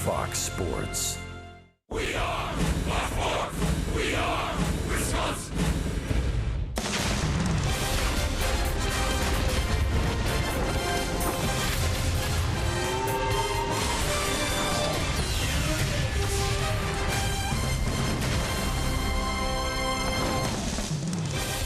Fox Sports. We are Fox Sports. We are Wisconsin.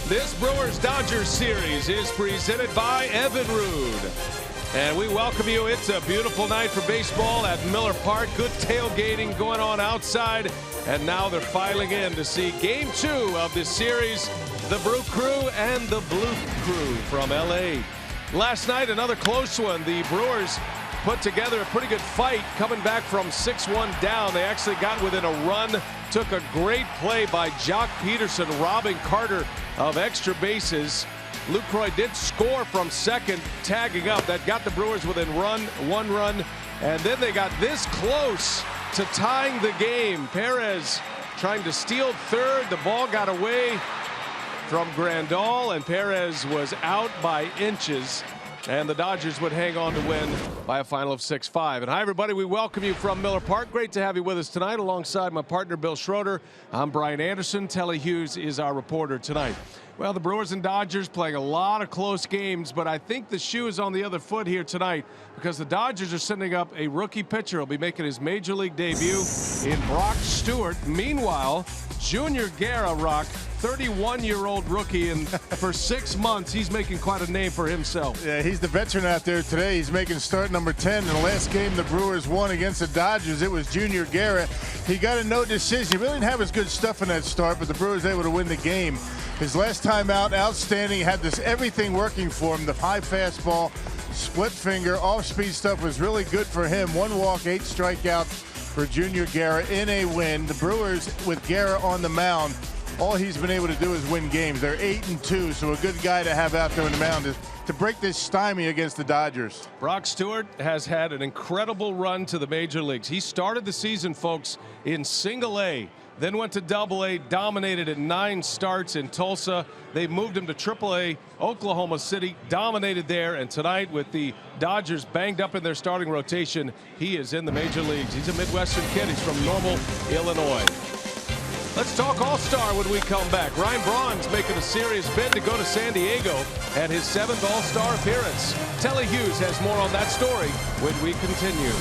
This Brewers-Dodgers series is presented by Evinrude. And we welcome you. It's a beautiful night for baseball at Miller Park. Good tailgating going on outside. And now they're filing in to see Game 2 of this series. The Brew Crew and the Blue Crew from L.A. Last night, another close one. The Brewers put together a pretty good fight coming back from 6-1 down. They actually got within a run. Took a great play by Jock Peterson, robbing Carter of extra bases. Lucroy did score from second, tagging up. That got the Brewers within one run. And then they got this close to tying the game. Perez trying to steal third. The ball got away from Grandal, and Perez was out by inches. And the Dodgers would hang on to win by a final of 6-5. And hi, everybody. We welcome you from Miller Park. Great to have you with us tonight alongside my partner, Bill Schroeder. I'm Brian Anderson. Telly Hughes is our reporter tonight. Well, the Brewers and Dodgers playing a lot of close games, but I think the shoe is on the other foot here tonight because the Dodgers are sending up a rookie pitcher. He'll be making his major league debut in Brock Stewart. Meanwhile, Junior Guerra, 31-year-old rookie, and for 6 months he's making quite a name for himself. Yeah, he's the veteran out there today. He's making start number 10. In the last game the Brewers won against the Dodgers, it was Junior Guerra. He got a no decision. He really didn't have his good stuff in that start, but the Brewers able to win the game. His last time out, outstanding. Had everything working for him. The high fastball, split finger, off-speed stuff was really good for him. 1 walk, 8 strikeouts for Junior Guerra in a win. The Brewers, with Guerra on the mound, all he's been able to do is win games. They're 8-2, so a good guy to have out there on the mound to break this stymie against the Dodgers. Brock Stewart has had an incredible run to the major leagues. He started the season, folks, in Single-A, then went to Double-A, dominated in 9 starts in Tulsa. They moved him to Triple-A, Oklahoma City, dominated there, and tonight with the Dodgers banged up in their starting rotation, he is in the major leagues. He's a Midwestern kid. He's from Normal, Illinois. Let's talk All-Star when we come back. Ryan Braun's making a serious bid to go to San Diego at his 7th All-Star appearance. Telly Hughes has more on that story when we continue.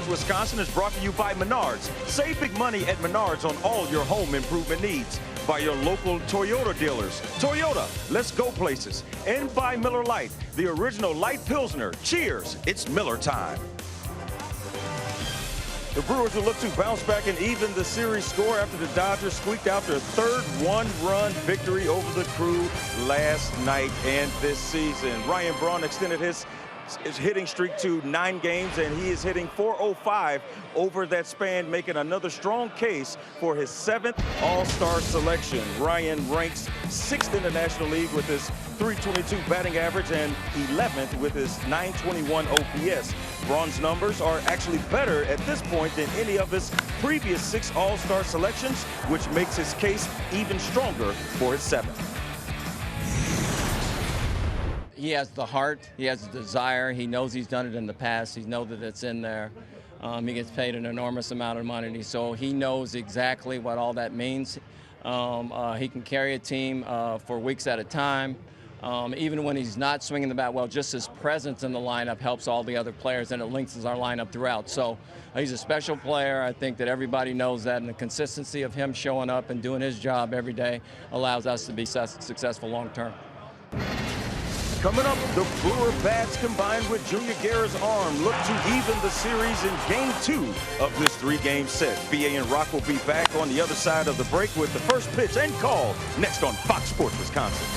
Wisconsin is brought to you by Menards. Save big money at Menards on all your home improvement needs. By your local Toyota dealers. Toyota, let's go places. And by Miller Lite, the original light Pilsner. Cheers, it's Miller time. The Brewers will look to bounce back and even the series score after the Dodgers squeaked out their third one-run victory over the Crew last night and this season. Ryan Braun extended his hitting streak to 9 games, and he is hitting .405 over that span, making another strong case for his 7th All-Star selection. Ryan ranks 6th in the National League with his .322 batting average and 11th with his .921 OPS. Braun's numbers are actually better at this point than any of his previous 6 All-Star selections, which makes his case even stronger for his 7th. He has the heart, he has the desire, he knows he's done it in the past, he knows that it's in there. He gets paid an enormous amount of money, so he knows exactly what all that means. He can carry a team for weeks at a time. Even when he's not swinging the bat well, just his presence in the lineup helps all the other players, and it lengthens our lineup throughout. So he's a special player. I think that everybody knows that, and the consistency of him showing up and doing his job every day allows us to be successful long term. Coming up, the Brewer bats combined with Junior Guerra's arm look to even the series in Game 2 of this 3-game set. BA and Rock will be back on the other side of the break with the first pitch and call next on Fox Sports Wisconsin.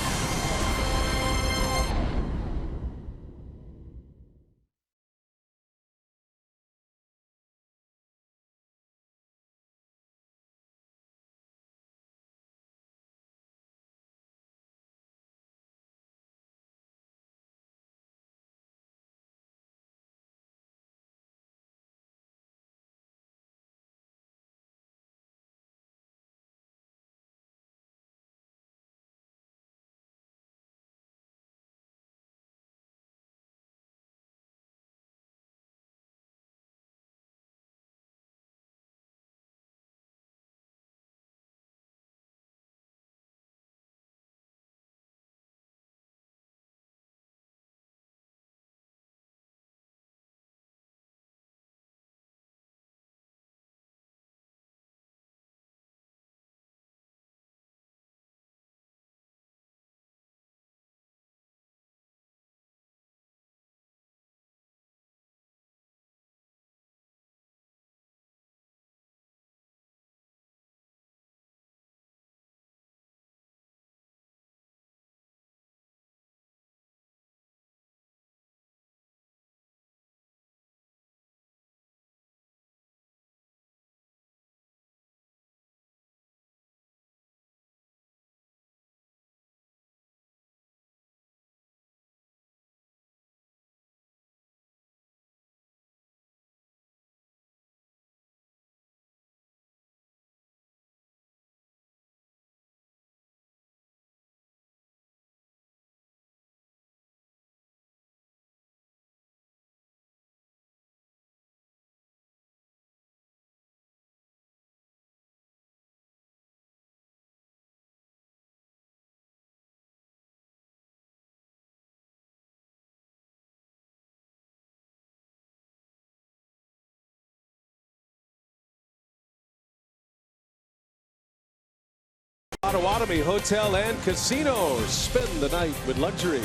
Potawatomi Hotel and Casino. Spend the night with luxury.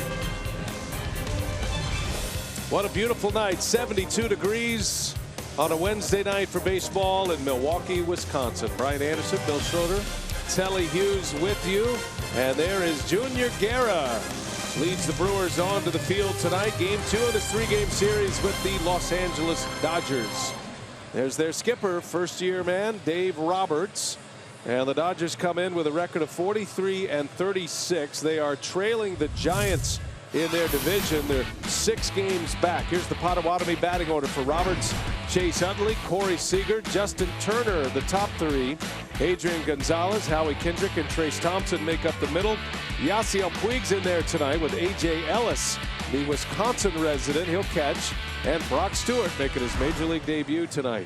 What a beautiful night. 72 degrees on a Wednesday night for baseball in Milwaukee, Wisconsin. Brian Anderson, Bill Schroeder, Telly Hughes with you. And there is Junior Guerra. Leads the Brewers on to the field tonight. Game 2 of this 3-game series with the Los Angeles Dodgers. There's their skipper, first-year man, Dave Roberts. And the Dodgers come in with a record of 43-36. They are trailing the Giants in their division. They're 6 games back. Here's the Potawatomi batting order for Roberts, Chase Utley, Corey Seager, Justin Turner, the top 3. Adrian Gonzalez, Howie Kendrick, and Trace Thompson make up the middle. Yasiel Puig's in there tonight with A.J. Ellis, the Wisconsin resident. He'll catch. And Brock Stewart making his major league debut tonight.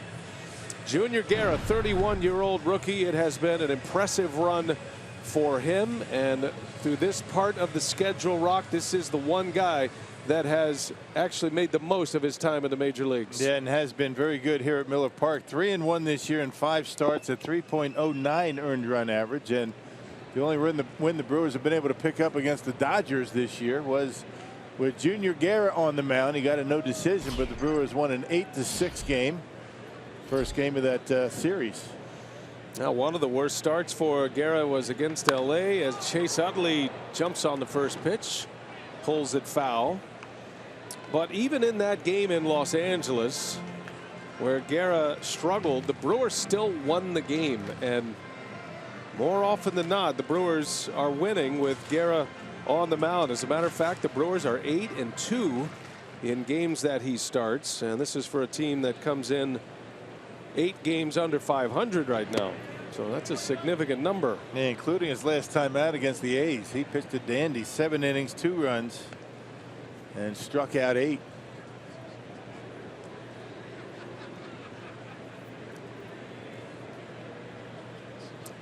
Junior Guerra, 31-year-old rookie. It has been an impressive run for him. And through this part of the schedule, Rock, this is the one guy that has actually made the most of his time in the major leagues. Yeah, and has been very good here at Miller Park. 3-1 this year in 5 starts at 3.09 earned run average. And the only win the Brewers have been able to pick up against the Dodgers this year was with Junior Guerra on the mound. He got a no decision, but the Brewers won an 8-6 game. First game of that series. Now, one of the worst starts for Guerra was against LA as Chase Utley jumps on the first pitch, pulls it foul. But even in that game in Los Angeles, where Guerra struggled, the Brewers still won the game. And more often than not, the Brewers are winning with Guerra on the mound. As a matter of fact, the Brewers are 8-2 in games that he starts. And this is for a team that comes in 8 games under 500 right now. So that's a significant number. Yeah, including his last time out against the A's. He pitched a dandy 7 innings, 2 runs, and struck out 8.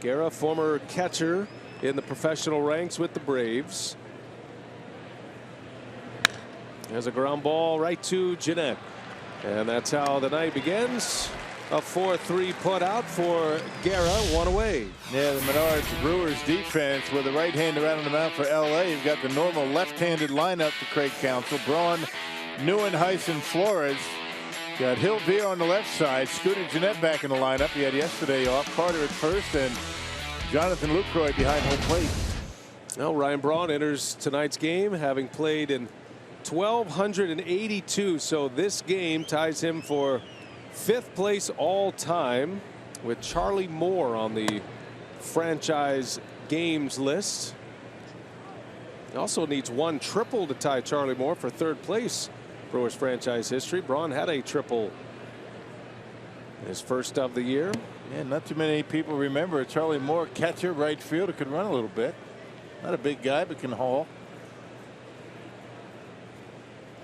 Guerra, former catcher in the professional ranks with the Braves. There's a ground ball right to Jeanette. And that's how the night begins. A 4-3 put out for Guerra, 1 away. Yeah, the Menards Brewers defense with a right-hander out on the mound for LA. You've got the normal left-handed lineup for Craig Counsell. Braun, Neuenhuis, Flores. Got Hilvier on the left side. Scooter Jeanette back in the lineup. He had yesterday off. Carter at first and Jonathan Lucroy behind home plate. Now Ryan Braun enters tonight's game having played in 1,282. So this game ties him for 5th place all time with Charlie Moore on the franchise games list. He also needs 1 triple to tie Charlie Moore for 3rd place Brewers franchise history. Braun had a triple his first of the year. Yeah, not too many people remember Charlie Moore, catcher, right fielder, could run a little bit. Not a big guy, but can haul.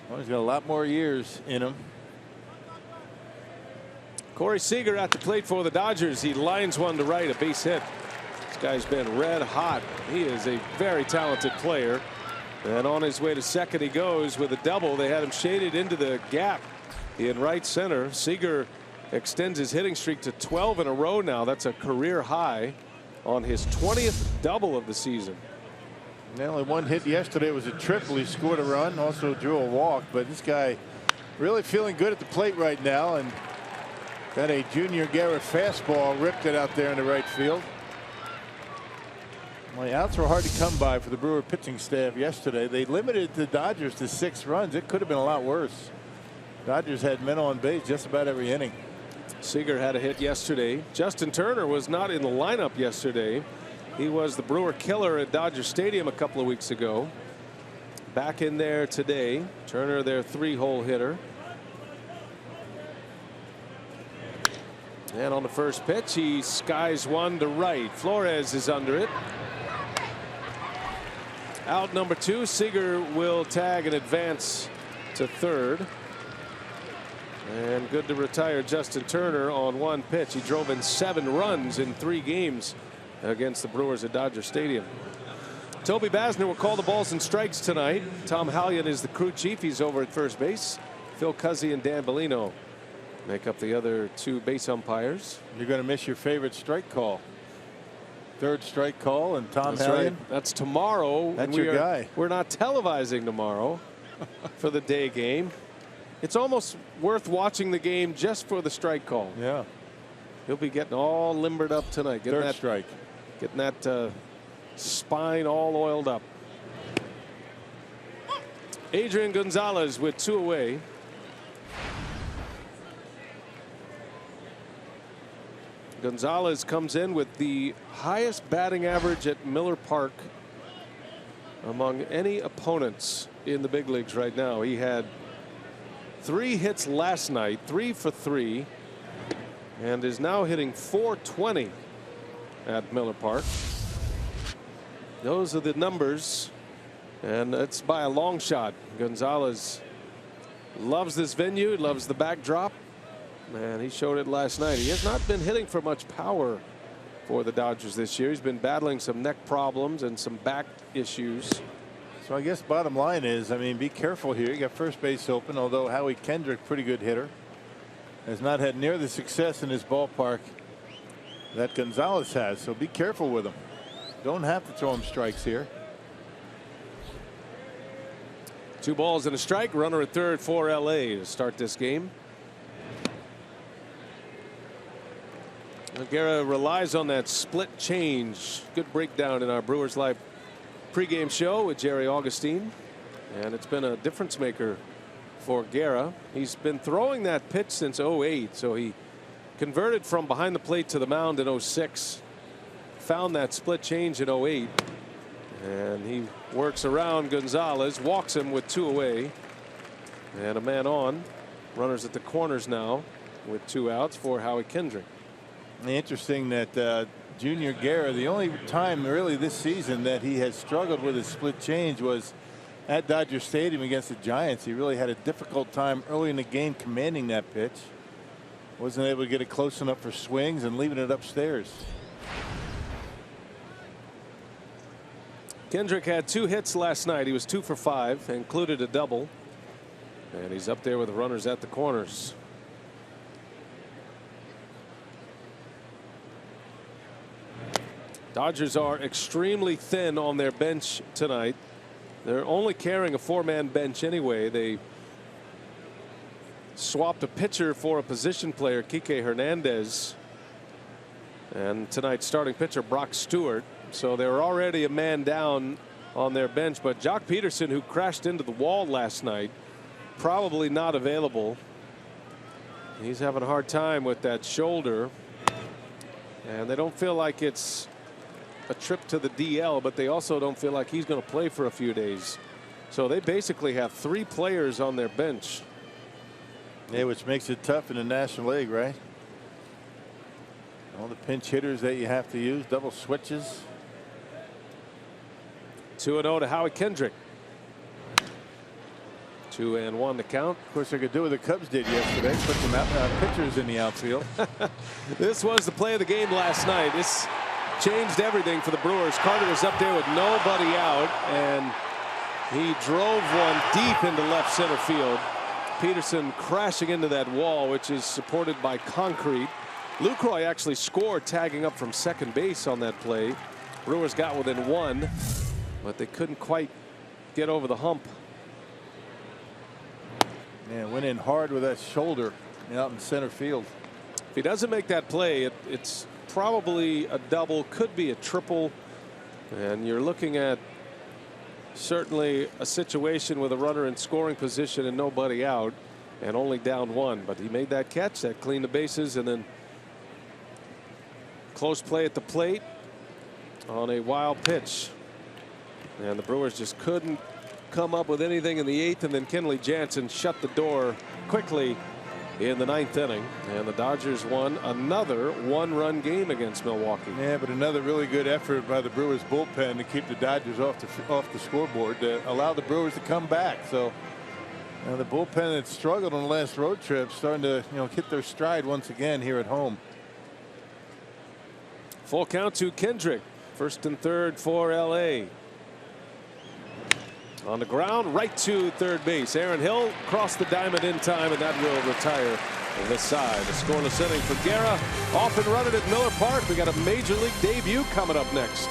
Well, he's got a lot more years in him. Corey Seager at the plate for the Dodgers. He lines one to right, a base hit. This guy's been red hot. He is a very talented player. And on his way to second he goes with a double. They had him shaded into the gap in right center. Seager extends his hitting streak to 12 in a row now. That's a career high on his 20th double of the season. And only 1 hit yesterday. It was a triple. He scored a run, also drew a walk. But this guy really feeling good at the plate right now. And got a Junior Guerra fastball, ripped it out there in the right field. Well, the outs were hard to come by for the Brewer pitching staff yesterday. They limited the Dodgers to 6 runs. It could have been a lot worse. Dodgers had men on base just about every inning. Seager had a hit yesterday. Justin Turner was not in the lineup yesterday. He was the Brewer killer at Dodger Stadium a couple of weeks ago. Back in there today. Turner, their 3-hole hitter. And on the first pitch, he skies one to right. Flores is under it. Out number 2. Seager will tag and advance to third. And good to retire Justin Turner on 1 pitch. He drove in 7 runs in 3 games against the Brewers at Dodger Stadium. Toby Basner will call the balls and strikes tonight. Tom Hallion is the crew chief. He's over at first base. Phil Cuzzi and Dan Bellino make up the other 2 base umpires. You're going to miss your favorite strike call. 3rd strike call, and Tom That's Hallion. right. That's tomorrow. That's your guy. We're not televising tomorrow for the day game. It's almost worth watching the game just for the strike call. Yeah. He'll be getting all limbered up tonight. Getting 3rd strike. Getting that spine all oiled up. Adrian Gonzalez with 2 away. Gonzalez comes in with the highest batting average at Miller Park among any opponents in the big leagues right now. He had 3 hits last night, 3 for 3, and is now hitting .420 at Miller Park. Those are the numbers, and it's by a long shot. Gonzalez loves this venue, loves the backdrop. Man, he showed it last night. He has not been hitting for much power for the Dodgers this year. He's been battling some neck problems and some back issues. So I guess bottom line is, I mean, be careful here. You got first base open, although Howie Kendrick, pretty good hitter, has not had near the success in his ballpark that Gonzalez has. So be careful with him. Don't have to throw him strikes here. 2 balls and a strike. Runner at third for LA to start this game. Guerra relies on that split change. Good breakdown in our Brewers Live pregame show with Jerry Augustine, and it's been a difference maker for Guerra. He's been throwing that pitch since '08, so he converted from behind the plate to the mound in '06, found that split change in '08, and he works around Gonzalez, walks him with 2 away, and a man on. Runners at the corners now with 2 outs for Howie Kendrick. Interesting that Junior Guerra, the only time really this season that he has struggled with his split change was at Dodger Stadium against the Giants. He really had a difficult time early in the game commanding that pitch. Wasn't able to get it close enough for swings and leaving it upstairs. Kendrick had 2 hits last night. He was 2 for 5, included a double, and he's up there with the runners at the corners. Dodgers are extremely thin on their bench tonight. They're only carrying a 4-man bench anyway. They swapped a pitcher for a position player, Kike Hernandez, and tonight's starting pitcher Brock Stewart. So they're already a man down on their bench, but Jock Peterson, who crashed into the wall last night, probably not available. He's having a hard time with that shoulder, and they don't feel like it's a trip to the DL, but they also don't feel like he's going to play for a few days. So they basically have 3 players on their bench. Yeah, which makes it tough in the National League, right? All the pinch hitters that you have to use, double switches. 2-0 to Howie Kendrick. 2-1 to count. Of course, they could do what the Cubs did yesterday, put some pitchers in the outfield. This was the play of the game last night. This changed everything for the Brewers. Carter was up there with nobody out, and he drove one deep into left center field. Peterson crashing into that wall, which is supported by concrete. Lucroy actually scored, tagging up from second base on that play. Brewers got within 1, but they couldn't quite get over the hump. Yeah, went in hard with that shoulder out in center field. If he doesn't make that play, it's probably a double, could be a triple, and you're looking at certainly a situation with a runner in scoring position and nobody out and only down 1. But he made that catch that cleaned the bases, and then close play at the plate on a wild pitch, and the Brewers just couldn't come up with anything in the 8th, and then Kenley Jansen shut the door quickly in the 9th inning, and the Dodgers won another 1-run game against Milwaukee. Yeah, but another really good effort by the Brewers bullpen to keep the Dodgers off the scoreboard, to allow the Brewers to come back. So the bullpen that struggled on the last road trip starting to hit their stride once again here at home. Full count to Kendrick. First and third for LA. On the ground, right to third base. Aaron Hill crossed the diamond in time, and that will retire this side. A scoreless inning for Guerra. Off and running at Miller Park. We got a major league debut coming up next.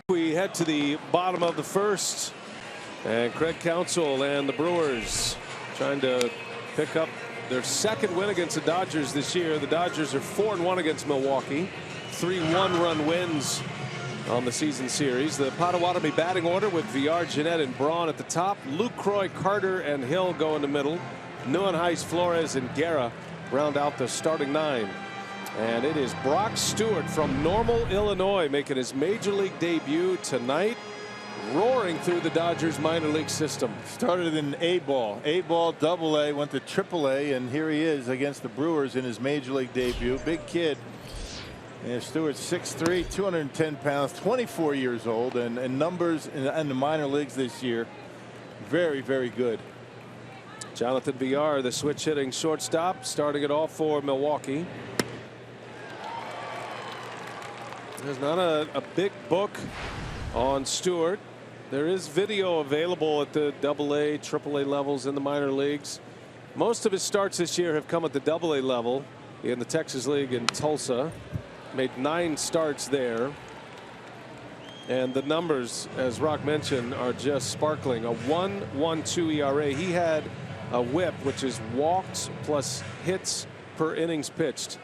We head to the bottom of the first, and Craig Counsell and the Brewers trying to pick up their second win against the Dodgers this year. The Dodgers are 4-1 against Milwaukee, 3 one-run wins on the season series. The Potawatomi batting order with Villar, Jeanette, and Braun at the top. Lucroy, Carter, and Hill go in the middle. Neuenhuis, Flores, and Guerra round out the starting 9. And it is Brock Stewart from Normal, Illinois, making his major league debut tonight, roaring through the Dodgers minor league system. Started in A-ball, AA, went to AAA, and here he is against the Brewers in his major league debut. Big kid. And Stewart's 6'3", 210 pounds, 24 years old, and numbers in the minor leagues this year, very, very good. Jonathan Villar, the switch hitting shortstop, starting it off for Milwaukee. There's not a big book on Stewart. There is video available at the AA, AAA levels in the minor leagues. Most of his starts this year have come at the AA level in the Texas League in Tulsa. Made 9 starts there. And the numbers, as Rock mentioned, are just sparkling. A 1.12 ERA. He had a whip, which is walks plus hits per innings pitched,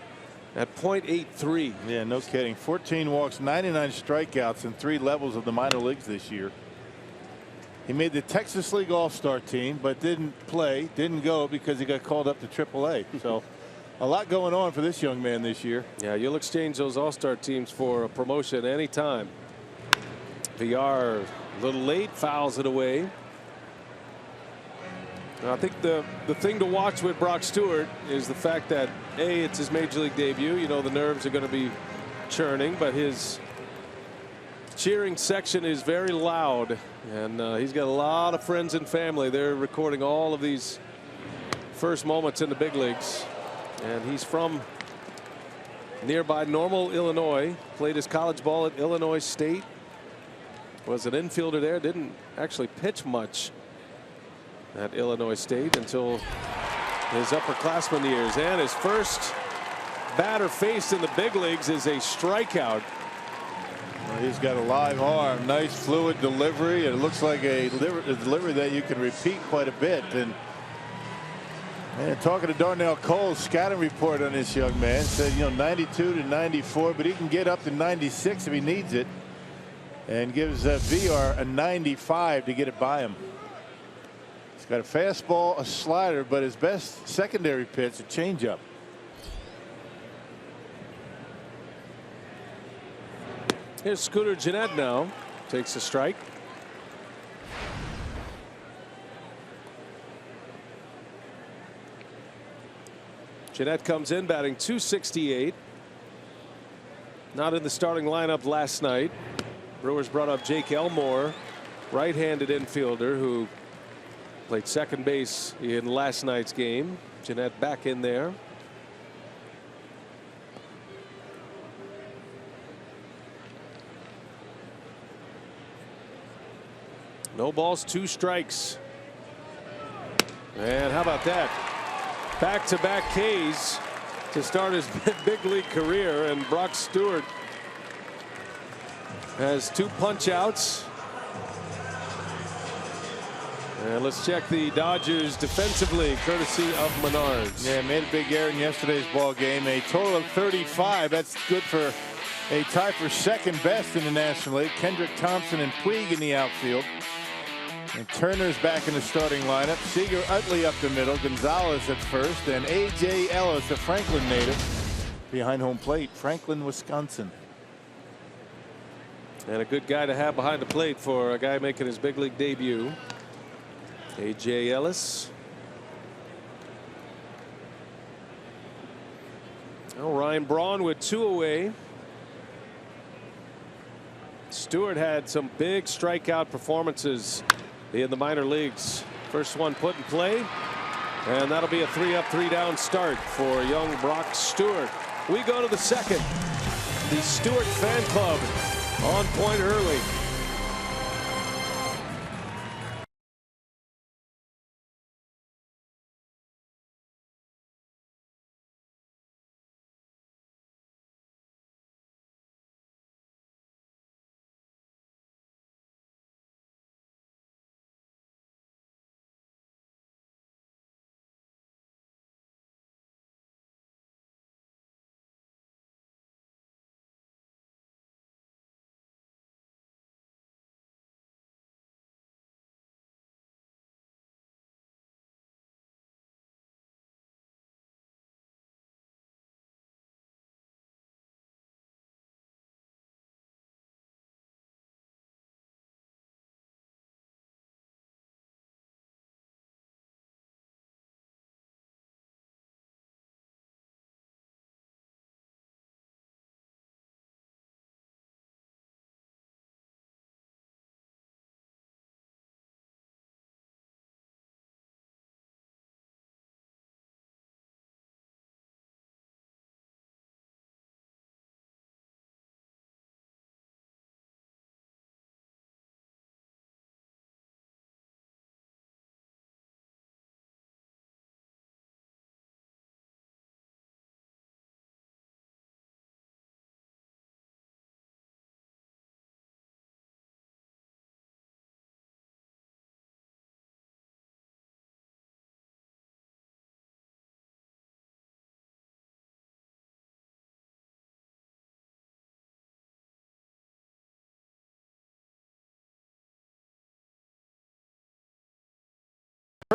at .83. Yeah, no kidding. 14 walks, 99 strikeouts in 3 levels of the minor leagues this year. He made the Texas League All-Star team, but didn't go because he got called up to AAA. So a lot going on for this young man this year. Yeah, you'll exchange those All-Star teams for a promotion anytime. Villar a little late, fouls it away. I think the thing to watch with Brock Stewart is the fact that, A, it's his major league debut. You know, the nerves are going to be churning, but his cheering section is very loud, and he's got a lot of friends and family. They're recording all of these first moments in the big leagues, and he's from nearby Normal, Illinois. Played his college ball at Illinois State. Was an infielder there. Didn't actually pitch much at Illinois State until his upperclassman years, and his first batter faced in the big leagues is a strikeout. Well, he's got a live arm, nice fluid delivery. It looks like a delivery that you can repeat quite a bit. And talking to Darnell Cole's scouting report on this young man, said, you know, 92 to 94, but he can get up to 96 if he needs it, and gives Villar a 95 to get it by him. He's got a fastball, a slider, but his best secondary pitch, a changeup. Here's Scooter Gennett now. Takes a strike. Gennett comes in batting .268. Not in the starting lineup last night. Brewers brought up Jake Elmore, right-handed infielder who played second base in last night's game. Gennett back in there. No balls, 2 strikes. And how about that? Back-to-back Ks to start his big league career, and Brock Stewart has 2 punch outs. And let's check the Dodgers defensively, courtesy of Menards. Yeah, made a big error in yesterday's ball game. A total of 35. That's good for a tie for second best in the National League. Kendrick Thompson and Puig in the outfield. And Turner's back in the starting lineup. Seager Utley up the middle. Gonzalez at first. And A.J. Ellis, a Franklin native, behind home plate. Franklin, Wisconsin. And a good guy to have behind the plate for a guy making his big league debut. A.J. Ellis. Oh, Ryan Braun with 2 away. Stewart had some big strikeout performances in the minor leagues. First one put in play, and that'll be a 3-up, 3-down start for young Brock Stewart. We go to the second. The Stewart fan club on point early.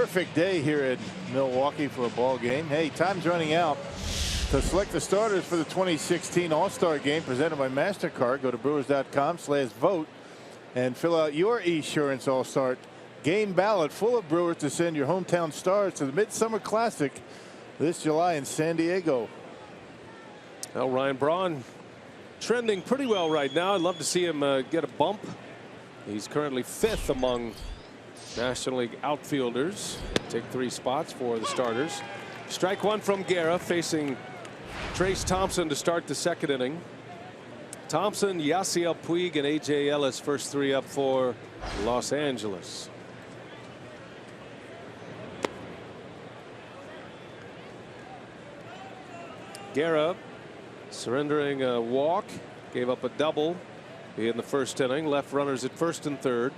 perfect day here in Milwaukee for a ball game. Hey, time's running out. To select the starters for the 2016 All-Star Game presented by MasterCard, go to brewers.com/vote and fill out your Esurance All-Star Game ballot full of Brewers to send your hometown stars to the Midsummer Classic this July in San Diego. Well, Ryan Braun trending pretty well right now. I'd love to see him get a bump. He's currently 5th among National League outfielders. Take 3 spots for the starters. Strike 1 from Guerra, facing Trace Thompson to start the 2nd inning. Thompson, Yasiel Puig, and A.J. Ellis, first 3 up for Los Angeles. Guerra surrendering a walk, gave up a double in the 1st inning, left runners at 1st and 3rd.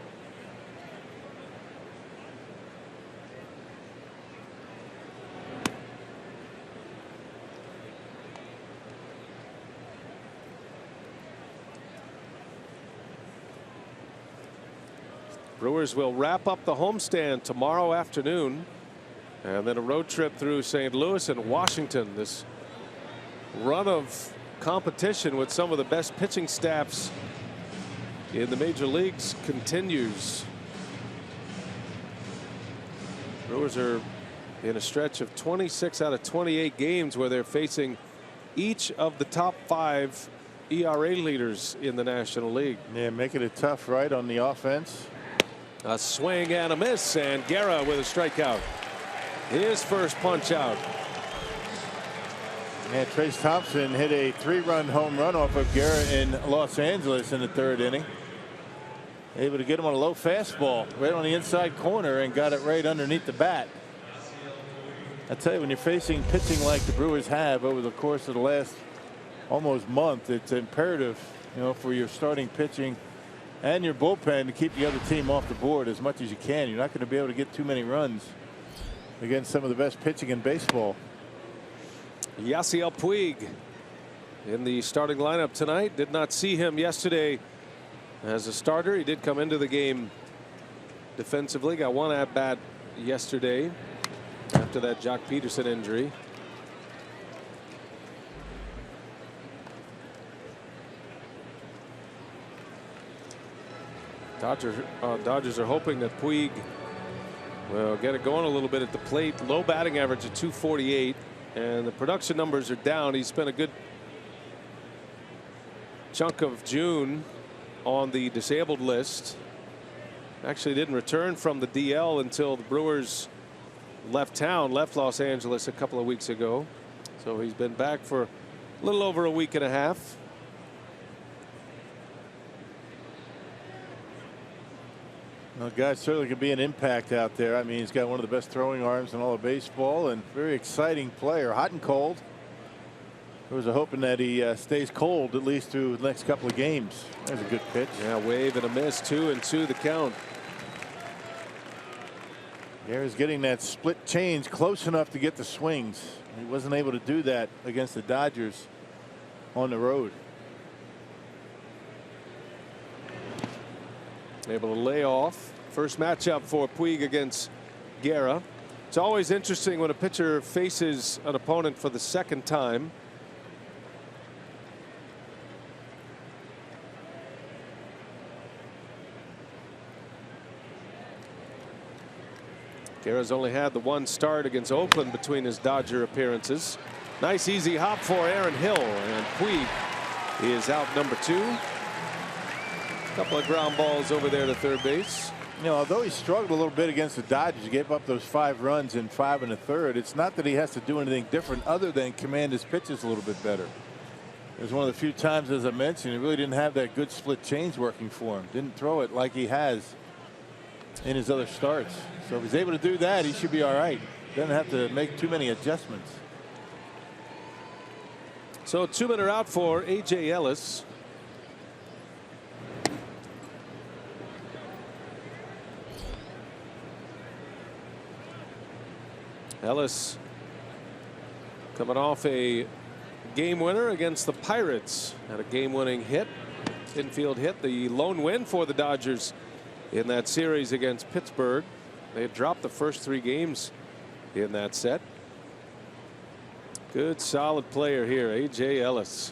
Brewers will wrap up the homestand tomorrow afternoon, and then a road trip through St. Louis and Washington. This run of competition with some of the best pitching staffs in the major leagues continues. Brewers are in a stretch of 26 out of 28 games where they're facing each of the top 5 ERA leaders in the National League. Yeah, making it tough right on the offense. A swing and a miss, and Guerra with a strikeout. His first punch out. And Trace Thompson hit a 3-run home run off of Guerra in Los Angeles in the 3rd inning. Able to get him on a low fastball right on the inside corner and got it right underneath the bat. I tell you, when you're facing pitching like the Brewers have over the course of the last almost month, it's imperative, for your starting pitching and your bullpen to keep the other team off the board as much as you can. You're not going to be able to get too many runs against some of the best pitching in baseball. Yasiel Puig in the starting lineup tonight. Did not see him yesterday as a starter. He did come into the game defensively. Got 1 at bat yesterday after that Jock Peterson injury. Dodgers are hoping that Puig will get it going a little bit at the plate. Low batting average of 248, and the production numbers are down. He spent a good chunk of June on the disabled list. Actually didn't return from the DL until the Brewers left Los Angeles a couple of weeks ago. So he's been back for a little over a week and a half. Well, guys, certainly could be an impact out there. I mean, he's got one of the best throwing arms in all of baseball, and very exciting player, hot and cold. There was a hoping that he stays cold at least through the next couple of games. There's a good pitch. Yeah, wave and a miss. 2-2 the count. Guerra's getting that split change close enough to get the swings. He wasn't able to do that against the Dodgers on the road. Able to lay off. First matchup for Puig against Guerra. It's always interesting when a pitcher faces an opponent for the 2nd time. Guerra's only had the 1 start against Oakland between his Dodger appearances. Nice easy hop for Aaron Hill, and Puig is out number 2. Couple of ground balls over there to 3rd base. Although he struggled a little bit against the Dodgers, he gave up those 5 runs in 5 1/3. It's not that he has to do anything different other than command his pitches a little bit better. It was one of the few times, as I mentioned, he really didn't have that good split change working for him. Didn't throw it like he has in his other starts. So if he's able to do that, he should be all right. Doesn't have to make too many adjustments. So 2 men are out for A.J. Ellis. Ellis coming off a game winner against the Pirates. Had a game-winning hit, infield hit, the lone win for the Dodgers in that series against Pittsburgh. They had dropped the first 3 games in that set. Good solid player here, A.J. Ellis.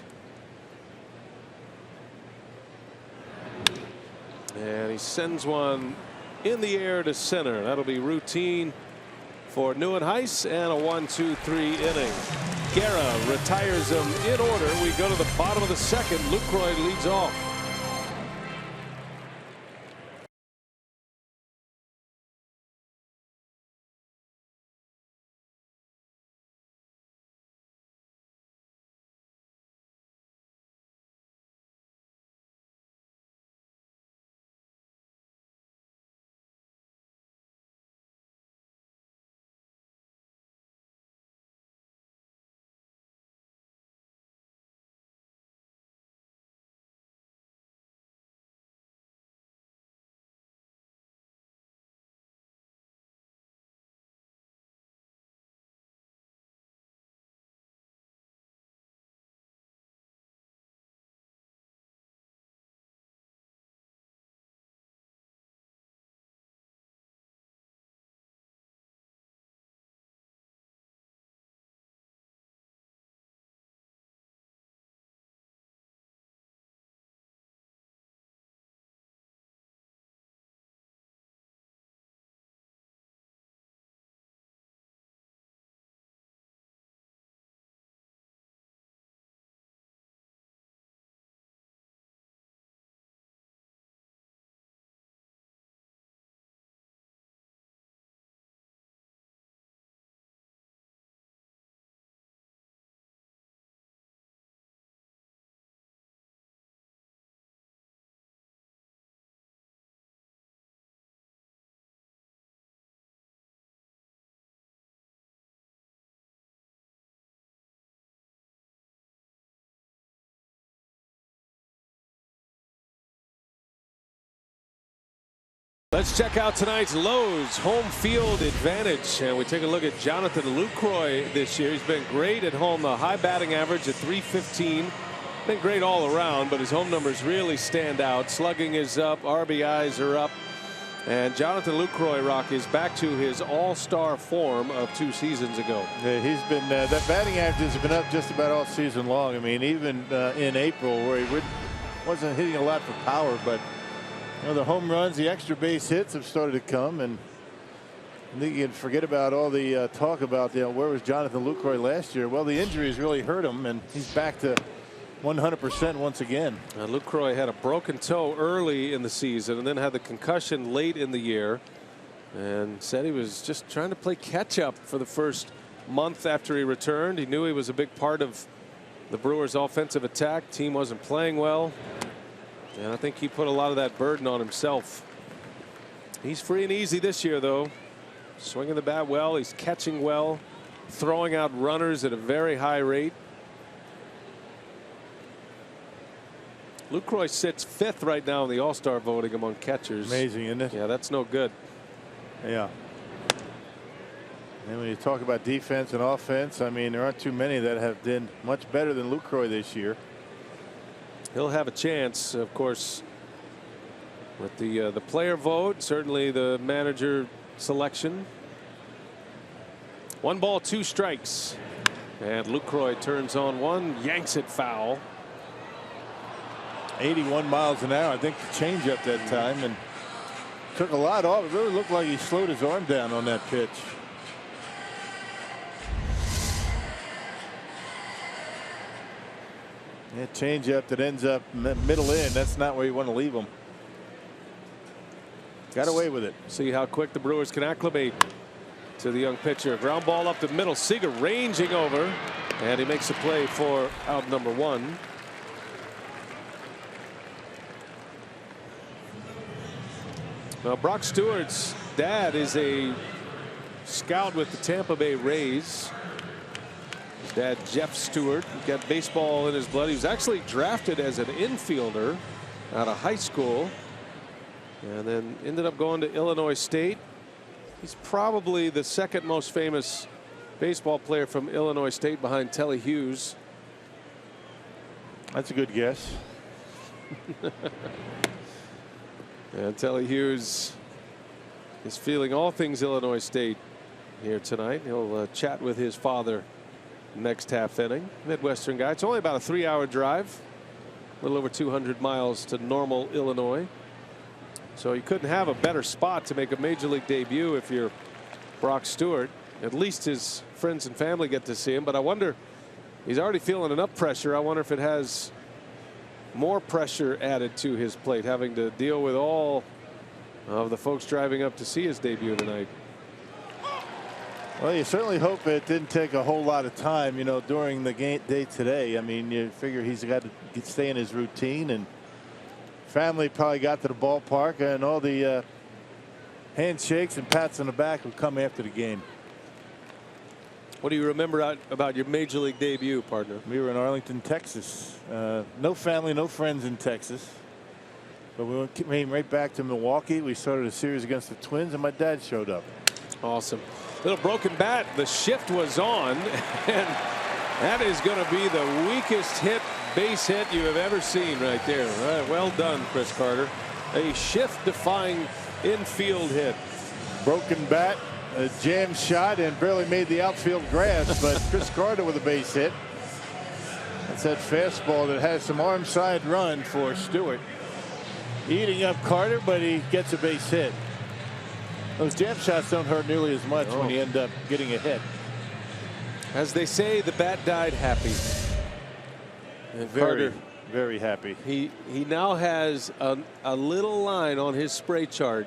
And he sends one in the air to center. That'll be routine for Nieuwenhuis, and a 1-2-3 inning. Guerra retires him in order. We go to the bottom of the second. Lucroy leads off. Let's check out tonight's Lowe's home field advantage, and we take a look at Jonathan Lucroy this year. He's been great at home, a high batting average at .315. Been great all around, but his home numbers really stand out. Slugging is up, RBIs are up, and Jonathan Lucroy, Rock, is back to his all-star form of 2 seasons ago. Yeah, he's been that batting average has been up just about all season long. I mean, even in April, where he wasn't hitting a lot for power, but the home runs, the extra base hits have started to come, and I think you can forget about all the talk about where was Jonathan Lucroy last year. Well, the injuries really hurt him, and he's back to 100% once again. Lucroy had a broken toe early in the season and then had the concussion late in the year, and said he was just trying to play catch up for the first month after he returned. He knew he was a big part of the Brewers' offensive attack. Team wasn't playing well, and I think he put a lot of that burden on himself. He's free and easy this year, though. Swinging the bat well. He's catching well. Throwing out runners at a very high rate. Lucroy sits 5th right now in the All-Star voting among catchers. Amazing, isn't it? Yeah, that's no good. Yeah. And when you talk about defense and offense, I mean, there aren't too many that have been much better than Lucroy this year. He'll have a chance, of course, with the player vote, certainly the manager selection. 1 ball, 2 strikes, and Lucroy turns on one, yanks it foul. 81 miles an hour. I think the changeup that time, and took a lot off. It really looked like he slowed his arm down on that pitch. Yeah, changeup that ends up middle in. That's not where you want to leave him. Got away with it. See how quick the Brewers can acclimate to the young pitcher. Ground ball up the middle. Seager ranging over, and he makes a play for out number 1. Well, Brock Stewart's dad is a scout with the Tampa Bay Rays. His dad, Jeff Stewart, got baseball in his blood. He was actually drafted as an infielder out of high school, and then ended up going to Illinois State. He's probably the 2nd most famous baseball player from Illinois State behind Telly Hughes. That's a good guess. And Telly Hughes is feeling all things Illinois State here tonight. He'll chat with his father next half inning. Midwestern guy. It's only about a 3-hour drive, a little over 200 miles to Normal, Illinois. So you couldn't have a better spot to make a major league debut if you're Brock Stewart. At least his friends and family get to see him. But I wonder, he's already feeling enough pressure. I wonder if it has more pressure added to his plate, having to deal with all of the folks driving up to see his debut tonight. Well, you certainly hope it didn't take a whole lot of time, you know, during the game day today. I mean, you figure he's got to stay in his routine, and family probably got to the ballpark, and all the handshakes and pats on the back will come after the game. What do you remember about your major league debut, partner? We were in Arlington, Texas. No family, no friends in Texas. But we came right back to Milwaukee. We started a series against the Twins, and my dad showed up. Awesome. Little broken bat. The shift was on, and that is going to be the weakest base hit you have ever seen right there. All right, well done, Chris Carter. A shift-defying infield hit. Broken bat, a jam shot, and barely made the outfield grass, but Chris Carter with a base hit. That's that fastball that has some arm side run for Stewart. Eating up Carter, but he gets a base hit. Those jam shots don't hurt nearly as much when you end up getting a hit. As they say, the bat died happy. And Carter, very happy. He now has a little line on his spray chart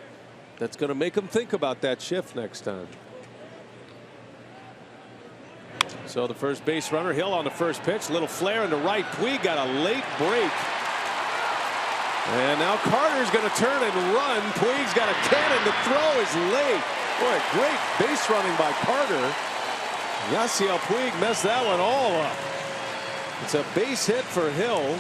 that's going to make him think about that shift next time. So the first base runner, Hill on the first pitch, little flare into right. Puig got a late break. And now Carter's going to turn and run. Puig's got a cannon to throw, is late. Boy, great base running by Carter. Yasiel Puig messed that one all up. It's a base hit for Hill.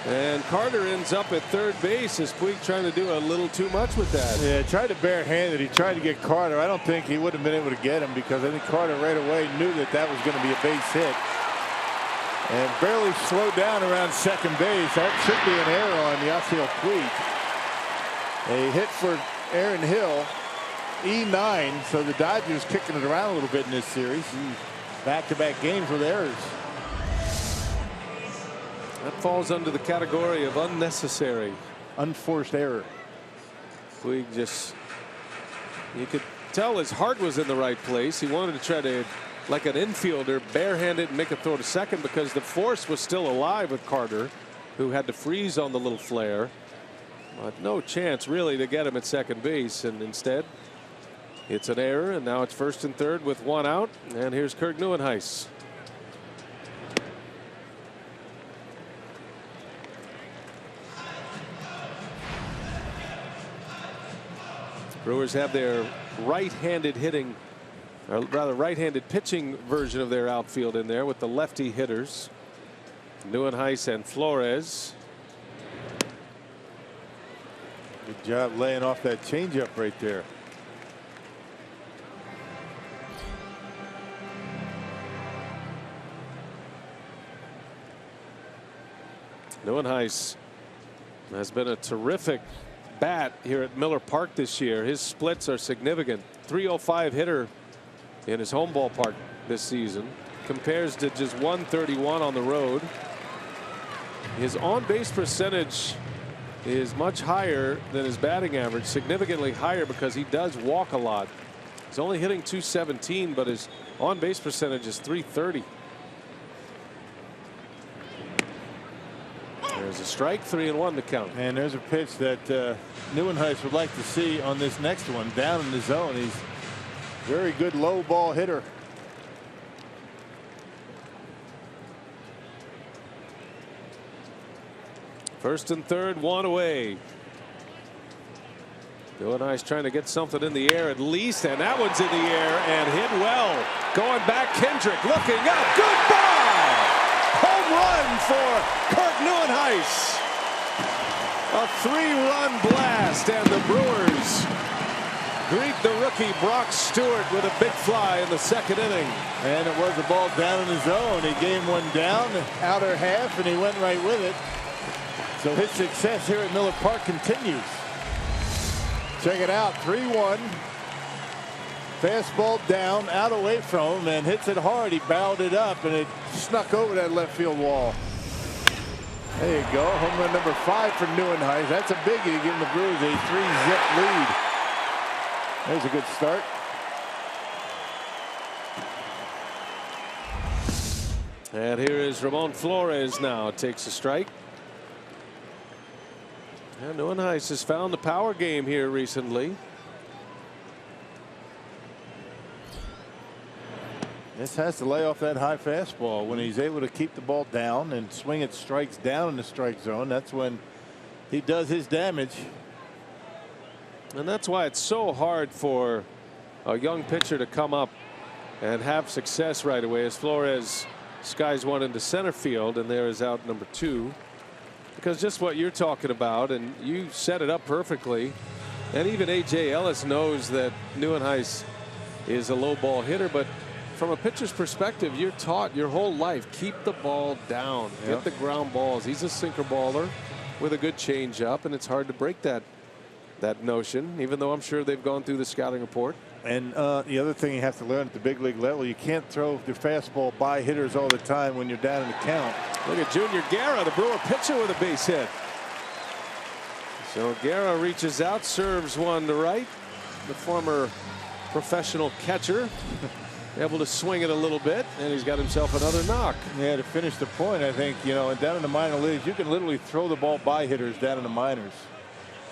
And Carter ends up at third base. Is Puig trying to do a little too much with that? Yeah, tried to barehanded. He tried to get Carter. I don't think he would have been able to get him, because I think Carter right away knew that that was going to be a base hit. And barely slowed down around second base. That should be an error on Yasiel Puig. A hit for Aaron Hill. E9. So the Dodgers kicking it around a little bit in this series. Back-to-back games with errors. That falls under the category of unnecessary. Unforced error. Puig just, you could tell his heart was in the right place. He wanted to try to, like an infielder, barehanded and make a throw to second, because the force was still alive with Carter, who had to freeze on the little flare. But no chance really to get him at second base, and instead it's an error, and now it's first and third with one out, and here's Kirk Nieuwenhuis. Brewers have their right-handed hitting, or rather right-handed pitching version of their outfield in there with the lefty hitters, Nieuwenhuis and Flores. Good job laying off that changeup right there. Nieuwenhuis has been a terrific bat here at Miller Park this year. His splits are significant. .305 hitter in his home ballpark this season, compares to just .131 on the road. His on-base percentage is much higher than his batting average, significantly higher, because he does walk a lot. He's only hitting .217, but his on-base percentage is .330. There's a strike, 3-1 to count. And there's a pitch that Nieuwenhuis would like to see on this next one, down in the zone. He's a very good low ball hitter. First and third, one away. Nieuwenhuis trying to get something in the air at least, and that one's in the air and hit well. Going back, Kendrick looking up. Goodbye! Home run for Kirk Nieuwenhuis. A 3-run blast, and the Brewers greet the rookie Brock Stewart with a big fly in the second inning. And it was a ball down in the zone. He gave one down, outer half, and he went right with it. So his success here at Miller Park continues. Check it out, 3-1. Fastball down, out away from him, and hits it hard. He barreled it up, and it snuck over that left field wall. There you go, home run number 5 for Neuenhuis. That's a biggie, giving the Brewers a 3-zip lead. There's a good start. And here is Ramon Flores now. Takes a strike. And Neuenhuis has found the power game here recently. This has to lay off that high fastball. When he's able to keep the ball down and swing it strikes down in the strike zone, that's when he does his damage. And that's why it's so hard for a young pitcher to come up and have success right away, as Flores skies one into center field, and there is out number 2. Because just what you're talking about, and you set it up perfectly, and even A.J. Ellis knows that Neuenhuis is a low ball hitter, but from a pitcher's perspective, you're taught your whole life, keep the ball down, get the ground balls. He's a sinker baller with a good changeup, and it's hard to break that notion, even though I'm sure they've gone through the scouting report. And the other thing you have to learn at the big league level, you can't throw the fastball by hitters all the time when you're down in the count. Look at Junior Guerra, the Brewer pitcher, with a base hit. So Guerra reaches out, serves one to right. The former professional catcher able to swing it a little bit, and he's got himself another knock. Yeah, to finish the point, I think, you know, and down in the minor leagues, you can literally throw the ball by hitters down in the minors.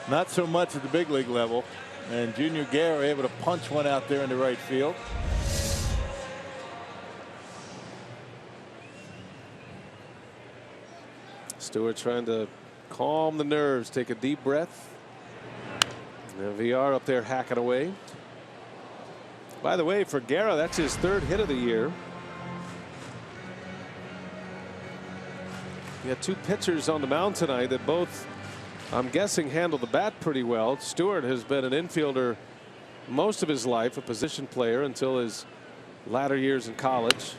Not so much at the big league level. And Junior Guerra able to punch one out there in the right field. Stewart trying to calm the nerves, take a deep breath. And VR up there hacking away. By the way, for Guerra, that's his 3rd hit of the year. You got 2 pitchers on the mound tonight that both, I'm guessing, handle the bat pretty well. Stewart has been an infielder most of his life, a position player until his latter years in college.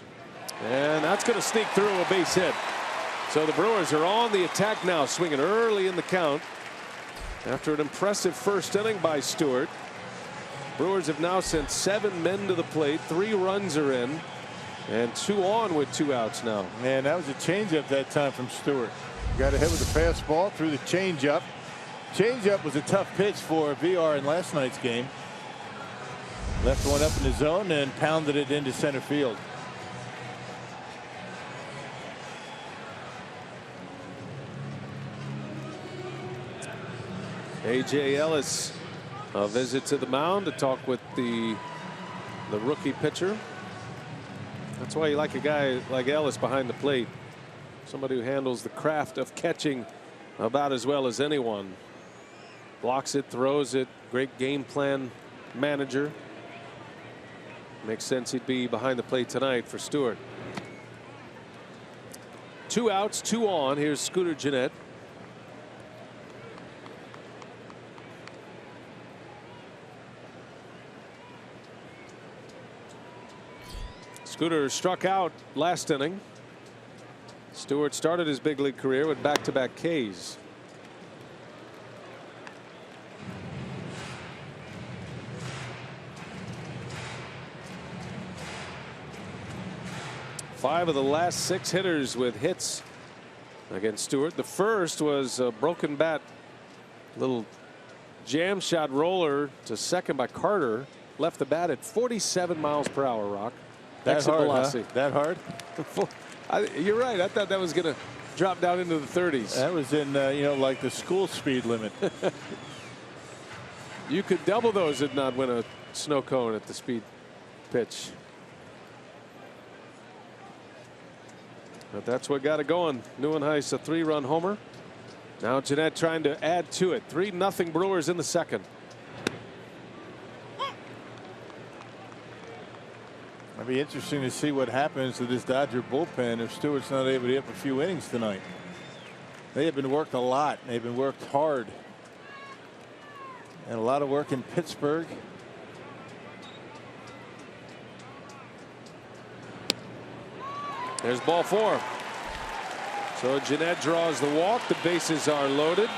And that's going to sneak through a base hit. So the Brewers are on the attack now, swinging early in the count after an impressive first inning by Stewart. Brewers have now sent 7 men to the plate. 3 runs are in, and 2 on with 2 outs now. Man, that was a changeup that time from Stewart. Got ahead with the fastball, through the changeup. Changeup was a tough pitch for VR in last night's game. Left one up in the zone and pounded it into center field. A.J. Ellis, a visit to the mound to talk with the rookie pitcher. That's why you like a guy like Ellis behind the plate. Somebody who handles the craft of catching about as well as anyone. Blocks it, throws it, great game plan manager. Makes sense he'd be behind the plate tonight for Stewart. 2 outs, 2 on. Here's Scooter Gennett. Scooter struck out last inning. Stewart started his big league career with back-to-back Ks. Five of the last 6 hitters with hits against Stewart. The first was a broken bat, little jam shot roller to second by Carter. Left the bat at 47 miles per hour, Rock. That hard, huh? That hard? You're right. I thought that was going to drop down into the 30s. That was in, you know, like the school speed limit. You could double those and not win a snow cone at the speed pitch. But that's what got it going. Neuenhuis, a 3-run homer. Now Gennett trying to add to it. 3-0 Brewers in the second. It'll be interesting to see what happens to this Dodger bullpen if Stewart's not able to hit a few innings tonight. They have been worked a lot. They've been worked hard. And a lot of work in Pittsburgh. There's ball 4. So Gennett draws the walk. The bases are loaded.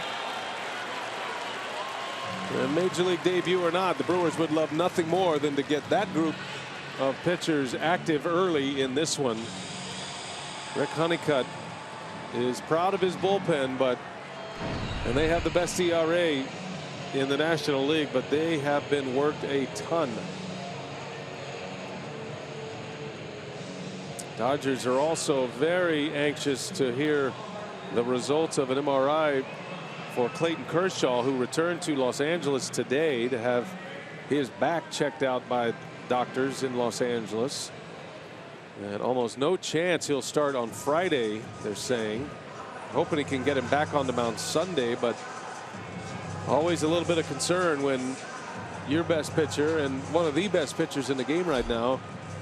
Major League debut or not, the Brewers would love nothing more than to get that group of pitchers active early in this one. Rick Honeycutt is proud of his bullpen, and they have the best ERA in the National League, but they have been worked a ton. Dodgers are also very anxious to hear the results of an MRI for Clayton Kershaw, who returned to Los Angeles today to have his back checked out by doctors in Los Angeles. And almost no chance he'll start on Friday, they're saying. Hoping he can get him back on the mound Sunday, but always a little bit of concern when your best pitcher and one of the best pitchers in the game right now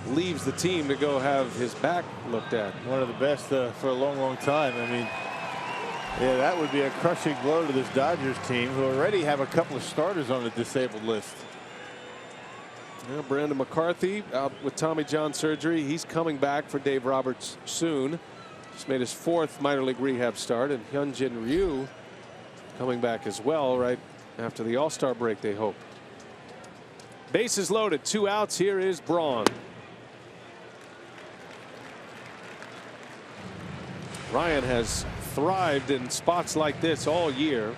leaves the team to go have his back looked at. One of the best for a long time. I mean, yeah, that would be a crushing blow to this Dodgers team, who already have a couple of starters on the disabled list. Yeah, Brandon McCarthy out with Tommy John surgery. He's coming back for Dave Roberts soon. Just made his 4th minor league rehab start, and Hyunjin Ryu coming back as well right after the All-Star break, they hope. Bases loaded, 2 outs. Here is Braun. Ryan has thrived in spots like this all year.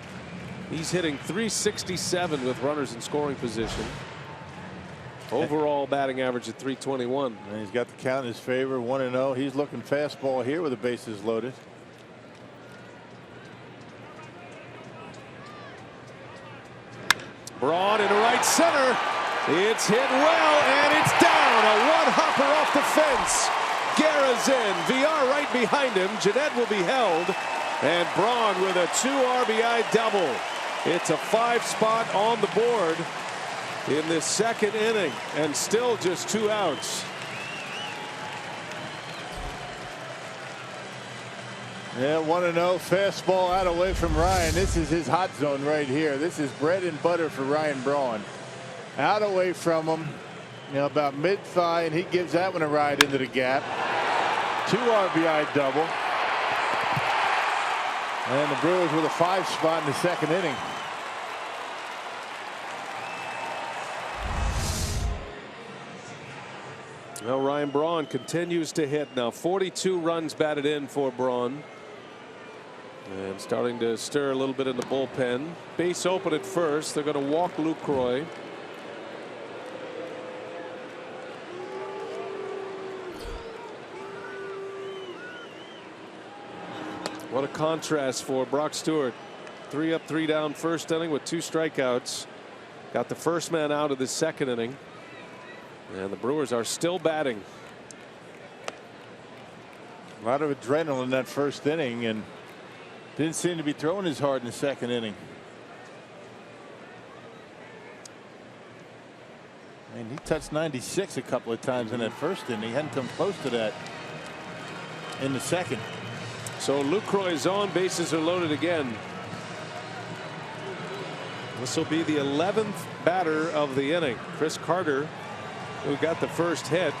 He's hitting .367 with runners in scoring position. Overall batting average at .321. And he's got the count in his favor, 1-0. He's looking fastball here with the bases loaded. Braun in right center. It's hit well, and it's down. A one-hopper off the fence. Guerra's in. VR right behind him. Jeanette will be held. And Braun with a 2 RBI double. It's a 5-spot on the board in this 2nd inning, and still just 2 outs. Yeah, 1-0 fastball out away from Ryan. This is his hot zone right here. This is bread and butter for Ryan Braun. Out away from him, about mid-thigh, and he gives that one a ride into the gap. 2 RBI double. And the Brewers with a 5-spot in the 2nd inning. Well, Ryan Braun continues to hit now. 42 runs batted in for Braun. And starting to stir a little bit in the bullpen. Base open at first. They're going to walk Lucroy. What a contrast for Brock Stewart. 3 up, 3 down 1st inning with 2 strikeouts. Got the first man out of the 2nd inning. And the Brewers are still batting. A lot of adrenaline in that 1st inning, and didn't seem to be throwing as hard in the 2nd inning. I mean, he touched 96 a couple of times in that 1st inning. He hadn't come close to that in the 2nd. So Lucroy's on. Bases are loaded again. This will be the 11th batter of the inning. Chris Carter, who got the first hit.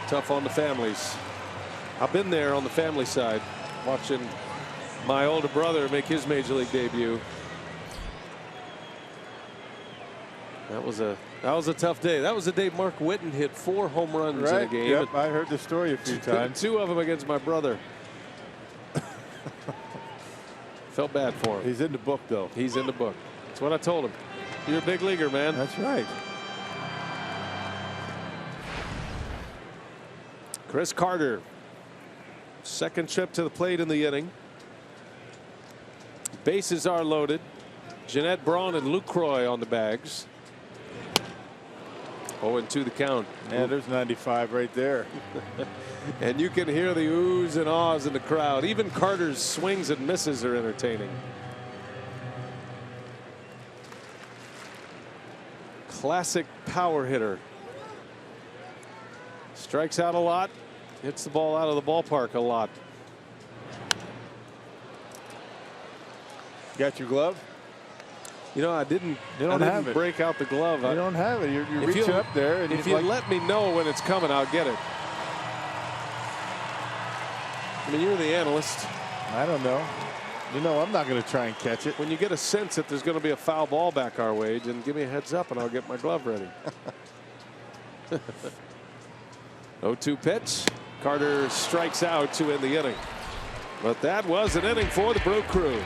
Tough on the families. I've been there on the family side, watching my older brother make his major league debut. That was a tough day. That was the day Mark Whitten hit 4 home runs in a game. Yep, I heard the story a few times. 2 of them against my brother. Felt bad for him. He's in the book, though. He's in the book. That's what I told him. You're a big leaguer, man. That's right. Chris Carter, 2nd trip to the plate in the inning. Bases are loaded. Jeanette, Braun, and Lucroy on the bags. 0-2 the count. Yeah, there's 95 right there. And you can hear the oohs and ahs in the crowd. Even Carter's swings and misses are entertaining. Classic power hitter. Strikes out a lot. Hits the ball out of the ballpark a lot. Got your glove? You know, I didn't have it. break out the glove. You don't have it. You're reaching up there. And if you let me know when it's coming, I'll get it. I mean, you're the analyst. I don't know. You know I'm not going to try and catch it. When you get a sense that there's going to be a foul ball back our way, then give me a heads up and I'll get my glove ready. 0-2 pitch. Carter strikes out to end the inning. But that was an inning for the Brew Crew.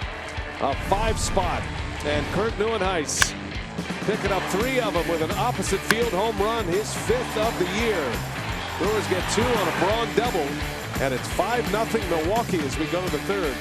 A 5 spot. And Kurt Neuenhuis picking up 3 of them with an opposite field home run, his 5th of the year. Brewers get 2 on a Braun double. And it's 5-0 Milwaukee as we go to the 3rd.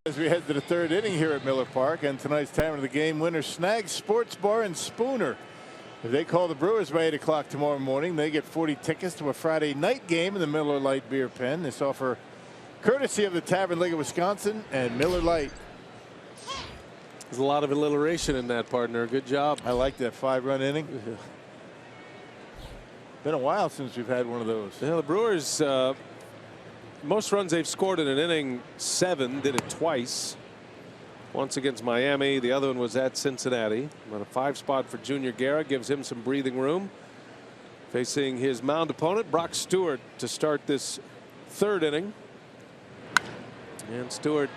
As we head to the 3rd inning here at Miller Park, and tonight's time of the game winner, Snag Sports Bar and Spooner. If they call the Brewers by 8 o'clock tomorrow morning, they get 40 tickets to a Friday night game in the Miller Lite beer pen. This offer courtesy of the Tavern League of Wisconsin and Miller Lite. There's a lot of alliteration in that, partner. Good job. I like that 5-run inning. Been a while since we've had one of those. Yeah, the Brewers, most runs they've scored in an inning, 7. Did it twice. Once against Miami. The other one was at Cincinnati. But a 5 spot for Junior Guerra gives him some breathing room. Facing his mound opponent, Brock Stewart, to start this 3rd inning. And Stewart,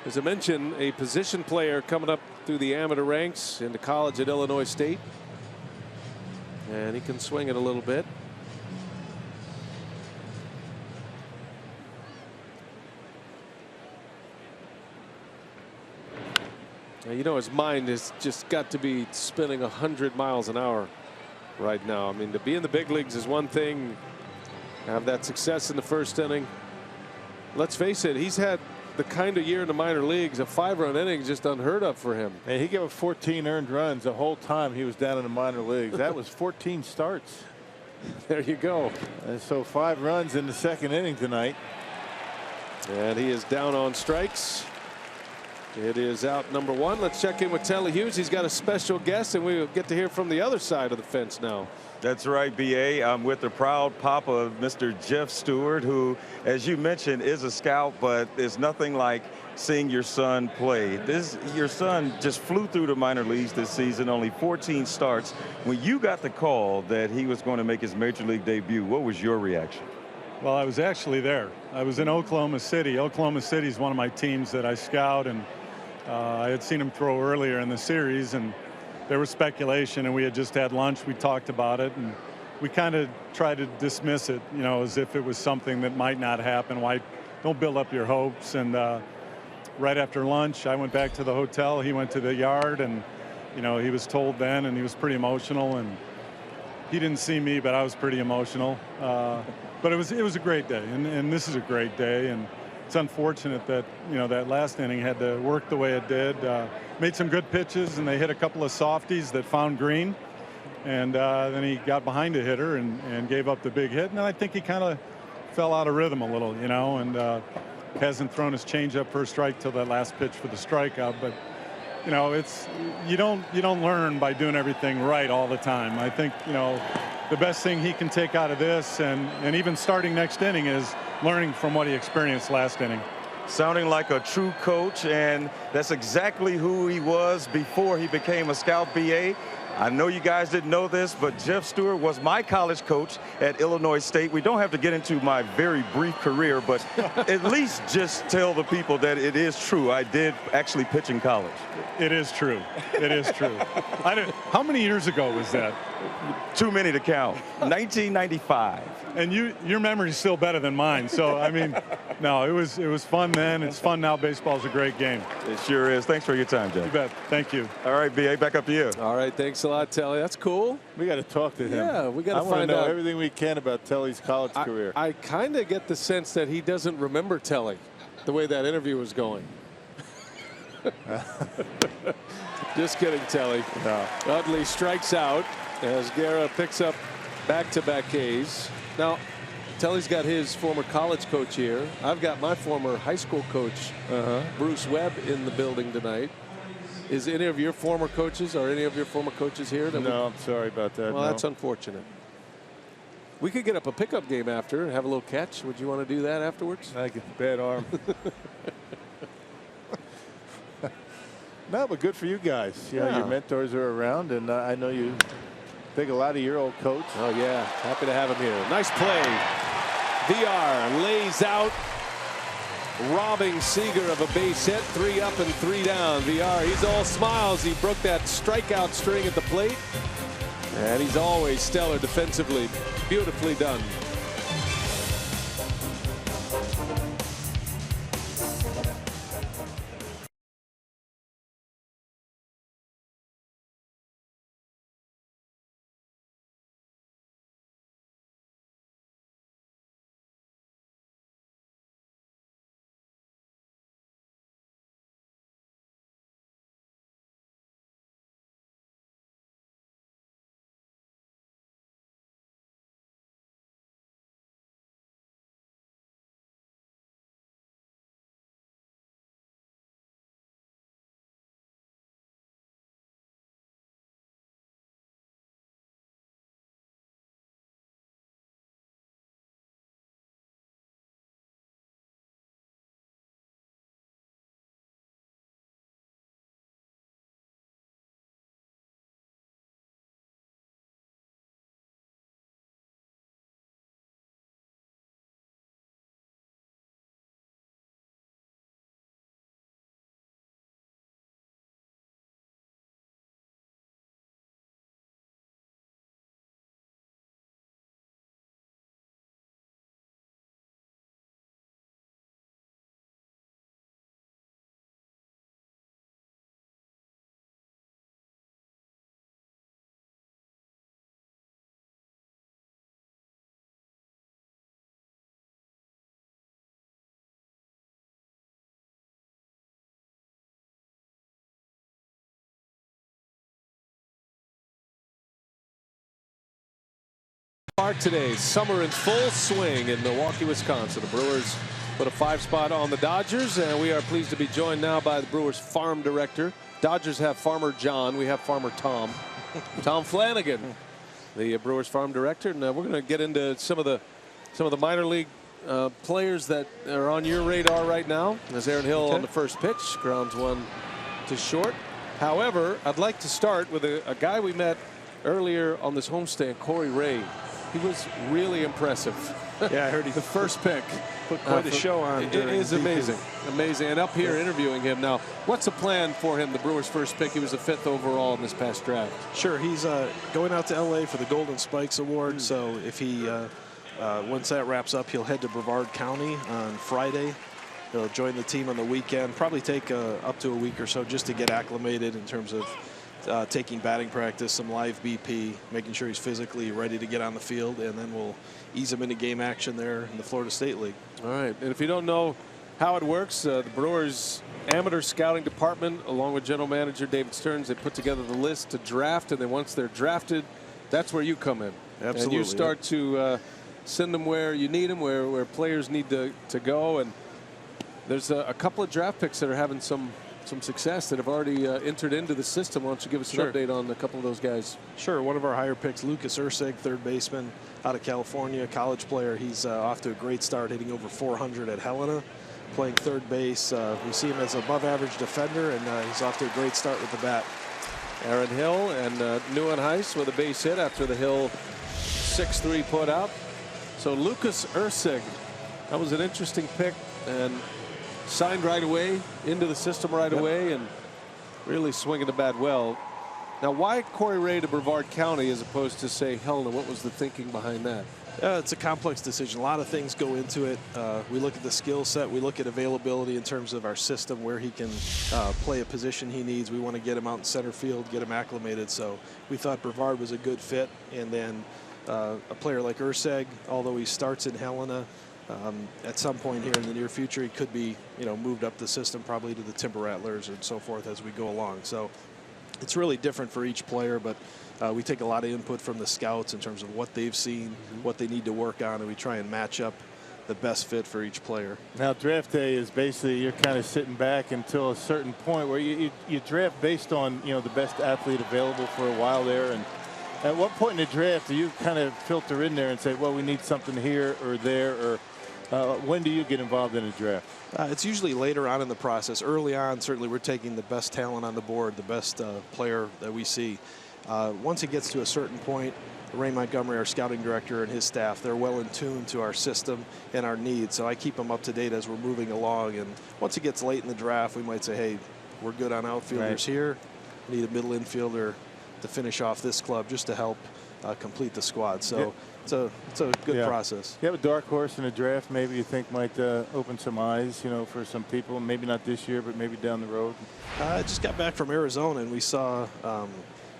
as I mentioned, a position player coming up through the amateur ranks into college at Illinois State. And he can swing it a little bit. Now, you know, his mind has just got to be spinning 100 miles an hour right now. I mean, to be in the big leagues is one thing. Have that success in the 1st inning. Let's face it, he's had the kind of year in the minor leagues. A 5-run inning is just unheard of for him. And he gave up 14 earned runs the whole time he was down in the minor leagues. That was 14 starts. There you go. And so 5 runs in the 2nd inning tonight. And he is down on strikes. It is out number 1. Let's check in with Telly Hughes. He's got a special guest, and we'll get to hear from the other side of the fence now. That's right, B.A. I'm with the proud papa of Mr. Jeff Stewart, who, as you mentioned, is a scout, but there's nothing like seeing your son play. Your son just flew through the minor leagues this season, only 14 starts. When you got the call that he was going to make his major league debut, what was your reaction? Well, I was actually there. I was in Oklahoma City. Oklahoma City is one of my teams that I scout, and I had seen him throw earlier in the series, and there was speculation, and we had just had lunch. We talked about it, and we kind of tried to dismiss it, you know, as if it was something that might not happen. Why don't build up your hopes? And right after lunch, I went back to the hotel. He went to the yard, and, you know, he was told then, and he was pretty emotional. And he didn't see me, but I was pretty emotional. But it was a great day, and this is a great day. And it's unfortunate that, you know, that last inning had to work the way it did. Made some good pitches, and they hit a couple of softies that found green. And then he got behind a hitter and gave up the big hit. And I think he kind of fell out of rhythm a little, you know. And hasn't thrown his changeup for a strike till that last pitch for the strikeout. But you know, you don't learn by doing everything right all the time. I think, you know, the best thing he can take out of this and even starting next inning is learning from what he experienced last inning. Sounding like a true coach, and that's exactly who he was before he became a scout BA. I know you guys didn't know this, but Jeff Stewart was my college coach at Illinois State. We don't have to get into my very brief career, but at least just tell the people that it is true. I did actually pitch in college. It is true. It is true. How many years ago was that? Too many to count. 1995. And your memory's still better than mine. So I mean, no, it was fun then. It's fun now. Baseball's a great game. It sure is. Thanks for your time, Jeff. You bet. Thank you. All right, BA, back up to you. All right, thanks a lot, Telly. That's cool. We got to talk to him. Yeah, we got to I want to find know out everything we can about Telly's college career. I kind of get the sense that he doesn't remember Telly, the way that interview was going. Just kidding, Telly. No. Utley strikes out as Guerra picks up back-to-back Ks. Now, Telly's got his former college coach here. I've got my former high school coach, Bruce Webb, in the building tonight. Is any of your former coaches or any of your former coaches here? No, I'm sorry about that. Well, no. that's unfortunate. We could get up a pickup game after and have a little catch. Would you want to do that afterwards? I get bad arm. No, but good for you guys. Yeah, your mentors are around, and I know you think a lot of your old coach. Oh, yeah. Happy to have him here. Nice play. VR lays out, robbing Seager of a base hit. 3 up and 3 down. VR, he's all smiles. He broke that strikeout string at the plate. And he's always stellar defensively. Beautifully done. Park today, summer in full swing in Milwaukee, Wisconsin. The Brewers put a 5 spot on the Dodgers, and we are pleased to be joined now by the Brewers farm director. Dodgers have Farmer John, we have Farmer Tom. Tom Flanagan, the Brewers farm director, and we're going to get into some of the minor league players that are on your radar right now. There's Aaron Hill on the first pitch, grounds one to short. However, I'd like to start with a guy we met earlier on this homestand, Corey Ray. He was really impressive. Yeah, I heard he the first pick put quite a show on. It is amazing, amazing. And up here interviewing him now. What's the plan for him? The Brewers' first pick. He was the 5th overall in this past draft. Sure, he's going out to LA for the Golden Spikes Award. So if he once that wraps up, he'll head to Brevard County on Friday. He'll join the team on the weekend. Probably take up to a week or so just to get acclimated in terms of taking batting practice, some live BP, making sure he's physically ready to get on the field, and then we'll ease him into game action there in the Florida State League. All right, and if you don't know how it works, the Brewers amateur scouting department, along with general manager David Stearns, they put together the list to draft, and then once they're drafted, that's where you come in. Absolutely. And you start to send them where you need them, where players need to go. And there's a couple of draft picks that are having some success that have already entered into the system. Why don't you give us an update on a couple of those guys? Sure. One of our higher picks, Lucas Ursig, third baseman out of California, college player. He's off to a great start, hitting over 400 at Helena, playing third base. We see him as an above-average defender, and he's off to a great start with the bat. Aaron Hill and Neuenhuis with a base hit after the Hill 6-3 put out. So Lucas Ursig, that was an interesting pick, and signed right away into the system right away, and really swinging the bat well. Now, why Corey Ray to Brevard County as opposed to, say, Helena? What was the thinking behind that? It's a complex decision. A lot of things go into it. We look at the skill set. We look at availability in terms of our system, where he can play a position he needs. We want to get him out in center field, get him acclimated. So we thought Brevard was a good fit. And then a player like Ursig, although he starts in Helena, at some point here in the near future, he could be, moved up the system, probably to the Timber Rattlers and so forth as we go along. So it's really different for each player, but we take a lot of input from the scouts in terms of what they've seen, what they need to work on, and we try and match up the best fit for each player. Now, draft day is basically you're kind of sitting back until a certain point where you draft based on, the best athlete available for a while there. And at what point in the draft do you kind of filter in there and say, well, we need something here or there, or when do you get involved in a draft? It's usually later on in the process. Early on, certainly we're taking the best talent on the board, the best player that we see. Once it gets to a certain point, Ray Montgomery, our scouting director, and his staff, they're well in tune to our system and our needs. So I keep them up to date as we're moving along. And once it gets late in the draft, we might say, hey, we're good on outfielders here. We need a middle infielder to finish off this club just to help complete the squad. So it's a good process. You have a dark horse in a draft maybe you think might open some eyes, for some people, maybe not this year, but maybe down the road? I just got back from Arizona, and we saw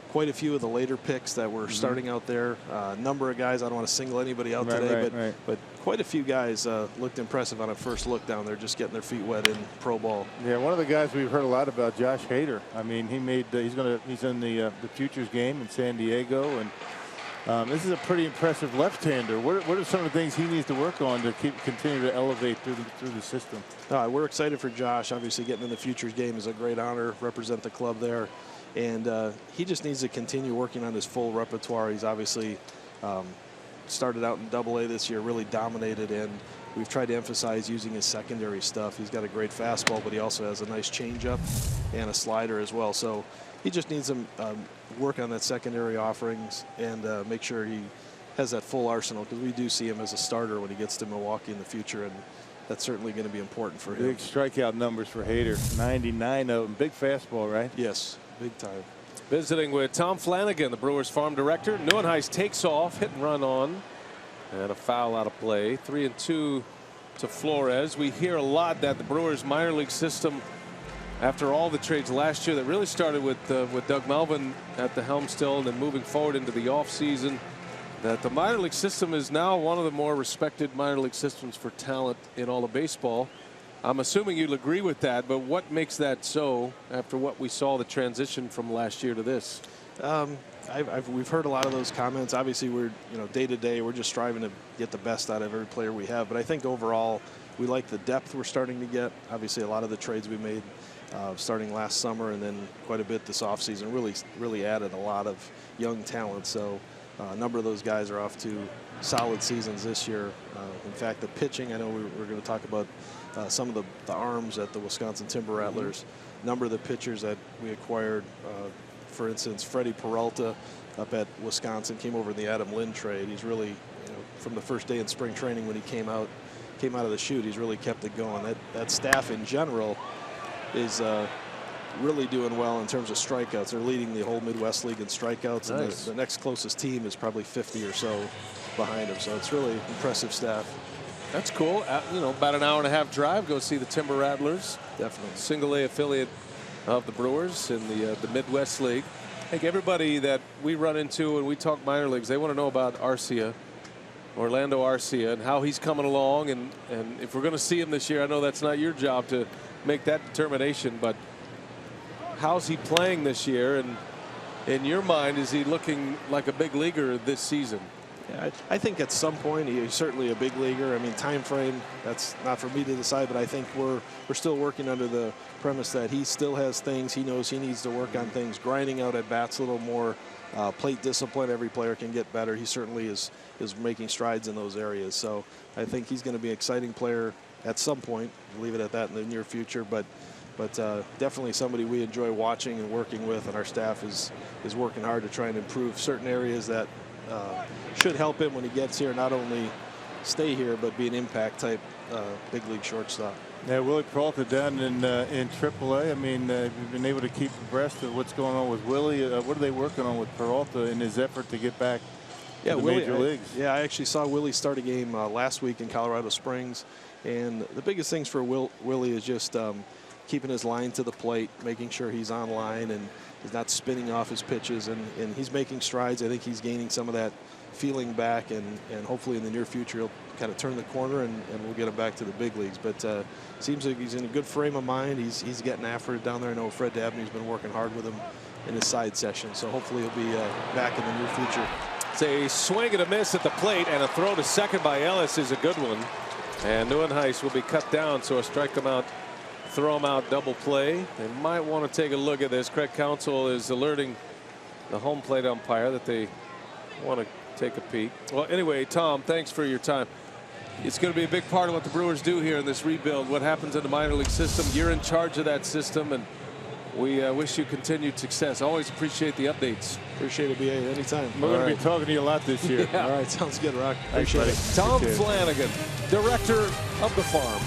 quite a few of the later picks that were starting out there. A number of guys, I don't want to single anybody out today, but quite a few guys looked impressive on a first look down there, just getting their feet wet in pro ball. Yeah, one of the guys we've heard a lot about, Josh Hader. I mean, he's in the Futures game in San Diego, and this is a pretty impressive left-hander. What are some of the things he needs to work on to continue to elevate through the system? We're excited for Josh. Obviously, getting in the Futures game is a great honor. Represent the club there. And he just needs to continue working on his full repertoire. He's obviously started out in Double-A this year, really dominated, and we've tried to emphasize using his secondary stuff. He's got a great fastball, but he also has a nice changeup and a slider as well. So he just needs to work on that secondary offerings and make sure he has that full arsenal, because we do see him as a starter when he gets to Milwaukee in the future, and that's certainly going to be important for him. Big strikeout numbers for Hader, 99 of them. Big fastball, right? Yes. Big time. Visiting with Tom Flanagan, the Brewers farm director. Neuenhuis takes off, hit and run on, and a foul out of play. 3-2 to Flores. We hear a lot that the Brewers minor league system, after all the trades last year that really started with Doug Melvin at the helm still, and then moving forward into the offseason, that the minor league system is now one of the more respected minor league systems for talent in all of baseball. I'm assuming you'll agree with that, but what makes that so after what we saw the transition from last year to this? We've heard a lot of those comments. Obviously, we're day to day, we're just striving to get the best out of every player we have. But I think overall, we like the depth we're starting to get. Obviously, a lot of the trades we made starting last summer and then quite a bit this offseason really added a lot of young talent. So a number of those guys are off to solid seasons this year. In fact, the pitching, I know we're going to talk about some of the arms at the Wisconsin Timber Rattlers. A number of the pitchers that we acquired, for instance, Freddie Peralta up at Wisconsin came over in the Adam Lind trade. He's really, from the first day in spring training when he came out of the chute, he's really kept it going. That staff in general is really doing well in terms of strikeouts. They're leading the whole Midwest League in strikeouts. Nice. And the next closest team is probably 50 or so behind him. So it's really impressive staff. That's cool. About an hour and a half drive, go see the Timber Rattlers. Definitely. Single-A affiliate of the Brewers in the Midwest League. I think everybody that we run into when we talk minor leagues, they want to know about Arcia, Orlando Arcia, and how he's coming along. And if we're going to see him this year, I know that's not your job to make that determination, but how's he playing this year? And in your mind, is he looking like a big leaguer this season? I think at some point he's certainly a big leaguer. I mean, time frame, that's not for me to decide, but I think we're still working under the premise that he still has things. He knows he needs to work on things, grinding out at bats a little more, plate discipline. Every player can get better. He certainly is making strides in those areas. So I think he's going to be an exciting player at some point. Leave it at that in the near future, but definitely somebody we enjoy watching and working with, and our staff is working hard to try and improve certain areas that should help him when he gets here, not only stay here, but be an impact type big league shortstop. Yeah, Willie Peralta down in AAA. I mean, you've been able to keep abreast of what's going on with Willie. What are they working on with Peralta in his effort to get back to the major leagues? I actually saw Willie start a game last week in Colorado Springs, and the biggest things for Willie is just keeping his line to the plate, making sure he's on line and he's not spinning off his pitches, and he's making strides. I think he's gaining some of that feeling back, and hopefully in the near future he'll kind of turn the corner and we'll get him back to the big leagues. But seems like he's in a good frame of mind. He's getting after it down there. I know Fred Dabney's been working hard with him in his side session, so hopefully he'll be back in the near future. It's a swing and a miss at the plate, and a throw to second by Ellis is a good one. And Nieuwenhuis will be cut down, so a strike him out, throw him out, double play. They might want to take a look at this. Craig Counsell is alerting the home plate umpire that they want to take a peek. Well, anyway, Tom, thanks for your time. It's going to be a big part of what the Brewers do here in this rebuild. What happens in the minor league system, you're in charge of that system, and we wish you continued success. Always appreciate the updates. Appreciate it, BA, anytime. We're going to be talking to you a lot this year. All right, sounds good, Rock. Appreciate it. Tom Flanagan, director of the farm.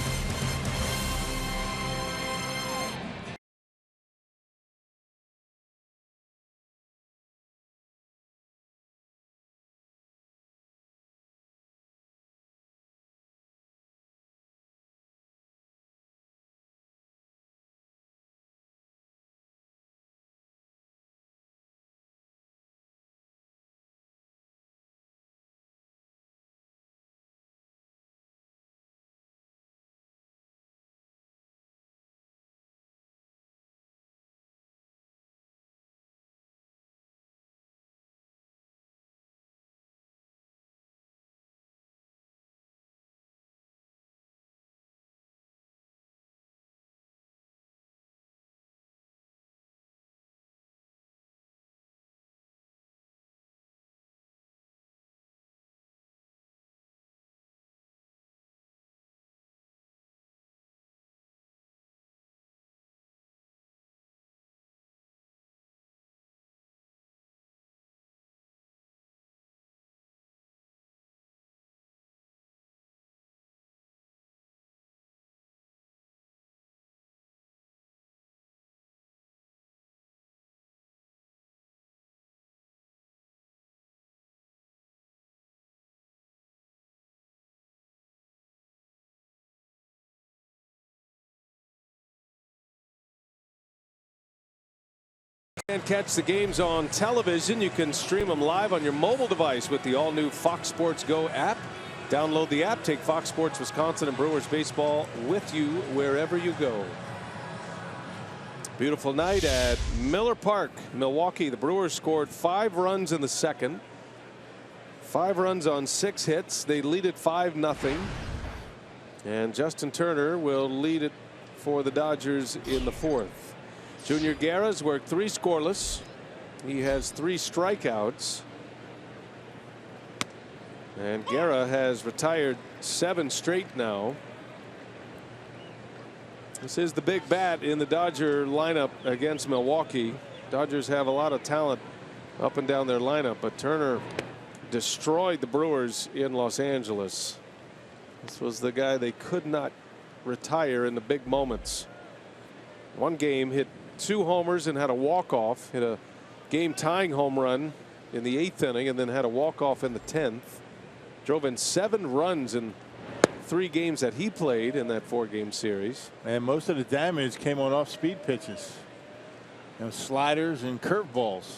And catch the games on television. You can stream them live on your mobile device with the all-new Fox Sports Go app. Download the app, take Fox Sports Wisconsin and Brewers baseball with you wherever you go. Beautiful night at Miller Park, Milwaukee. The Brewers scored 5 runs in the second. 5 runs on 6 hits. They lead it 5-0. And Justin Turner will lead it for the Dodgers in the 4th. Junior Guerra's worked 3 scoreless. He has 3 strikeouts. And Guerra has retired 7 straight now. This is the big bat in the Dodger lineup against Milwaukee. Dodgers have a lot of talent up and down their lineup, but Turner destroyed the Brewers in Los Angeles. This was the guy they could not retire in the big moments. One game hit 2 homers and had a walk-off, hit a game-tying home run in the 8th inning, and then had a walk-off in the 10th. Drove in 7 runs in 3 games that he played in that 4-game series. And most of the damage came on off-speed pitches, sliders and curveballs.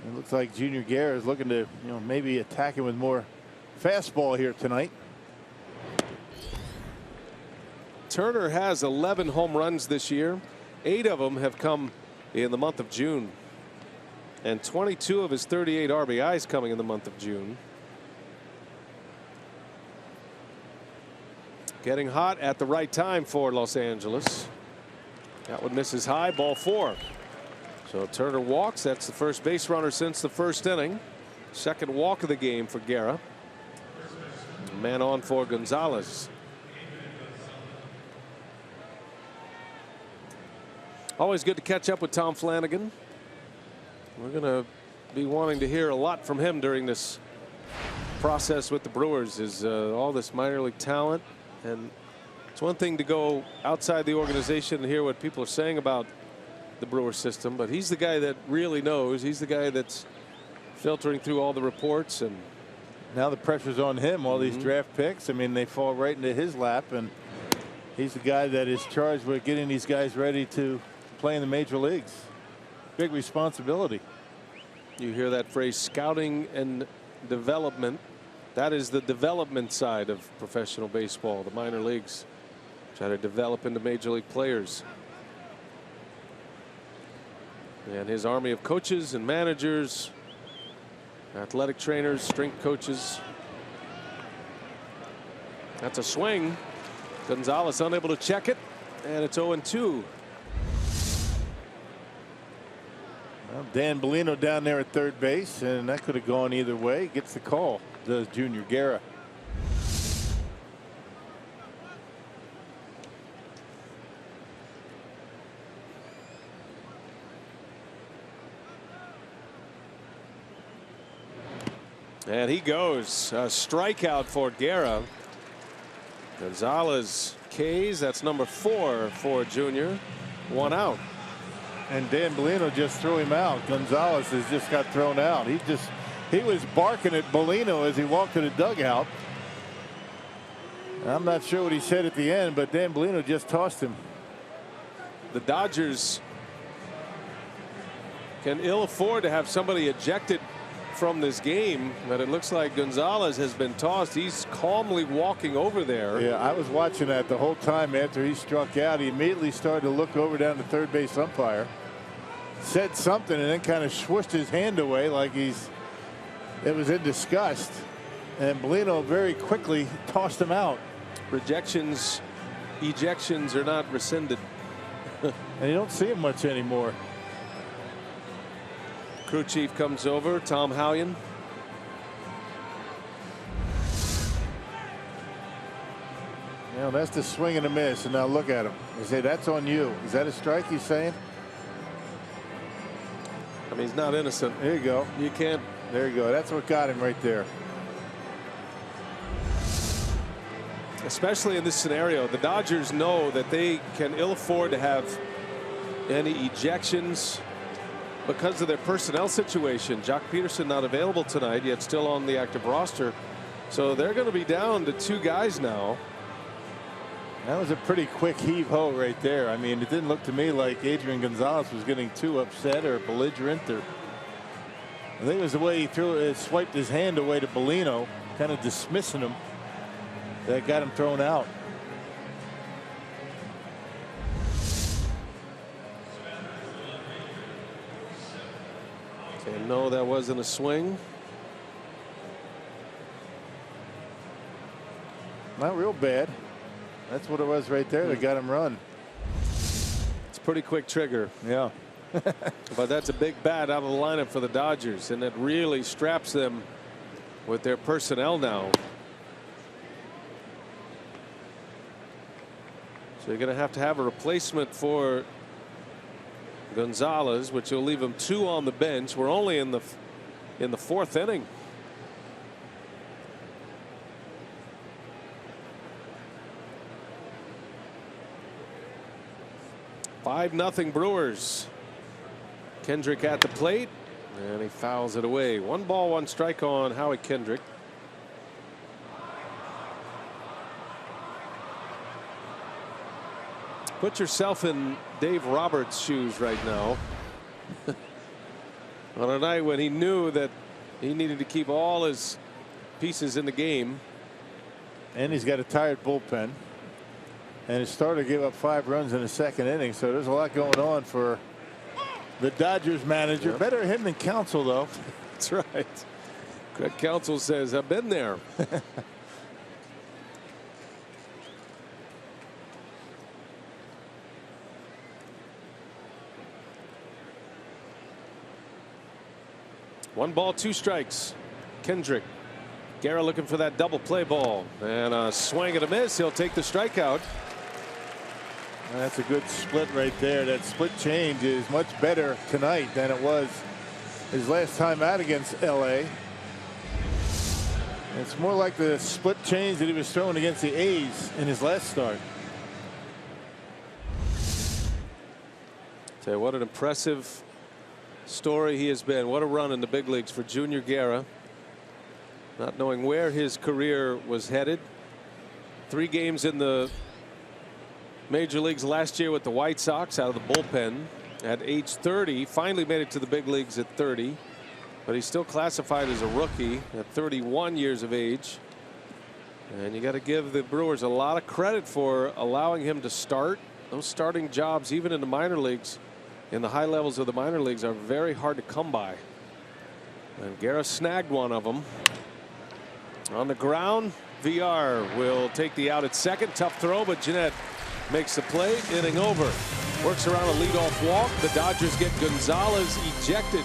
It looks like Junior Guerra is looking to, maybe attack him with more fastball here tonight. Turner has 11 home runs this year. 8 of them have come in the month of June. and 22 of his 38 RBIs coming in the month of June. Getting hot at the right time for Los Angeles. That one misses high, ball 4. So Turner walks. That's the first base runner since the first inning. Second walk of the game for Guerra. Man on for Gonzalez. Always good to catch up with Tom Flanagan. We're going to be wanting to hear a lot from him during this process with the Brewers. Is all this minor league talent. And it's one thing to go outside the organization and hear what people are saying about the Brewer system, but he's the guy that really knows. He's the guy that's filtering through all the reports, and now the pressure's on him. All these draft picks, I mean, they fall right into his lap, and he's the guy that is charged with getting these guys ready to play in the major leagues. Big responsibility. You hear that phrase, scouting and development. That is the development side of professional baseball. The minor leagues try to develop into major league players. And his army of coaches and managers, athletic trainers, strength coaches. That's a swing. Gonzalez unable to check it, and it's 0-2. Well, Dan Bellino down there at third base, and that could have gone either way. Gets the call. Does Junior Guerra. And he goes. A strikeout for Guerra. Gonzalez K's. That's number 4 for Junior. 1 out. And Dan Bellino just threw him out. Gonzalez has just got thrown out. He was barking at Bellino as he walked to the dugout. I'm not sure what he said at the end, but Dan Bellino just tossed him. The Dodgers can ill afford to have somebody ejected from this game, but it looks like Gonzalez has been tossed. He's calmly walking over there. Yeah, I was watching that the whole time after he struck out. He immediately started to look over down the third base umpire, said something, and then kind of swished his hand away like it was in disgust. And Bellino very quickly tossed him out. Ejections are not rescinded. And you don't see him much anymore. Crew chief comes over, Tom Hallion. Now that's the swing and a miss, and now look at him. They say that's on you. Is that a strike he's saying? I mean, he's not innocent. There you go. You can't. There you go. That's what got him right there. Especially in this scenario, the Dodgers know that they can ill afford to have any ejections because of their personnel situation. Jock Peterson not available tonight, yet still on the active roster. So they're going to be down to 2 guys now. That was a pretty quick heave-ho right there. I mean, it didn't look to me like Adrian Gonzalez was getting too upset or belligerent. I think it was the way he swiped his hand away to Bellino, kind of dismissing him, that got him thrown out. And no, that wasn't a swing. Not real bad. That's what it was right there that got him run. It's a pretty quick trigger. Yeah. But that's a big bat out of the lineup for the Dodgers, and it really straps them with their personnel now. So you're going to have a replacement for Gonzalez, which will leave him 2 on the bench. We're only in the 4th inning. "5-0 Brewers." Kendrick at the plate, and he fouls it away. 1 ball, 1 strike on Howie Kendrick. Put yourself in Dave Roberts' shoes right now. On a night when he knew that he needed to keep all his pieces in the game. And he's got a tired bullpen. And his starter gave up 5 runs in the 2nd inning. So there's a lot going on for The Dodgers manager. Yep. Better him than Counsell, though. That's right. Craig Counsell says, I've been there. One ball, two strikes. Kendrick. Guerra looking for that double play ball. And a swing and a miss. He'll take the strikeout. That's a good split right there. That split change is much better tonight than it was his last time out against LA. It's more like the split change that he was throwing against the A's in his last start. Tell you what an impressive story he has been. What a run in the big leagues for Junior Guerra. Not knowing where his career was headed. 3 games in the major leagues last year with the White Sox out of the bullpen at age 30. Finally made it to the big leagues at 30. But he's still classified as a rookie at 31 years of age. And you got to give the Brewers a lot of credit for allowing him to start. Those starting jobs, even in the minor leagues, in the high levels of the minor leagues, are very hard to come by. And Guerra snagged one of them. On the ground, VR will take the out at second. Tough throw, but Jeanette makes the play. Inning over. Works around a leadoff walk. The Dodgers get Gonzalez ejected.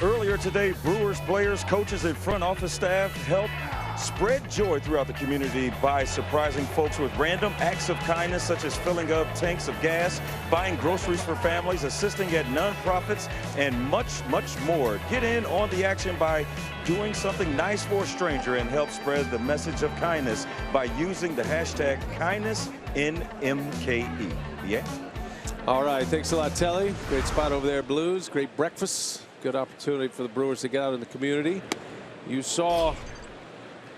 Earlier today, Brewers players, coaches, and front office staff helped spread joy throughout the community by surprising folks with random acts of kindness, such as filling up tanks of gas, buying groceries for families, assisting at nonprofits, and much, much more. Get in on the action by doing something nice for a stranger and help spread the message of kindness by using the hashtag KindnessNMKE. Yeah. All right. Thanks a lot, Telly. Great spot over there, Blues. Great breakfast. Good opportunity for the Brewers to get out in the community. You saw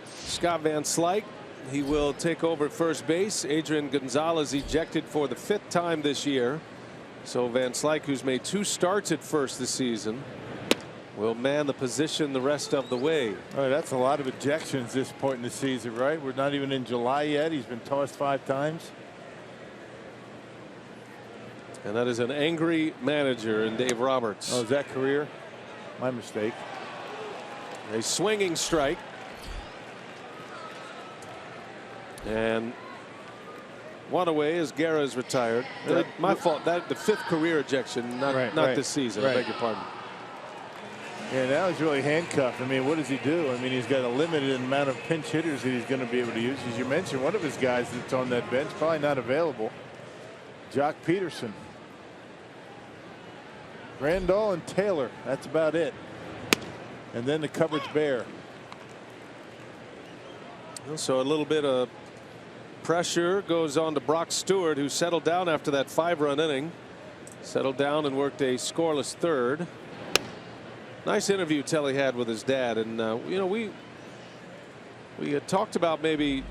Scott Van Slyke. He will take over at first base. Adrian Gonzalez ejected for the 5th time this year. So Van Slyke, who's made 2 starts at first this season, will man the position the rest of the way. All right, that's a lot of ejections this point in the season, right? We're not even in July yet. He's been tossed 5 times. And that is an angry manager in Dave Roberts. Oh, is that career? My mistake. A swinging strike. And one away as Guerra is retired. My fault. That the 5th career ejection, not this season. I beg your pardon. Yeah, now he's really handcuffed. I mean, what does he do? I mean, he's got a limited amount of pinch hitters that he's going to be able to use. As you mentioned, one of his guys that's on that bench probably not available. Jock Peterson. Randall and Taylor. That's about it. And then the cupboard's bare. So a little bit of pressure goes on to Brock Stewart, who settled down after that 5-run inning. Settled down and worked a scoreless 3rd. Nice interview Telly had with his dad, and you know, we had talked about maybe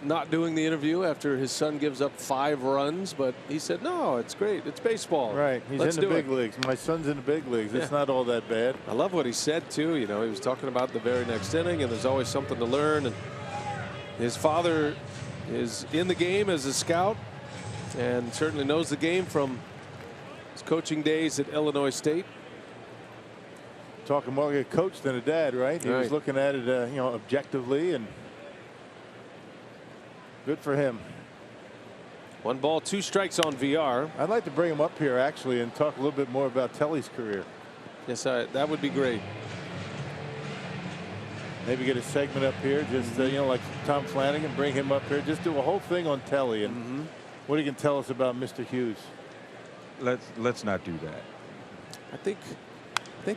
not doing the interview after his son gives up 5 runs, but he said, no, it's great. It's baseball. Right. He's Let's in the do big it. leagues. My son's in the big leagues. It's not all that bad. I love what he said, too. You know, he was talking about the very next inning, and there's always something to learn. And his father is in the game as a scout and certainly knows the game from his coaching days at Illinois State. Talking more like a coach than a dad, right? He was looking at it, you know, objectively, and good for him. 1 ball, 2 strikes on VR. I'd like to bring him up here actually and talk a little bit more about Telly's career. Yes, that would be great. Maybe get a segment up here, just you know, like Tom Flanagan, bring him up here, just do a whole thing on Telly and what he can tell us about Mr. Hughes. Let's not do that. I think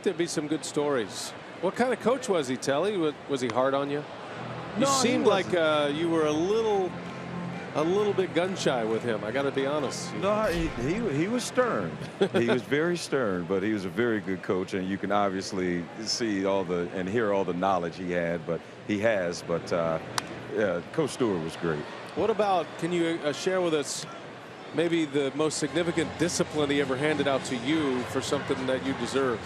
there'd be some good stories. What kind of coach was he, Telly? Was he hard on you? You seemed like you were a little bit gun shy with him. I got to be honest. No, he was stern. He was very stern, but he was a very good coach, and you can obviously see all the and hear all the knowledge he had. But he has. But yeah, Coach Stewart was great. What about? Can you share with us maybe the most significant discipline he ever handed out to you for something that you deserved?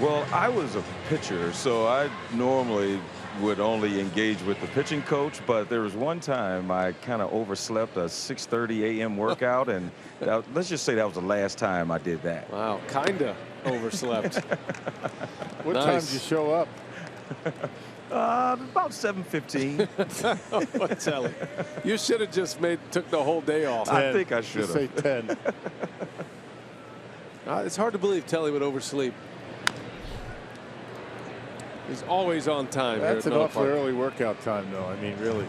Well, I was a pitcher, so I normally would only engage with the pitching coach, but there was one time I kind of overslept a 6:30 a.m. workout, and let's just say that was the last time I did that. Wow, kinda overslept. What time did you show up? About 7:15. Oh, Telly, you should have just took the whole day off. I think I should have. Say 10. It's hard to believe Telly would oversleep. He's always on time. That's here an at awfully Miller Park. early workout time, though. I mean, really.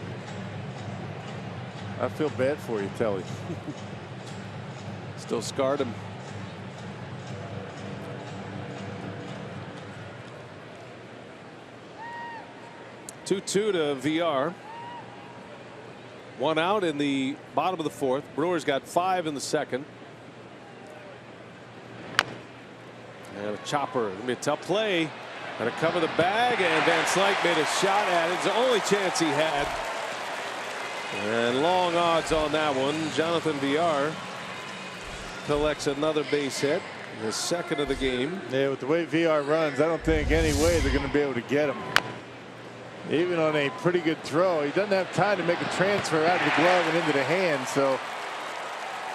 I feel bad for you, Telly. Still scarred him. Two-two to VR. 1 out in the bottom of the 4th. Brewers got 5 in the 2nd. And a chopper. It'll be a tough play. Got to cover the bag, and Van Slyke made a shot at it. It's the only chance he had. And long odds on that one. Jonathan VR collects another base hit. The 2nd of the game. Yeah, with the way VR runs, I don't think any way they're going to be able to get him. Even on a pretty good throw, he doesn't have time to make a transfer out of the glove and into the hand, so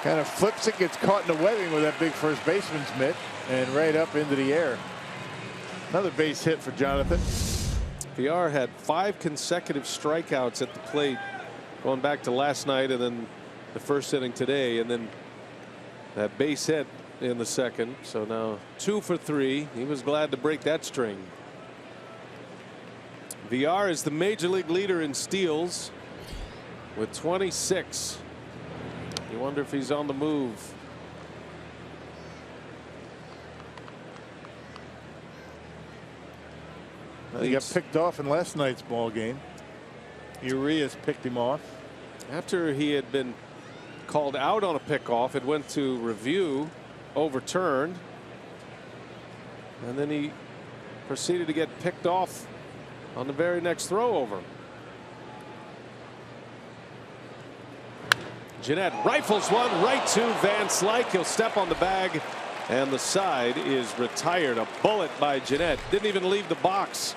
kind of flips it, gets caught in the webbing with that big first baseman's mitt, and right up into the air. Another base hit for Jonathan. VR had 5 consecutive strikeouts at the plate going back to last night and then the 1st inning today, and then that base hit in the 2nd. So now 2 for 3. He was glad to break that string. VR is the major league leader in steals with 26. You wonder if he's on the move. He got picked off in last night's ball game. Urias picked him off. After he had been called out on a pickoff, it went to review, overturned, and then he proceeded to get picked off on the very next throw over. Jeanette rifles one right to Van Slyke. He'll step on the bag, and the side is retired. A bullet by Jeanette. Didn't even leave the box.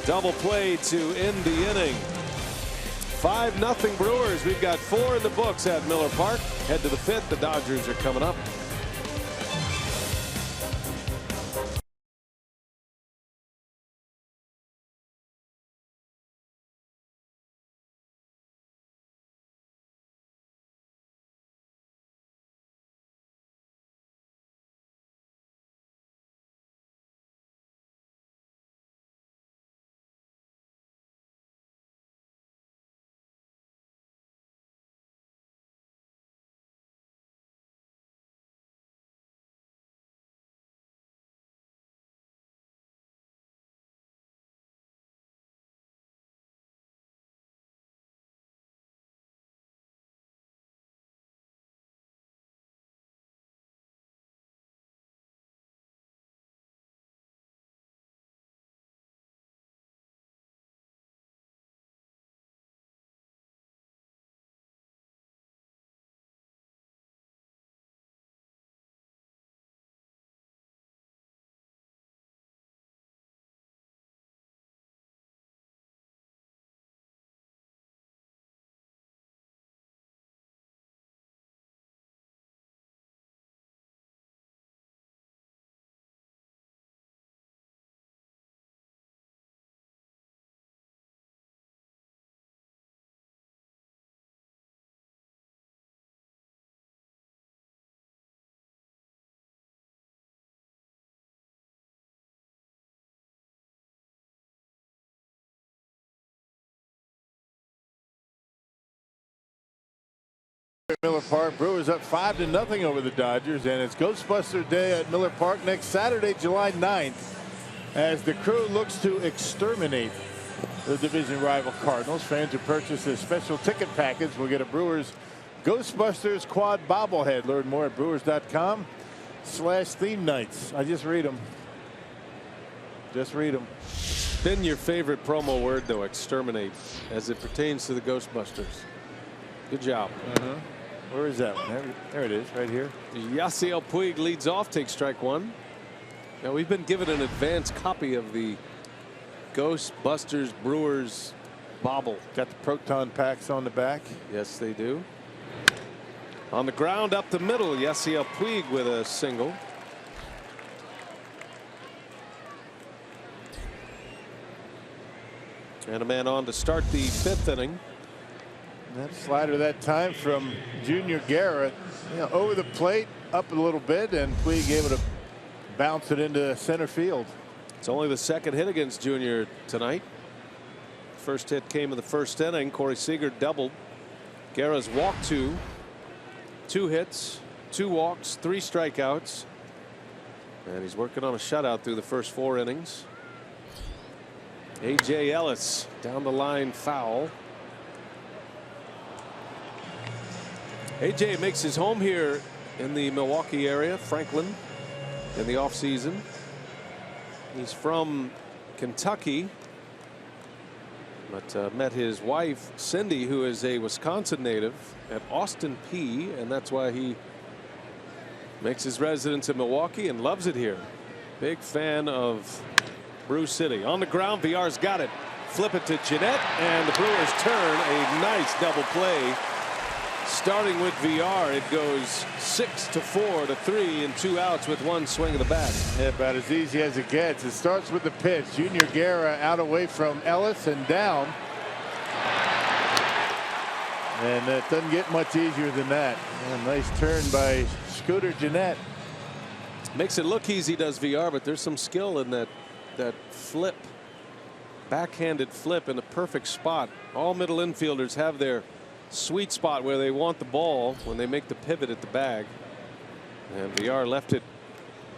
Double play to end the inning. 5-0 Brewers. We've got 4 in the books at Miller Park. Head to the 5th. The Dodgers are coming up. Miller Park. Brewers up 5-0 over the Dodgers, and it's Ghostbuster Day at Miller Park next Saturday, July 9th, as the Crew looks to exterminate the division rival Cardinals. Fans who purchase this special ticket package will get a Brewers Ghostbusters quad bobblehead. Learn more at brewers.com/theme nights. I just read them. Just read them. Been your favorite promo word, though, exterminate, as it pertains to the Ghostbusters. Good job. Where is that one? There it is, right here. Yasiel Puig leads off, takes strike one. Now, we've been given an advance copy of the Ghostbusters Brewers bobble. Got the proton packs on the back. Yes, they do. On the ground up the middle, Yasiel Puig with a single. And a man on to start the 5th inning. That slider that time from Junior Guerra, over the plate, up a little bit, and Puig able to bounce it into center field. It's only the 2nd hit against Junior tonight. First hit came in the 1st inning. Corey Seager doubled. Guerra's walked 2 hits, 2 walks, 3 strikeouts, and he's working on a shutout through the first 4 innings. A.J. Ellis down the line, foul. A.J. makes his home here in the Milwaukee area, Franklin, in the offseason. He's from Kentucky, but met his wife, Cindy, who is a Wisconsin native, at Austin P, and that's why he makes his residence in Milwaukee and loves it here. Big fan of Brew City. On the ground, Villar's got it. Flip it to Jeanette, and the Brewers turn a nice double play. Starting with Villar, it goes 6-4 to 3 and 2 outs with 1 swing of the bat. Yeah, about as easy as it gets. It starts with the pitch. Junior Guerra out away from Ellis and down. And it doesn't get much easier than that. A nice turn by Scooter Jeanette. Makes it look easy, does Villar, but there's some skill in that flip, backhanded flip in the perfect spot. All middle infielders have their sweet spot where they want the ball when they make the pivot at the bag. And Villar left it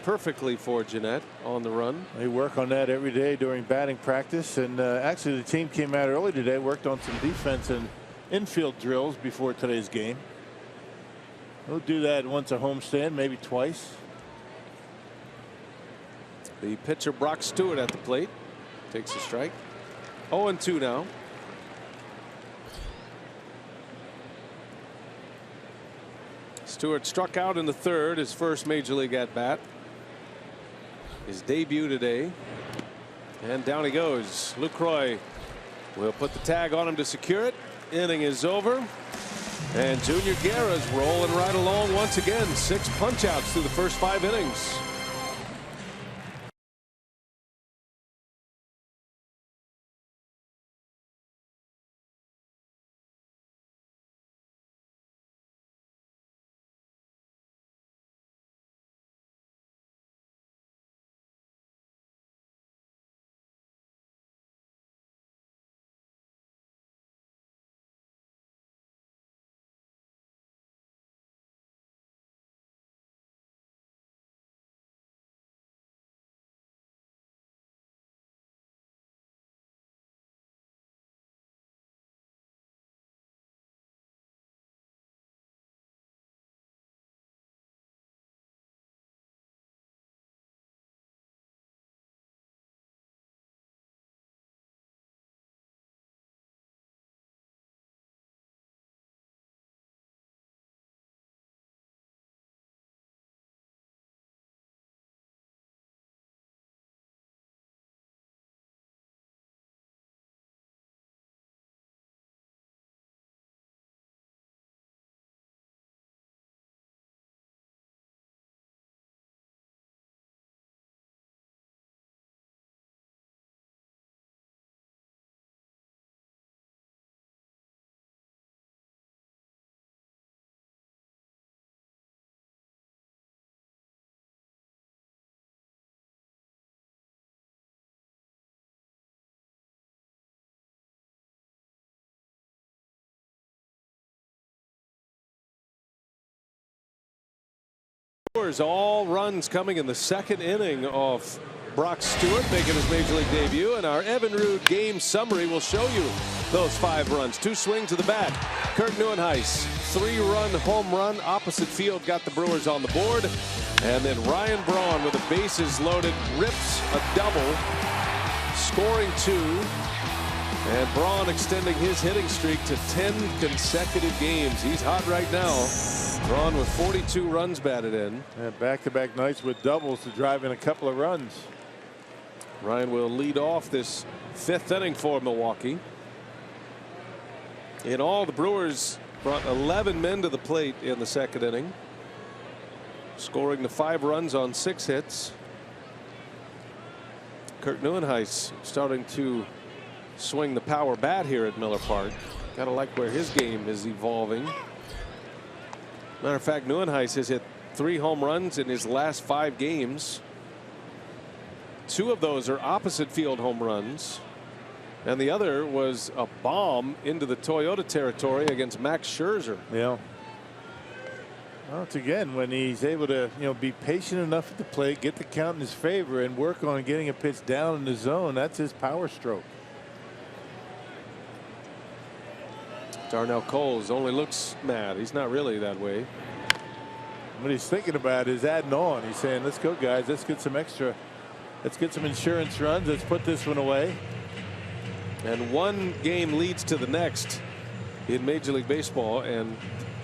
perfectly for Jeanette on the run. They work on that every day during batting practice. And actually, the team came out early today, worked on some defense and infield drills before today's game. We'll do that once a homestand, maybe twice. The pitcher Brock Stewart at the plate takes a strike. 0-2 now. Stewart struck out in the 3rd, his first major league at bat. His debut today. And down he goes. Lucroy will put the tag on him to secure it. Inning is over. And Junior Guerra's rolling right along once again. 6 punch outs through the first 5 innings. Brewers, all runs coming in the second inning of Brock Stewart making his major league debut, and our Evan Rude game summary will show you those 5 runs. 2 swings of the bat. Kurt Neuenhuis, 3-run home run, opposite field, got the Brewers on the board, and then Ryan Braun with the bases loaded rips a double, scoring 2, and Braun extending his hitting streak to 10 consecutive games. He's hot right now. Braun with 42 runs batted in. And back-to-back nights with doubles to drive in a couple of runs. Ryan will lead off this 5th inning for Milwaukee. In all, the Brewers brought 11 men to the plate in the second inning, scoring the 5 runs on 6 hits. Kurt Neuenhuis starting to swing the power bat here at Miller Park. Gotta like where his game is evolving. Matter of fact, Neuenhuis has hit 3 home runs in his last 5 games. 2 of those are opposite field home runs, and the other was a bomb into the Toyota territory against Max Scherzer. Yeah. Well, it's again when he's able to, be patient enough at the plate, get the count in his favor, and work on getting a pitch down in the zone. That's his power stroke. Darnell Coles only looks mad. He's not really that way. What he's thinking about is adding on. He's saying, let's go, guys. Let's get some extra. Let's get some insurance runs. Let's put this one away. And one game leads to the next in Major League Baseball. And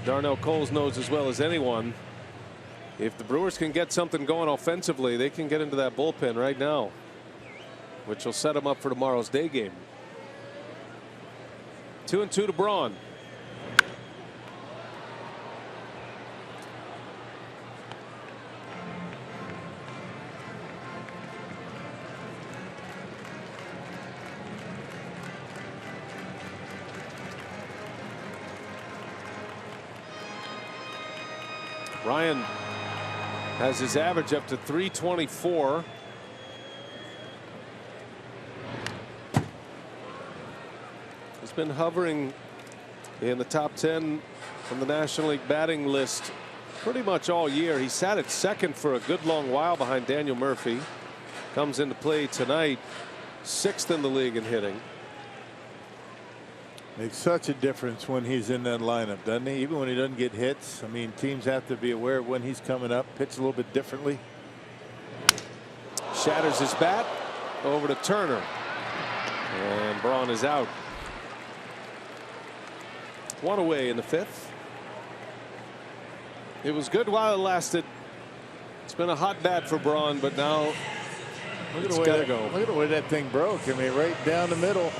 Darnell Coles knows as well as anyone, if the Brewers can get something going offensively, they can get into that bullpen right now, which will set them up for tomorrow's day game. 2-2 to Braun. Ryan has his average up to 324. He's been hovering in the top 10 on the National League batting list pretty much all year. He sat at second for a good long while behind Daniel Murphy. Comes into play tonight, 6th in the league in hitting. Makes such a difference when he's in that lineup, doesn't he? Even when he doesn't get hits. I mean, teams have to be aware of when he's coming up, pitch a little bit differently. Shatters his bat over to Turner, and Braun is out. 1 away in the 5th. It was good while it lasted. It's been a hot bat for Braun, but now it's got to go. Look at the way that thing broke. I mean, right down the middle,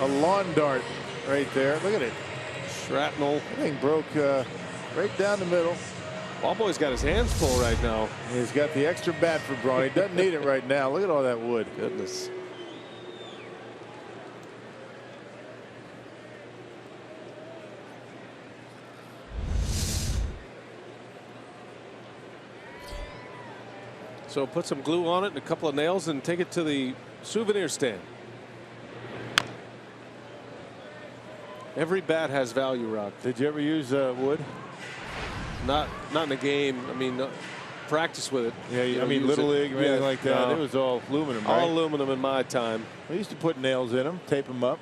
a lawn dart right there. Look at it. Shrapnel. That thing broke right down the middle. Ballboy's got his hands full right now. He's got the extra bat for Braun. He doesn't need it right now. Look at all that wood. Goodness. So put some glue on it and a couple of nails and take it to the souvenir stand. Every bat has value, Rock. Did you ever use wood? Not in a game. I mean, practice with it. Yeah, I mean Little League or anything like that. It was all aluminum, right? All aluminum in my time. We used to put nails in them, tape them up,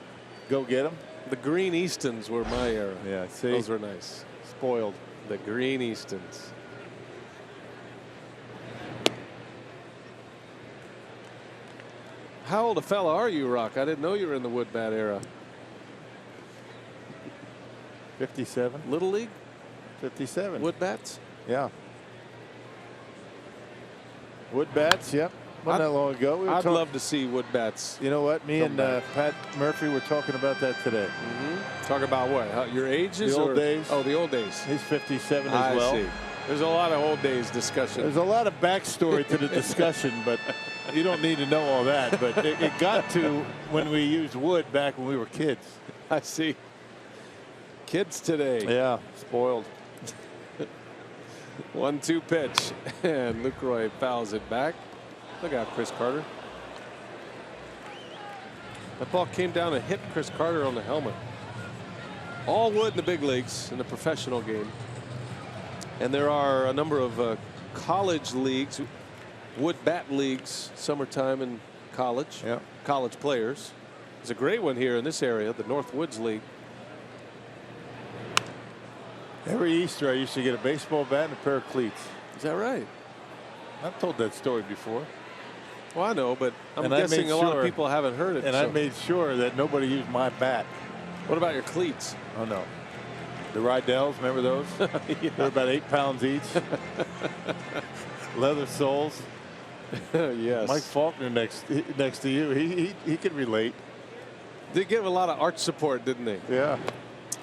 go get them. The Green Eastons were my era. Yeah, see, those were nice. Spoiled. The Green Eastons. How old a fella are you, Rock? I didn't know you were in the wood bat era. 57. Little League? 57. Wood bats? Yeah. Wood bats, yep. Wasn't that long ago. I'd love to see wood bats. You know what? Me and Pat Murphy were talking about that today. Talk about what? Your ages? The old days. Oh, the old days. He's 57 as well. I see. There's a lot of old days discussion. There's a lot of backstory to the discussion, but you don't need to know all that. But it got to when we used wood back when we were kids. I see. Kids today. Yeah, spoiled. 1-2 pitch, and Lucroy fouls it back. Look out, Chris Carter. That ball came down and hit Chris Carter on the helmet. All wood in the big leagues in the professional game. And there are a number of college leagues, wood bat leagues, summertime in college. Yeah. College players. There's a great one here in this area, the North Woods League. Every Easter I used to get a baseball bat and a pair of cleats. Is that right? I've told that story before. Well, I know, but I'm And I guessing made a lot sure- of people haven't heard it. And I made sure that nobody used my bat. What about your cleats? Oh, no. The Rydells, remember those? Yeah. They're about 8 pounds each. Leather soles. Yes. Mike Faulkner next to you. He could relate. Did give a lot of arch support, didn't he? Yeah.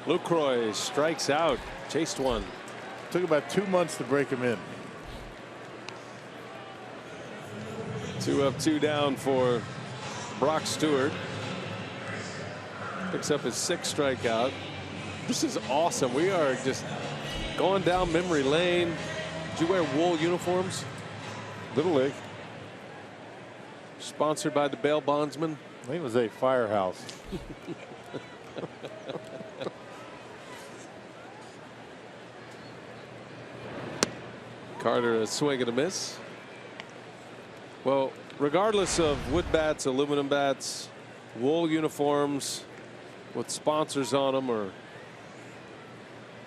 Lucroy strikes out. Chased one. Took about 2 months to break him in. 2 up, 2 down for Brock Stewart. Picks up his 6th strikeout. This is awesome. We are just going down memory lane. Did you wear wool uniforms? Little League. Sponsored by the bail bondsman. I think it was a firehouse. Carter a swing and a miss. Well, regardless of wood bats, aluminum bats, wool uniforms with sponsors on them, or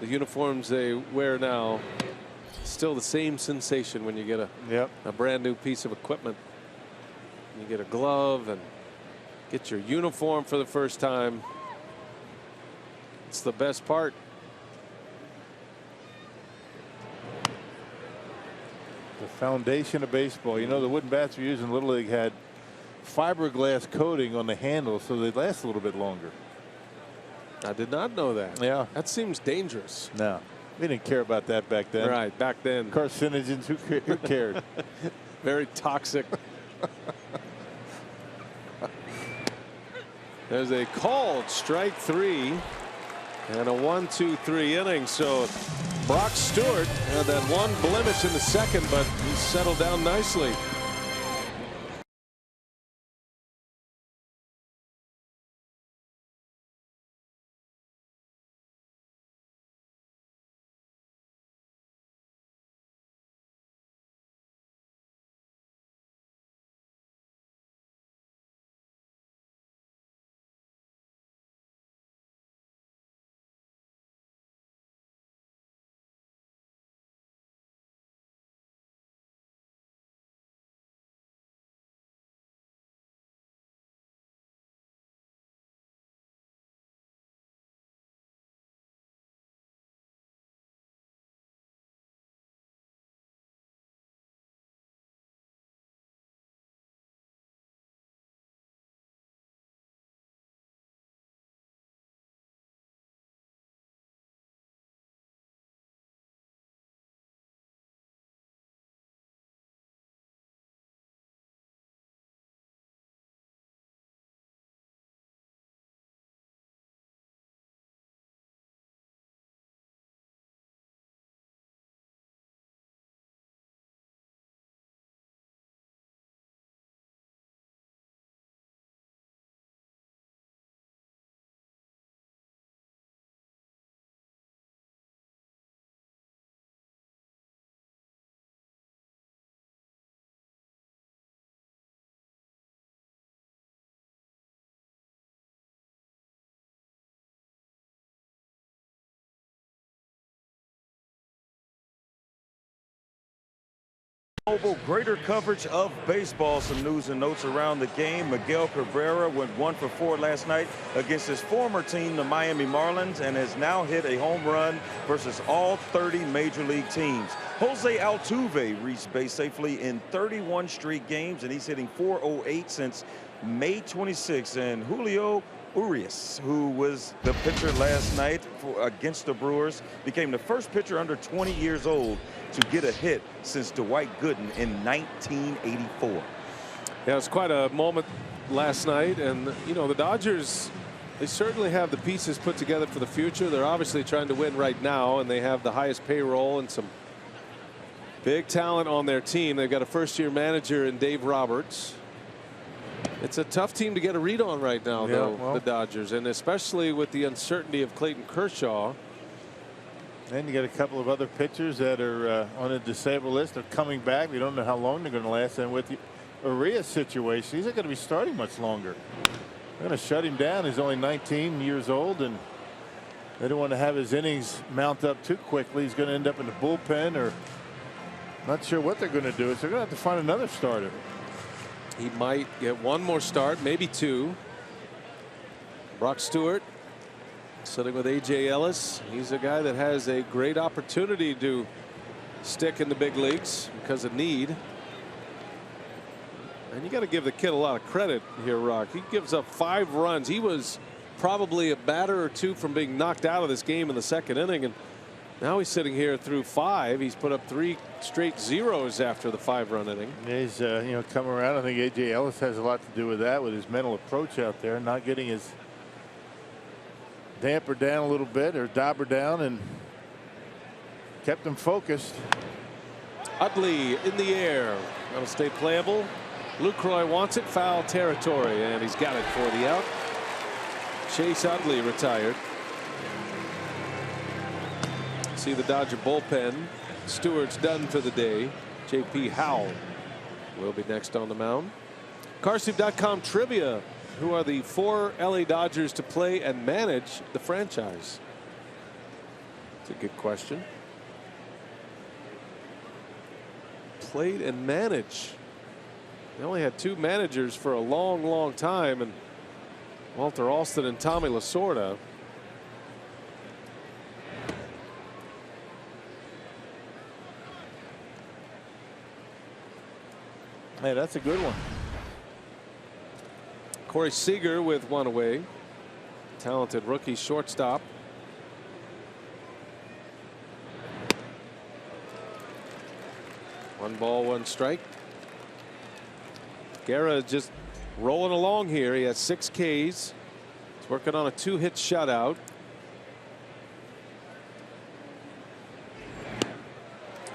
the uniforms they wear now, still the same sensation when you get a brand new piece of equipment. You get a glove and get your uniform for the first time. It's the best part. The foundation of baseball. You know, the wooden bats we used in Little League had fiberglass coating on the handles so they last a little bit longer. I did not know that. Yeah. That seems dangerous. No, we didn't care about that back then. Right, back then. Carcinogens, who cared? Very toxic. There's a called strike 3 and a 1-2-3 inning. So Brock Stewart had that one blemish in the second, but he settled down nicely. Global greater coverage of baseball. Some news and notes around the game. Miguel Cabrera went 1 for 4 last night against his former team, the Miami Marlins, and has now hit a home run versus all 30 major league teams. Jose Altuve reached base safely in 31 straight games, and he's hitting .408 since May 26. And Julio Urias, who was the pitcher last night against the Brewers, became the first pitcher under 20 years old to get a hit since Dwight Gooden in 1984. Yeah, it was quite a moment last night, and you know, the Dodgers, they certainly have the pieces put together for the future. They're obviously trying to win right now, and they have the highest payroll and some big talent on their team. They've got a first-year manager in Dave Roberts. It's a tough team to get a read on right now, though, the Dodgers, and especially with the uncertainty of Clayton Kershaw. Then you got a couple of other pitchers that are on a disabled list. They're coming back. We don't know how long they're going to last. And with the Urias situation, he's not going to be starting much longer. They're going to shut him down. He's only 19 years old, and they don't want to have his innings mount up too quickly. He's going to end up in the bullpen, or not sure what they're going to do. So they're going to have to find another starter. He might get one more start, maybe two. Brock Stewart sitting with A.J. Ellis. He's a guy that has a great opportunity to stick in the big leagues because of need. And you got to give the kid a lot of credit here, Rock. He gives up 5 runs. He was probably a batter or two from being knocked out of this game in the second inning, and now he's sitting here through 5. He's put up 3 straight zeros after the 5-run inning. He's come around. I think A.J. Ellis has a lot to do with that, with his mental approach out there, not getting his damper down a little bit, or dauber down, and kept him focused. Utley in the air. That'll stay playable. Lucroy wants it, foul territory, and he's got it for the out. Chase Utley retired. See the Dodger bullpen. Stewart's done for the day. J.P. Howell will be next on the mound. Carsoup.com trivia. Who are the 4 LA Dodgers to play and manage the franchise? It's a good question. Played and manage. They only had 2 managers for a long, long time, and Walter Alston and Tommy Lasorda. Hey, that's a good one. Corey Seager with 1 away. Talented rookie shortstop. One ball, 1 strike. Guerra just rolling along here. He has 6 Ks. He's working on a 2-hit shutout.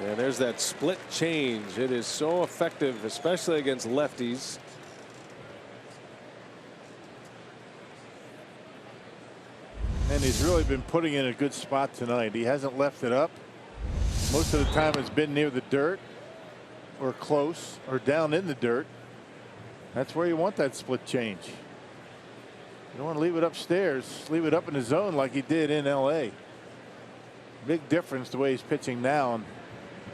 And there's that split change. It is so effective, especially against lefties. And he's really been putting in a good spot tonight. He hasn't left it up. Most of the time it's been near the dirt, or close, or down in the dirt. That's where you want that split change. You don't want to leave it upstairs. Leave it up in the zone like he did in L.A. Big difference the way he's pitching now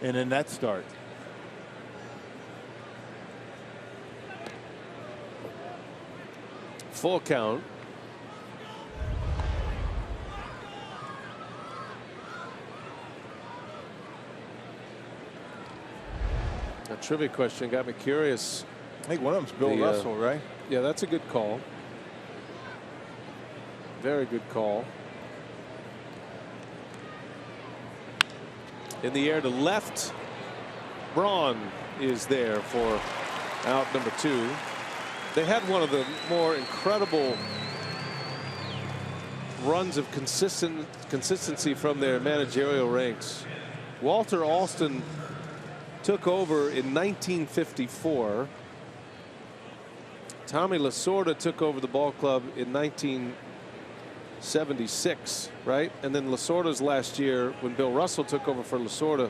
and in that start. Full count. A trivia question got me curious. I think one of them's Bill Russell, right? Yeah, that's a good call. Very good call. In the air to left. Braun is there for out number 2. They had one of the more incredible runs of consistency from their managerial ranks. Walter Alston took over in 1954. Tommy Lasorda took over the ball club in 1976, right? And then Lasorda's last year, when Bill Russell took over for Lasorda,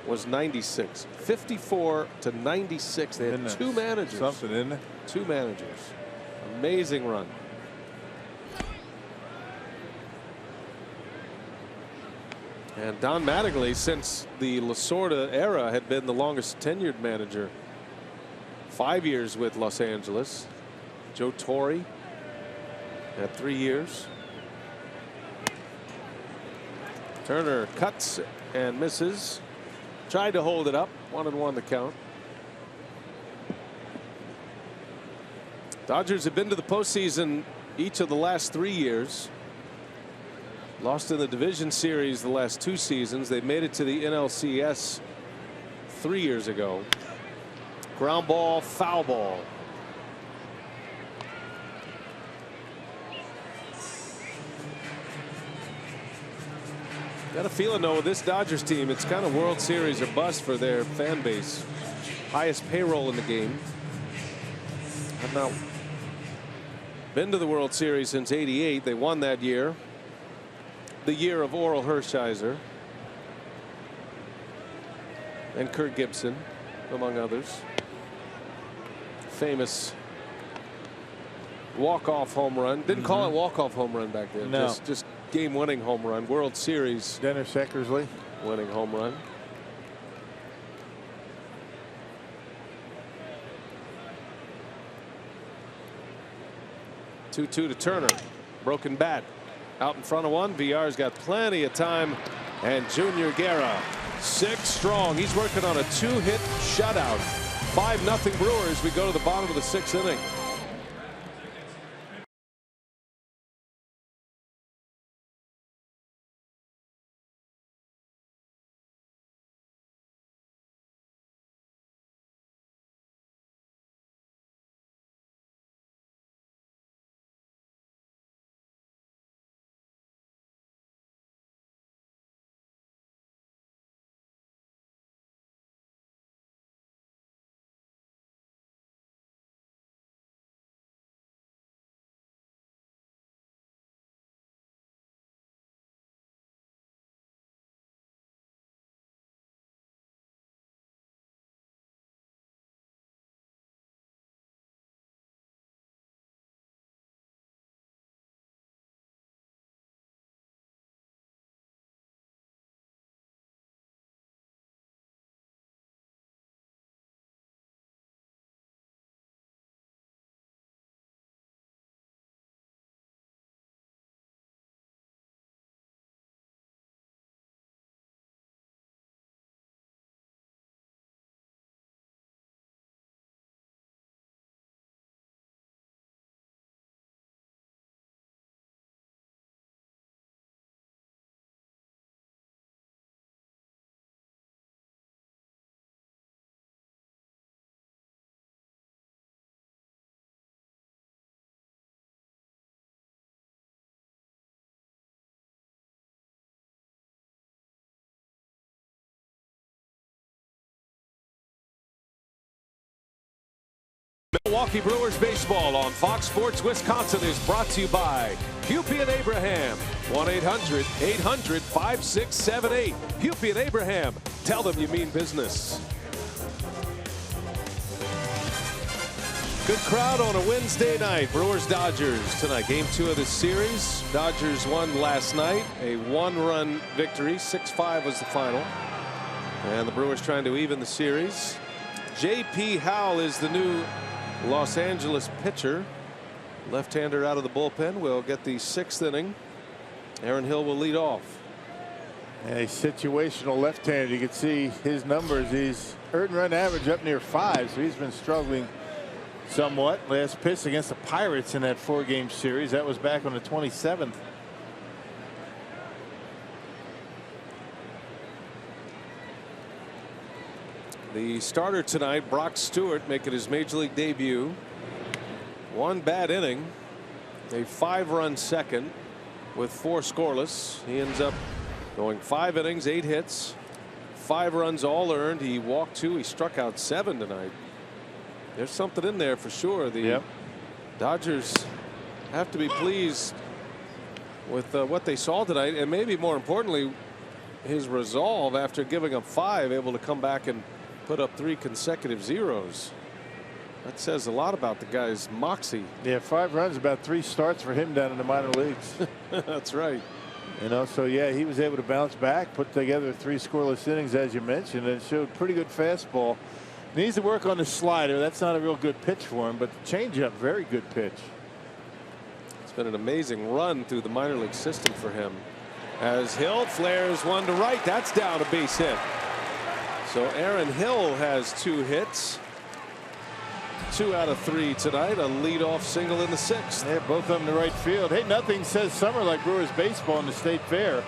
was 96. 54 to 96. They had 2 managers. Something, isn't it? 2 managers. Amazing run. And Don Mattingly, since the Lasorda era, had been the longest tenured manager. 5 years with Los Angeles. Joe Torre had 3 years. Turner cuts and misses. Tried to hold it up. 1-1 the count. Dodgers have been to the postseason each of the last 3 years. Lost in the division series the last 2 seasons. They made it to the NLCS 3 years ago. Ground ball, foul ball. Got a feeling though with this Dodgers team, it's kind of World Series or bust for their fan base. Highest payroll in the game. Have not been to the World Series since '88. They won that year. The year of Oral Hershiser. and Kirk Gibson, among others. Famous walk-off home run. Didn't call it walk-off home run back then. No. Just game-winning home run. World Series Dennis Eckersley winning home run. Two-two to Turner. Broken bat. Out in front of one. VR's got plenty of time. And Junior Guerra, 6 strong. He's working on a 2-hit shutout. 5-0 Brewers. We go to the bottom of the 6th inning. Milwaukee Brewers baseball on Fox Sports Wisconsin is brought to you by Hupy and Abraham. 1-800-800-5678. Hupy and Abraham. Tell them you mean business. Good crowd on a Wednesday night. Brewers Dodgers tonight. Game 2 of this series. Dodgers won last night. A 1-run victory. 6-5 was the final. And the Brewers trying to even the series. J.P. Howell is the new Los Angeles pitcher. Left-hander out of the bullpen. Will get the 6th inning. Aaron Hill will lead off. A situational left-hander. You can see his numbers. He's earned run average up near 5, so he's been struggling somewhat. Last pitch against the Pirates in that 4-game series. That was back on the 27th. The starter tonight, Brock Stewart, making his major league debut. 1 bad inning, a 5-run second with 4 scoreless. He ends up going 5 innings, 8 hits, 5 runs all earned. He walked 2. He struck out 7 tonight. There's something in there for sure. The Dodgers have to be pleased with what they saw tonight, and maybe more importantly, his resolve after giving up 5, able to come back and put up 3 consecutive zeros. That says a lot about the guy's moxie. Yeah, 5 runs, about 3 starts for him down in the minor leagues. That's right. You know, so yeah, he was able to bounce back, put together 3 scoreless innings, as you mentioned, and showed pretty good fastball. Needs to work on the slider. That's not a real good pitch for him, but the changeup, very good pitch. It's been an amazing run through the minor league system for him. As Hill flares one to right, that's down a base hit. So Aaron Hill has 2 hits. 2 out of 3 tonight. A leadoff single in the 6th. Yeah, both of them to right field. Hey, nothing says summer like Brewers baseball in the State Fair.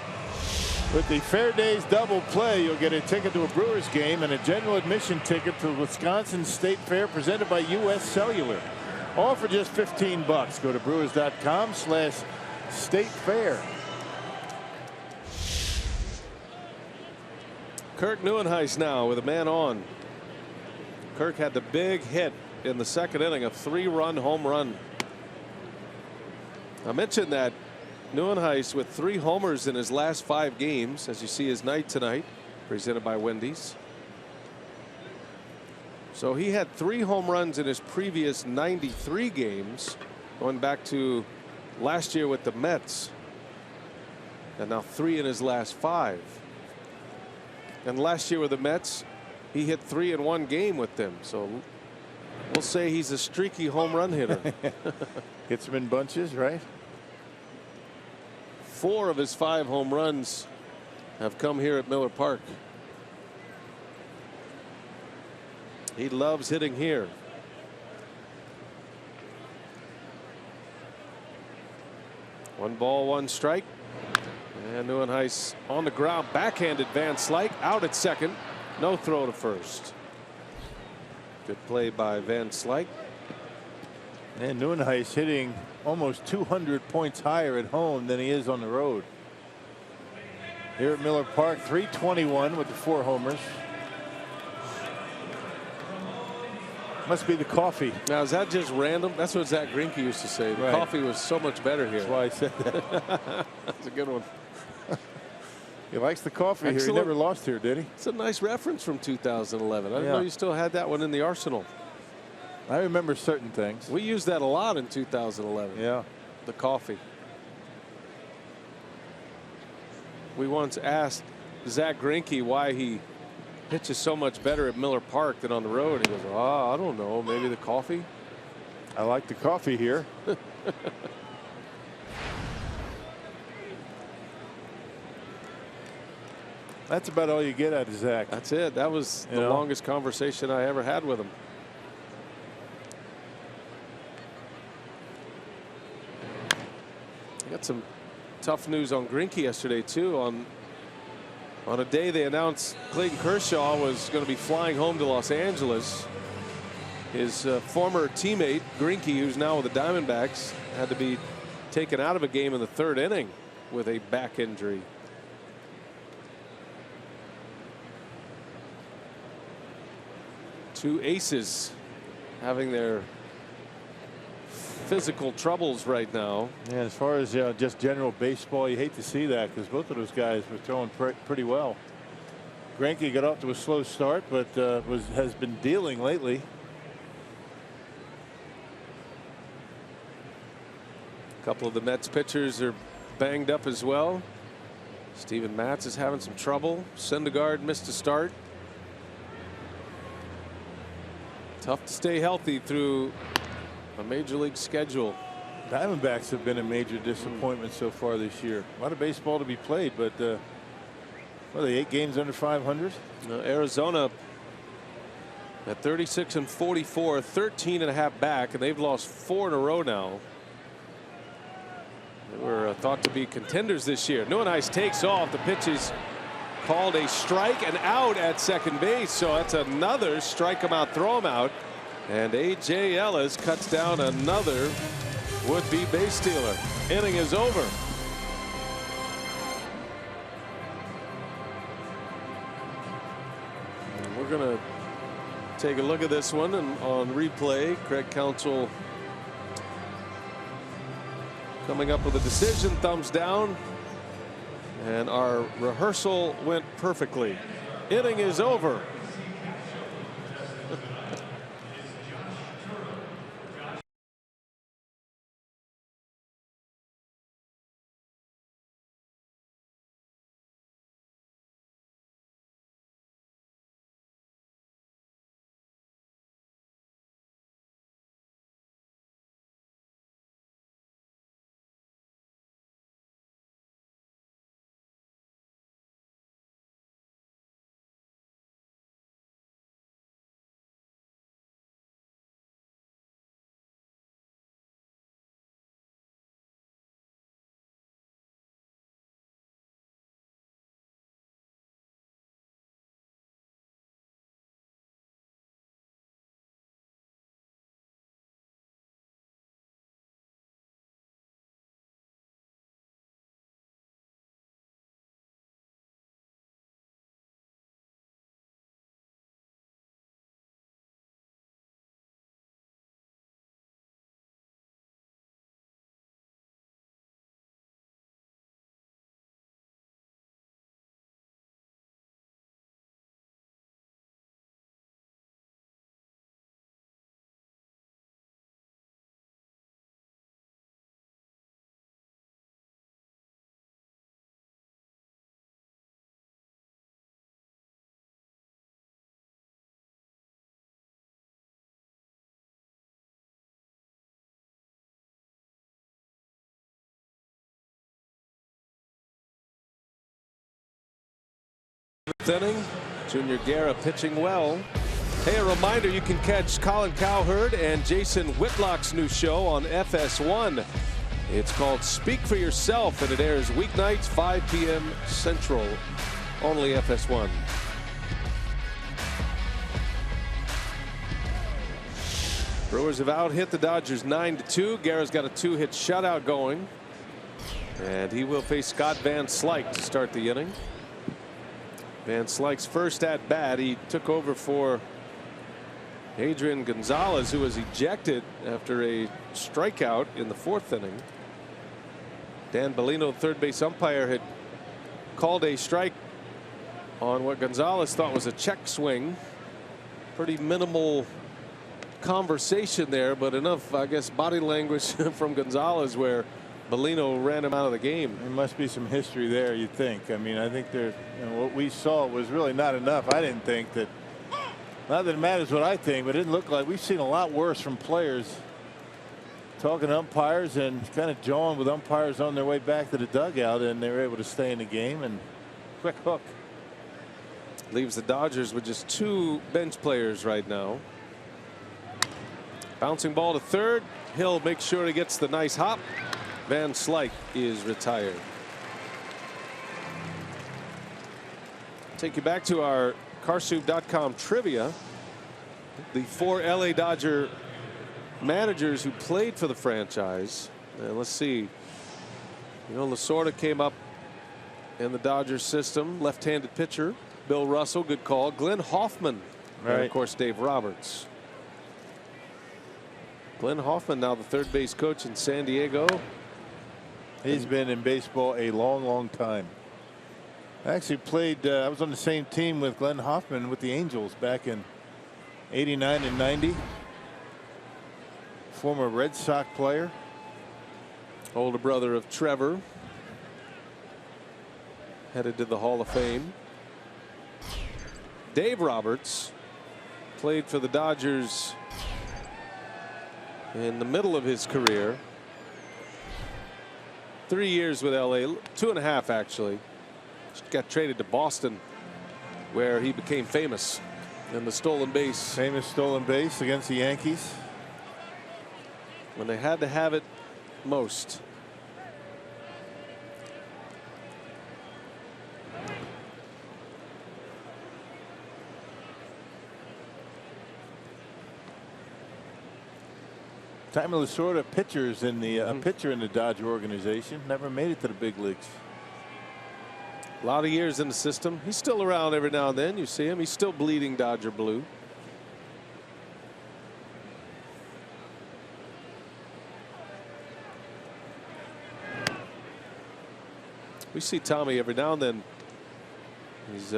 With the Fair Days double play, you'll get a ticket to a Brewers game and a general admission ticket to the Wisconsin State Fair presented by U.S. Cellular. All for just $15. Go to brewers.com/State Fair. Kirk Neuenhuis now with a man on. Kirk had the big hit in the 2nd inning, a 3-run home run. I mentioned that Neuenhuis with 3 homers in his last 5 games, as you see his night tonight, presented by Wendy's. So he had 3 home runs in his previous 93 games, going back to last year with the Mets. And now 3 in his last 5. And last year with the Mets, he hit 3 in 1 game with them. So we'll say he's a streaky home run hitter. Gets them in bunches, right? 4 of his 5 home runs have come here at Miller Park. He loves hitting here. One ball, 1 strike. And Nieuwenhuis on the ground, backhanded Van Slyke out at second. No throw to first. Good play by Van Slyke. And Nieuwenhuis hitting almost 200 points higher at home than he is on the road. Here at Miller Park, 321 with the 4 homers. Must be the coffee. Now, is that just random? That's what Zach Greinke used to say. The Right. coffee was so much better here. That's why I said that. That's a good one. He likes the coffee Excellent. here. He never lost here, did he? It's a nice reference from 2011. I didn't Yeah. know you still had that one in the arsenal. I remember certain things. We used that a lot in 2011. Yeah. The coffee. We once asked Zach Greinke why he pitches so much better at Miller Park than on the road. He goes, "Oh, I don't know. Maybe the coffee." I like the coffee here. That's about all you get out of Zach. That's it. That was the You know? longest conversation I ever had with him. I got some tough news on Greinke yesterday too. On a day they announced Clayton Kershaw was going to be flying home to Los Angeles. His former teammate Greinke, who's now with the Diamondbacks, had to be taken out of a game in the 3rd inning with a back injury. Two aces having their physical troubles right now. Yeah, as far as just general baseball, you hate to see that because both of those guys were throwing pretty well. Greinke got off to a slow start, but has been dealing lately. A couple of the Mets pitchers are banged up as well. Steven Matz is having some trouble. Syndergaard missed a start. Tough to stay healthy through a major league schedule. Diamondbacks have been a major disappointment so far this year. A lot of baseball to be played, but what are they, 8 games under 500? Arizona at 36-44, 13.5 back, and they've lost 4 in a row now. They were thought to be contenders this year. Nieuwenhuis takes off. The pitch is called a strike and out at second base. So that's another strike him out, throw him out. And A.J. Ellis cuts down another would-be base stealer. Inning is over. And we're going to take a look at this one and on replay. Craig Counsell coming up with a decision, thumbs down. And our rehearsal went perfectly. Inning is over. 4th inning. Junior Guerra pitching well. Hey, a reminder, you can catch Colin Cowherd and Jason Whitlock's new show on FS1. It's called Speak for Yourself, and it airs weeknights 5 p.m. Central, only FS1. Brewers have out-hit the Dodgers 9-2. Guerra's got a 2-hit shutout going. And he will face Scott Van Slyke to start the inning. Van Slyke's first at bat, he took over for Adrian Gonzalez, who was ejected after a strikeout in the 4th inning. Dan Bellino, third base umpire, had called a strike on what Gonzalez thought was a check swing. Pretty minimal conversation there, but enough, I guess, body language from Gonzalez where Bellino ran him out of the game. There must be some history there, you'd think. I mean, I think there, what we saw was really not enough. I didn't think that. Not that it matters what I think, but it didn't look like we've seen a lot worse from players talking to umpires and kind of jawing with umpires on their way back to the dugout, and they were able to stay in the game. And quick hook. Leaves the Dodgers with just 2 bench players right now. Bouncing ball to third. Hill makes sure he gets the nice hop. Van Slyke is retired. Take you back to our Carsoup.com trivia. The 4 LA Dodger managers who played for the franchise. And let's see. Lasorda came up in the Dodgers system. Left-handed pitcher. Bill Russell, good call. Glenn Hoffman. Right. And of course, Dave Roberts. Glenn Hoffman, now the third base coach in San Diego. He's been in baseball a long time. I actually played, I was on the same team with Glenn Hoffman with the Angels back in '89 and '90. Former Red Sox player. Older brother of Trevor. Headed to the Hall of Fame. Dave Roberts played for the Dodgers in the middle of his career. 3 years with LA, 2.5 actually. Got traded to Boston, where he became famous in the stolen base. Famous stolen base against the Yankees. When they had to have it most. Tommy Lasorda, pitchers in the pitcher in the Dodger organization, never made it to the big leagues. A lot of years in the system. He's still around every now and then. You see him. He's still bleeding Dodger blue. We see Tommy every now and then. He's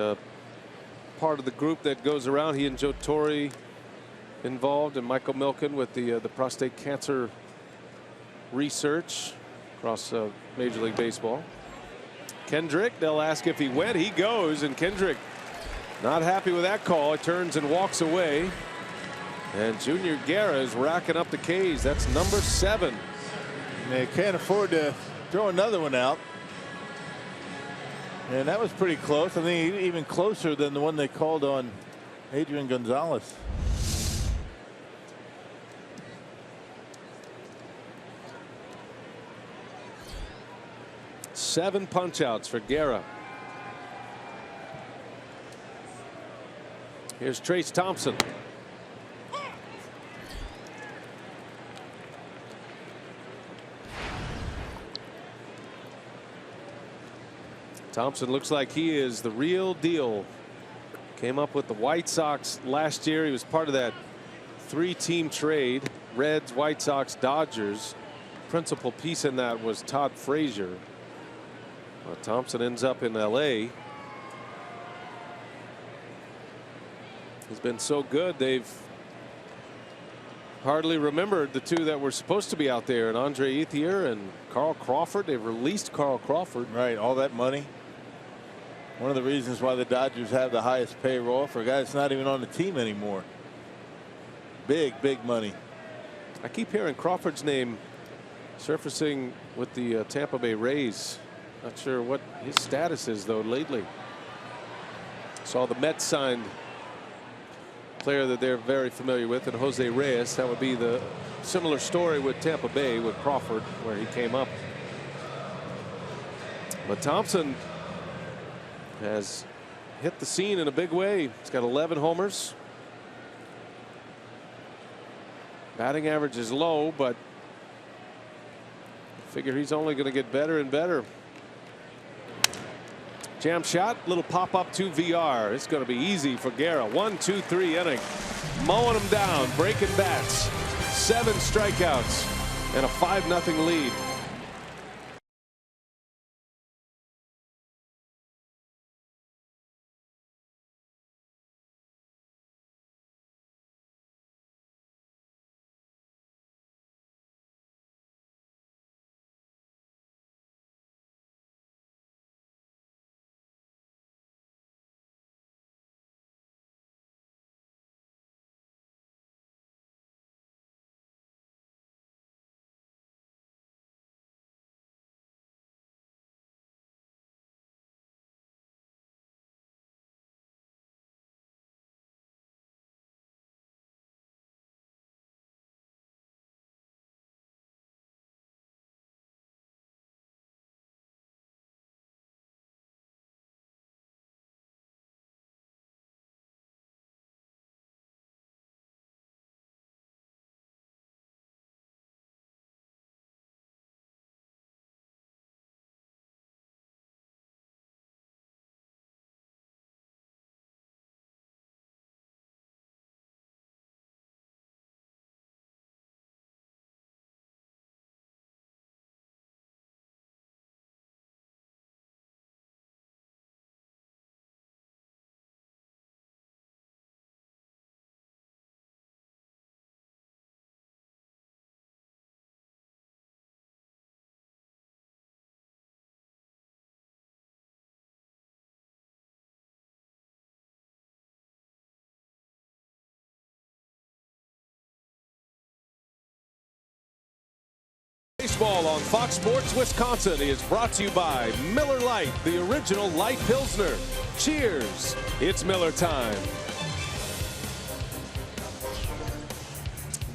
part of the group that goes around. He and Joe Torre involved, and Michael Milken with the prostate cancer research across Major League Baseball. Kendrick, they'll ask if he went. He goes, and Kendrick not happy with that call. He turns and walks away. And Junior Guerra is racking up the Ks. That's number 7. They can't afford to throw another one out. And that was pretty close. I think even closer than the one they called on Adrian Gonzalez. Seven punch-outs for Guerra. Here's Trace Thompson. Thompson looks like he is the real deal. Came up with the White Sox last year. He was part of that 3-team trade. Reds, White Sox, Dodgers. Principal piece in that was Todd Frazier. Well, Thompson ends up in LA. He's been so good, they've hardly remembered the 2 that were supposed to be out there, and Andre Ethier and Carl Crawford. They've released Carl Crawford. Right, all that money. One of the reasons why the Dodgers have the highest payroll for a guy that's not even on the team anymore. Big money. I keep hearing Crawford's name surfacing with the Tampa Bay Rays. Not sure what his status is though lately. Saw the Mets signed player that they're very familiar with, and Jose Reyes. That would be the similar story with Tampa Bay with Crawford, where he came up. But Thompson has hit the scene in a big way. He's got 11 homers. Batting average is low, but I figure he's only going to get better and better. Jam shot, little pop up to VR. It's going to be easy for Guerra. 1, 2, 3 inning. Mowing him down, breaking bats. 7 strikeouts and a 5-0 lead. Baseball on Fox Sports Wisconsin is brought to you by Miller Lite, the original light Pilsner. Cheers, it's Miller time.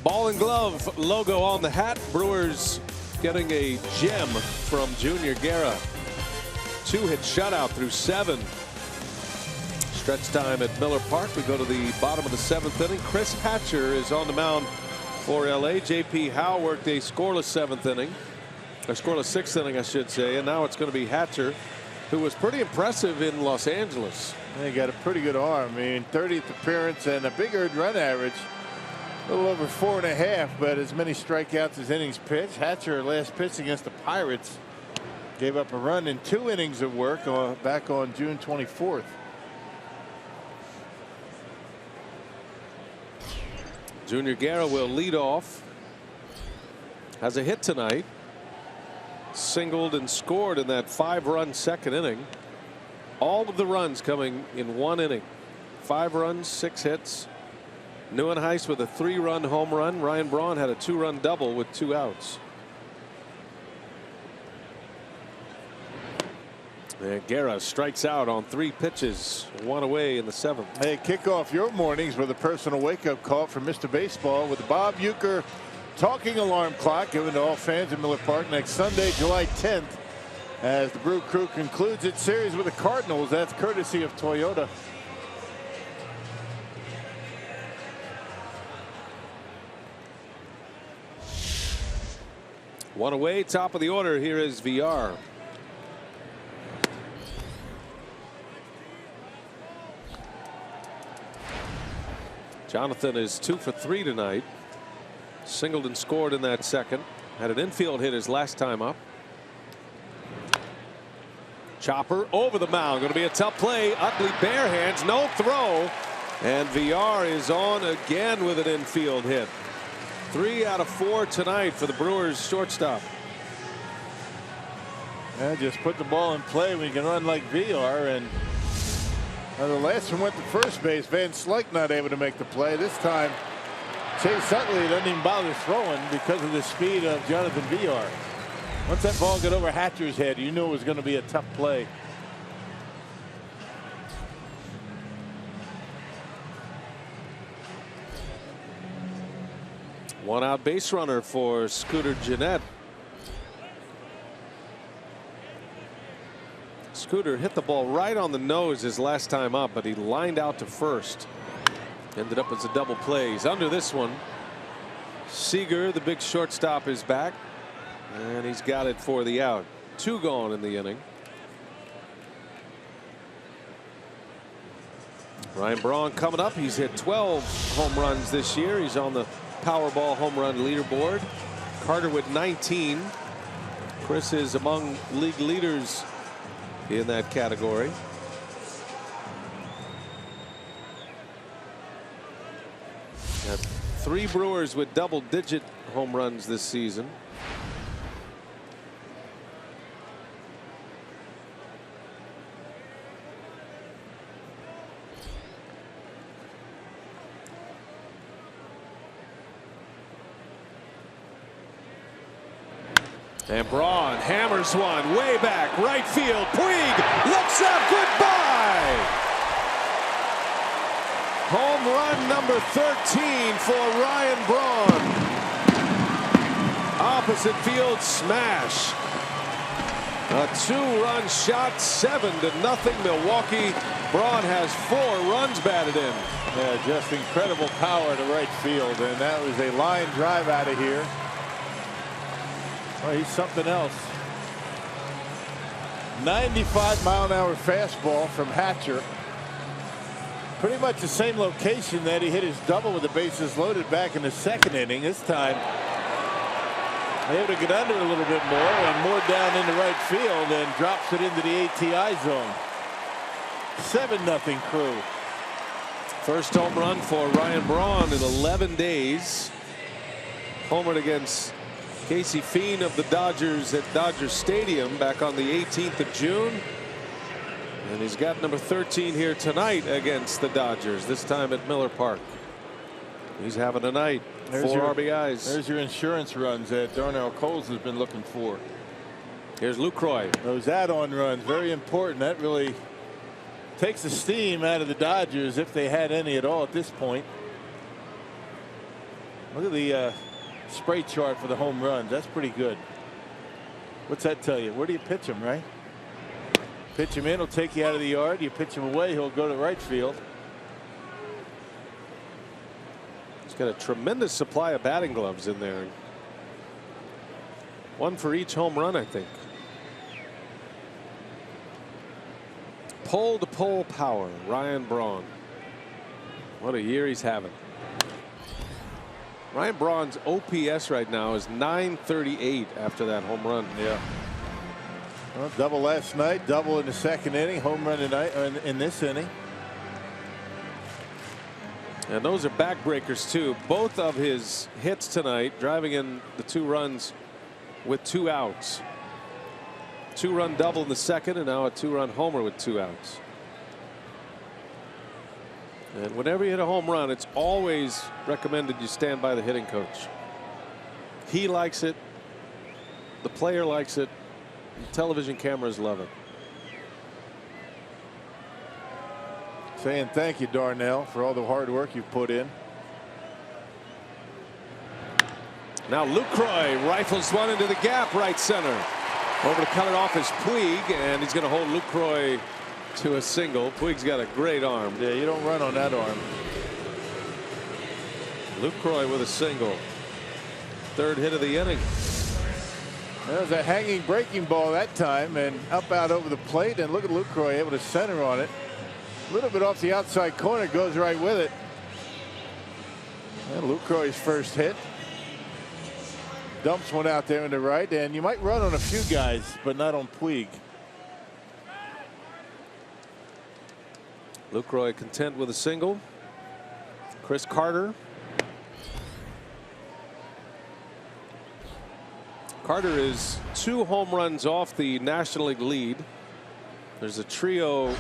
Ball and glove logo on the hat. Brewers getting a gem from Junior Guerra. 2-hit shutout through 7. Stretch time at Miller Park. We go to the bottom of the 7th inning. Chris Hatcher is on the mound for LA. J.P. Howe worked a scoreless 7th inning, or scoreless 6th inning, I should say, and now it's going to be Hatcher, who was pretty impressive in Los Angeles. He got a pretty good arm. I mean, 30th appearance and a big earned run average, a little over 4.5, but as many strikeouts as innings pitched. Hatcher last pitch against the Pirates gave up a run in 2 innings of work back on June 24th. Junior Guerra will lead off. Has a hit tonight. Singled and scored in that 5-run 2nd inning. All of the runs coming in 1 inning. 5 runs, 6 hits. Neuenhuis with a 3-run home run. Ryan Braun had a 2-run double with 2 outs. And Guerra strikes out on 3 pitches, 1 away in the 7th. Hey, kick off your mornings with a personal wake-up call from Mr. Baseball with the Bob Uecker talking alarm clock given to all fans in Miller Park next Sunday, July 10th, as the Brew Crew concludes its series with the Cardinals. That's courtesy of Toyota. One away, top of the order. Here is VR. Jonathan is 2 for 3 tonight. Singled and scored in that 2nd. Had an infield hit his last time up. Chopper over the mound. Going to be a tough play. Utley bare hands. No throw. And VR is on again with an infield hit. 3 out of 4 tonight for the Brewers shortstop. And just put the ball in play when you can run like VR. And the last one went to first base. Van Slyke not able to make the play. This time Chase Utley doesn't even bother throwing because of the speed of Jonathan VR. Once that ball got over Hatcher's head, you knew it was going to be a tough play. One out base runner for Scooter Gennett. Scooter hit the ball right on the nose his last time up, but he lined out to first. Ended up as a double play. He's under this one. Seager, the big shortstop, is back, and he's got it for the out. 2 gone in the inning. Ryan Braun coming up. He's hit 12 home runs this year. He's on the Powerball home run leaderboard. Carter with 19. Chris is among league leaders in that category. Got 3 Brewers with double-digit home runs this season. And Braun hammers one way back right field. Puig looks up. Goodbye. Home run number 13 for Ryan Braun. Opposite field smash. A 2-run shot, 7-0 Milwaukee. Braun has 4 runs batted in. Yeah, just incredible power to right field, and that was a line drive out of here. Well, he's something else. 95-mile-an-hour fastball from Hatcher. Pretty much the same location that he hit his double with the bases loaded back in the 2nd inning. This time, able to get under a little bit more and more down into right field and drops it into the ATI zone. 7-0 Crew. First home run for Ryan Braun in 11 days. Homered against Casey Fiend of the Dodgers at Dodger Stadium back on the 18th of June. And he's got number 13 here tonight against the Dodgers, this time at Miller Park. He's having a night. There's 4 RBIs. There's your insurance runs that Darnell Coles has been looking for. Here's Lucroy. Those add-on runs, very important. That really takes the steam out of the Dodgers if they had any at all at this point. Look at the spray chart for the home runs. That's pretty good. What's that tell you? Where do you pitch him, right? Pitch him in, he'll take you out of the yard. You pitch him away, he'll go to right field. He's got a tremendous supply of batting gloves in there. 1 for each home run, I think. Pole-to-pole power, Ryan Braun. What a year he's having. Ryan Braun's OPS right now is .938 after that home run. Yeah. Well, double last night, double in the 2nd inning, home run tonight in this inning. And those are backbreakers too. Both of his hits tonight, driving in the 2 runs with 2 outs. 2-run double in the 2nd, and now a 2-run homer with 2 outs. And whenever you hit a home run, it's always recommended you stand by the hitting coach. He likes it. The player likes it. The television cameras love it. Saying thank you, Darnell, for all the hard work you've put in. Now Lucroy rifles one into the gap, right center. Over to cut it off is Puig, and he's going to hold Lucroy to a single. Puig's got a great arm. Yeah, you don't run on that arm. Lucroy with a single. 3rd hit of the inning. There was a hanging breaking ball that time, and up out over the plate, and look at Lucroy able to center on it. A little bit off the outside corner, goes right with it. And Lucroy's first hit. Dumps one out there in the right, and you might run on a few guys, but not on Puig. Lucroy content with a single. Chris Carter. Carter is 2 home runs off the National League lead. There's a trio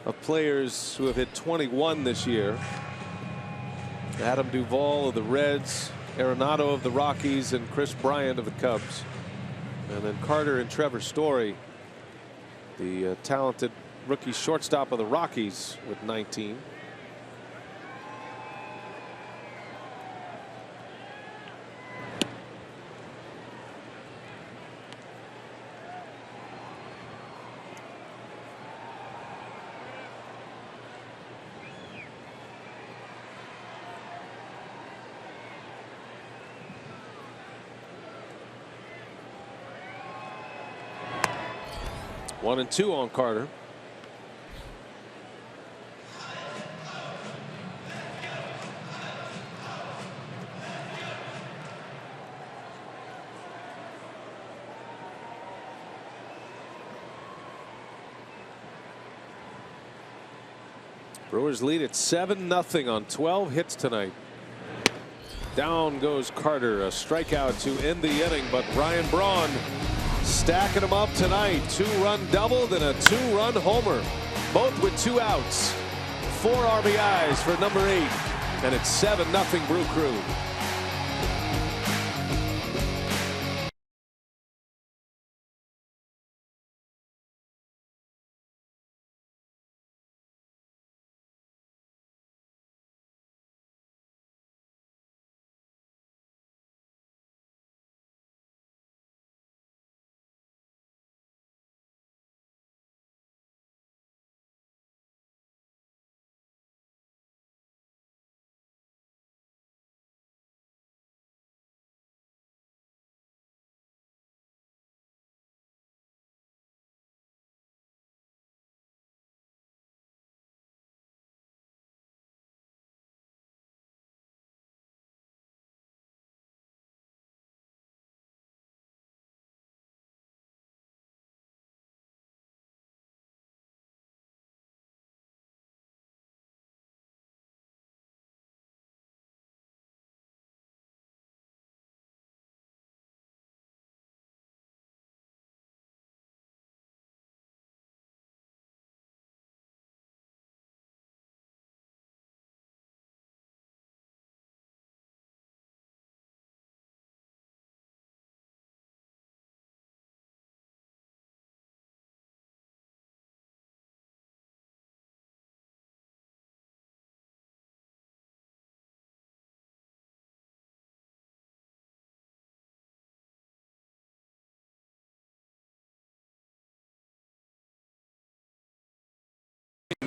of players who have hit 21 this year. Adam Duvall of the Reds, Arenado of the Rockies, and Chris Bryant of the Cubs. And then Carter and Trevor Story, the talented rookie shortstop of the Rockies, with 19. 1-2 on Carter. Brewers lead at 7-0 on 12 hits tonight. Down goes Carter, a strikeout to end the inning, but Ryan Braun stacking them up tonight. 2-run double, then a 2-run homer, both with 2 outs. 4 RBIs for number 8, and it's 7-0 Brew Crew.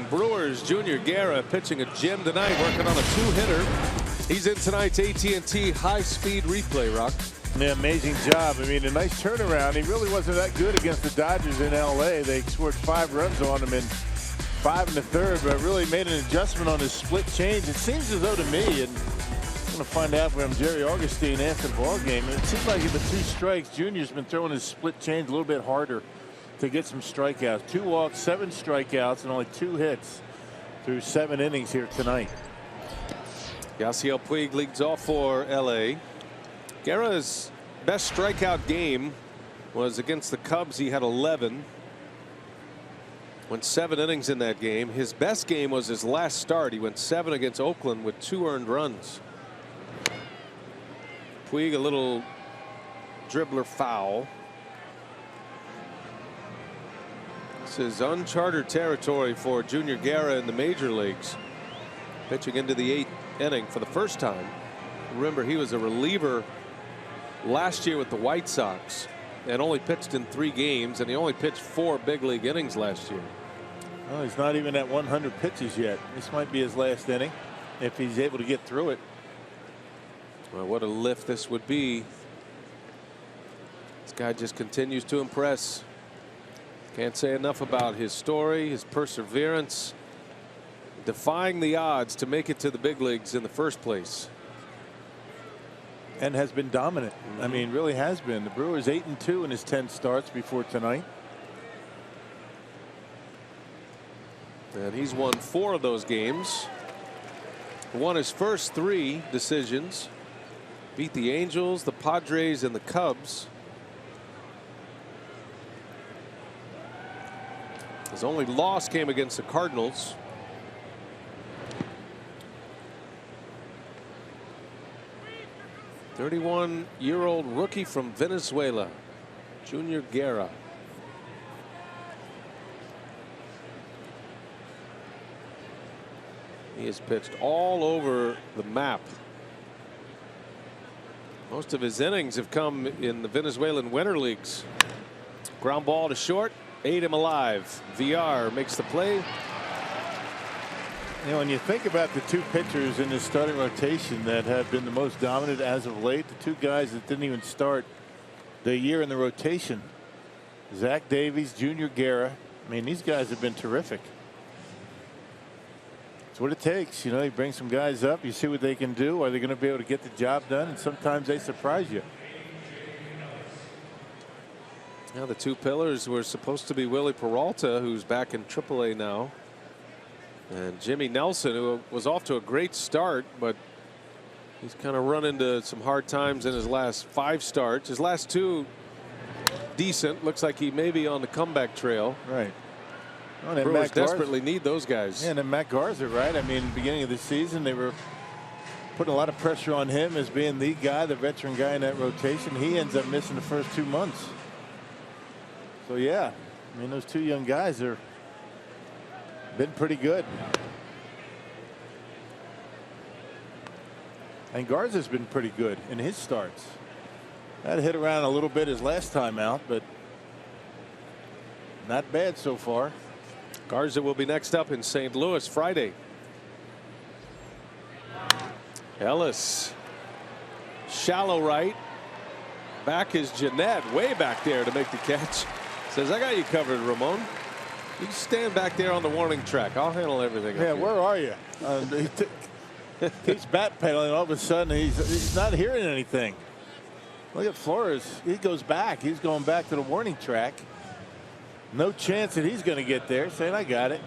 Brewers, Junior Guerra pitching a gem tonight, working on a 2-hitter. He's in tonight's AT&T high-speed replay, Rock. Yeah, amazing job. I mean, a nice turnaround. He really wasn't that good against the Dodgers in L.A. They scored 5 runs on him in 5 1/3, but really made an adjustment on his split change. It seems as though to me, and I'm going to find out from Jerry Augustine after the ball game, it seems like with 2 strikes, Junior's been throwing his split change a little bit harder to get some strikeouts. 2 walks, 7 strikeouts, and only 2 hits through 7 innings here tonight. Yasiel Puig leads off for LA. Guerra's best strikeout game was against the Cubs. He had 11. Went 7 innings in that game. His best game was his last start. He went 7 against Oakland with 2 earned runs. Puig, a little dribbler foul. This is uncharted territory for Junior Guerra in the major leagues. Pitching into the 8th inning for the first time. Remember, he was a reliever last year with the White Sox and only pitched in 3 games, and he only pitched 4 big league innings last year. Well, he's not even at 100 pitches yet. This might be his last inning if he's able to get through it. Well, what a lift this would be. This guy just continues to impress. Can't say enough about his story, his perseverance, defying the odds to make it to the big leagues in the first place. And has been dominant. I mean, really has been. The Brewers 8-2 in his 10 starts before tonight. And he's won 4 of those games. Won his first 3 decisions. Beat the Angels, the Padres, and the Cubs. His only loss came against the Cardinals. "31-year-old rookie from Venezuela, Junior Guerra." He has pitched all over the map. Most of his innings have come in the Venezuelan winter leagues. Ground ball to short. Ate him alive. VR makes the play. You know, when you think about the 2 pitchers in this starting rotation that have been the most dominant as of late, the 2 guys that didn't even start the year in the rotation, Zach Davies, Junior Guerra. I mean, these guys have been terrific. It's what it takes. You know, you bring some guys up, you see what they can do. Are they going to be able to get the job done? And sometimes they surprise you. Now the two pillars were supposed to be Willie Peralta, who's back in AAA now, and Jimmy Nelson, who was off to a great start, but he's kind of run into some hard times in his last 5 starts. His last 2 decent. Looks like he may be on the comeback trail. Right. Well, Brewers Matt Garza, desperately need those guys. Yeah, and then Matt Garza, right? I mean, beginning of the season, they were putting a lot of pressure on him as being the guy, the veteran guy in that rotation. He ends up missing the first 2 months. So, yeah, I mean, those 2 young guys are been pretty good. And Garza's been pretty good in his starts. That hit around a little bit his last time out, but not bad so far. Garza will be next up in St. Louis Friday. Ellis, shallow right. Back is Jeanette, way back there to make the catch. Says, I got you covered, Ramon. You stand back there on the warning track. I'll handle everything. Yeah, where are you? He keeps backpedaling. All of a sudden, he's not hearing anything. Look at Flores. He goes back. He's going back to the warning track. No chance that he's going to get there. Saying, I got it.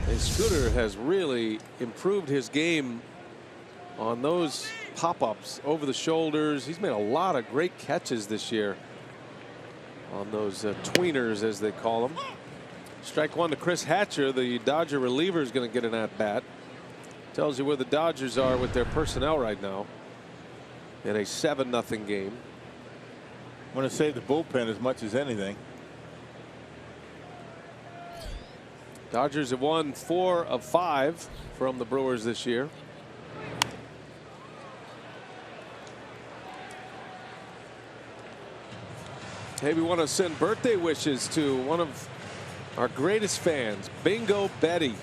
And Scooter has really improved his game on those pop-ups over the shoulders. He's made a lot of great catches this year on those tweeners, as they call them. Strike 1 to Chris Hatcher. The Dodger reliever is going to get an at-bat. Tells you where the Dodgers are with their personnel right now in a 7-0 game. Want to save the bullpen as much as anything. Dodgers have won 4 of 5 from the Brewers this year. Hey, we want to send birthday wishes to one of our greatest fans, Bingo Betty.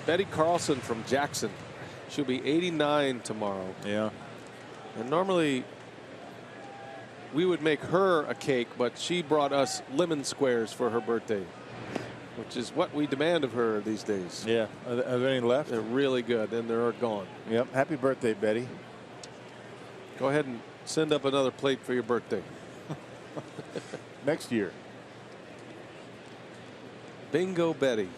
Betty Carlson from Jackson. She'll be 89 tomorrow. Yeah. And normally we would make her a cake, but she brought us lemon squares for her birthday, which is what we demand of her these days. Yeah. Are there any left? They're really good, and they're gone. Yep. Happy birthday, Betty. Go ahead and send up another plate for your birthday. Next year. Bingo Betty.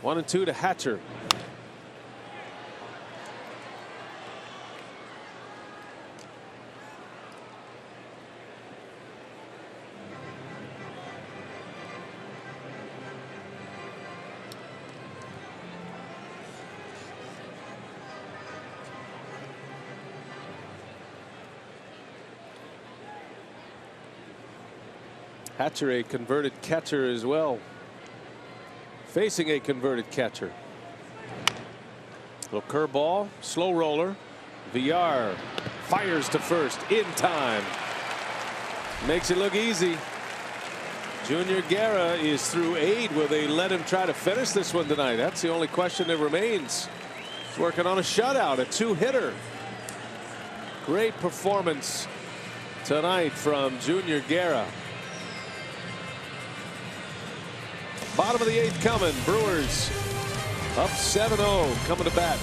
One and 2 to Hatcher. Hatcher, a converted catcher as well. Facing a converted catcher. Little curveball, slow roller. Villar fires to first in time. Makes it look easy. Junior Guerra is through 8. Will they let him try to finish this one tonight? That's the only question that remains. He's working on a shutout, a 2-hitter. Great performance tonight from Junior Guerra. Bottom of the 8th coming. Brewers up 7-0 coming to bat.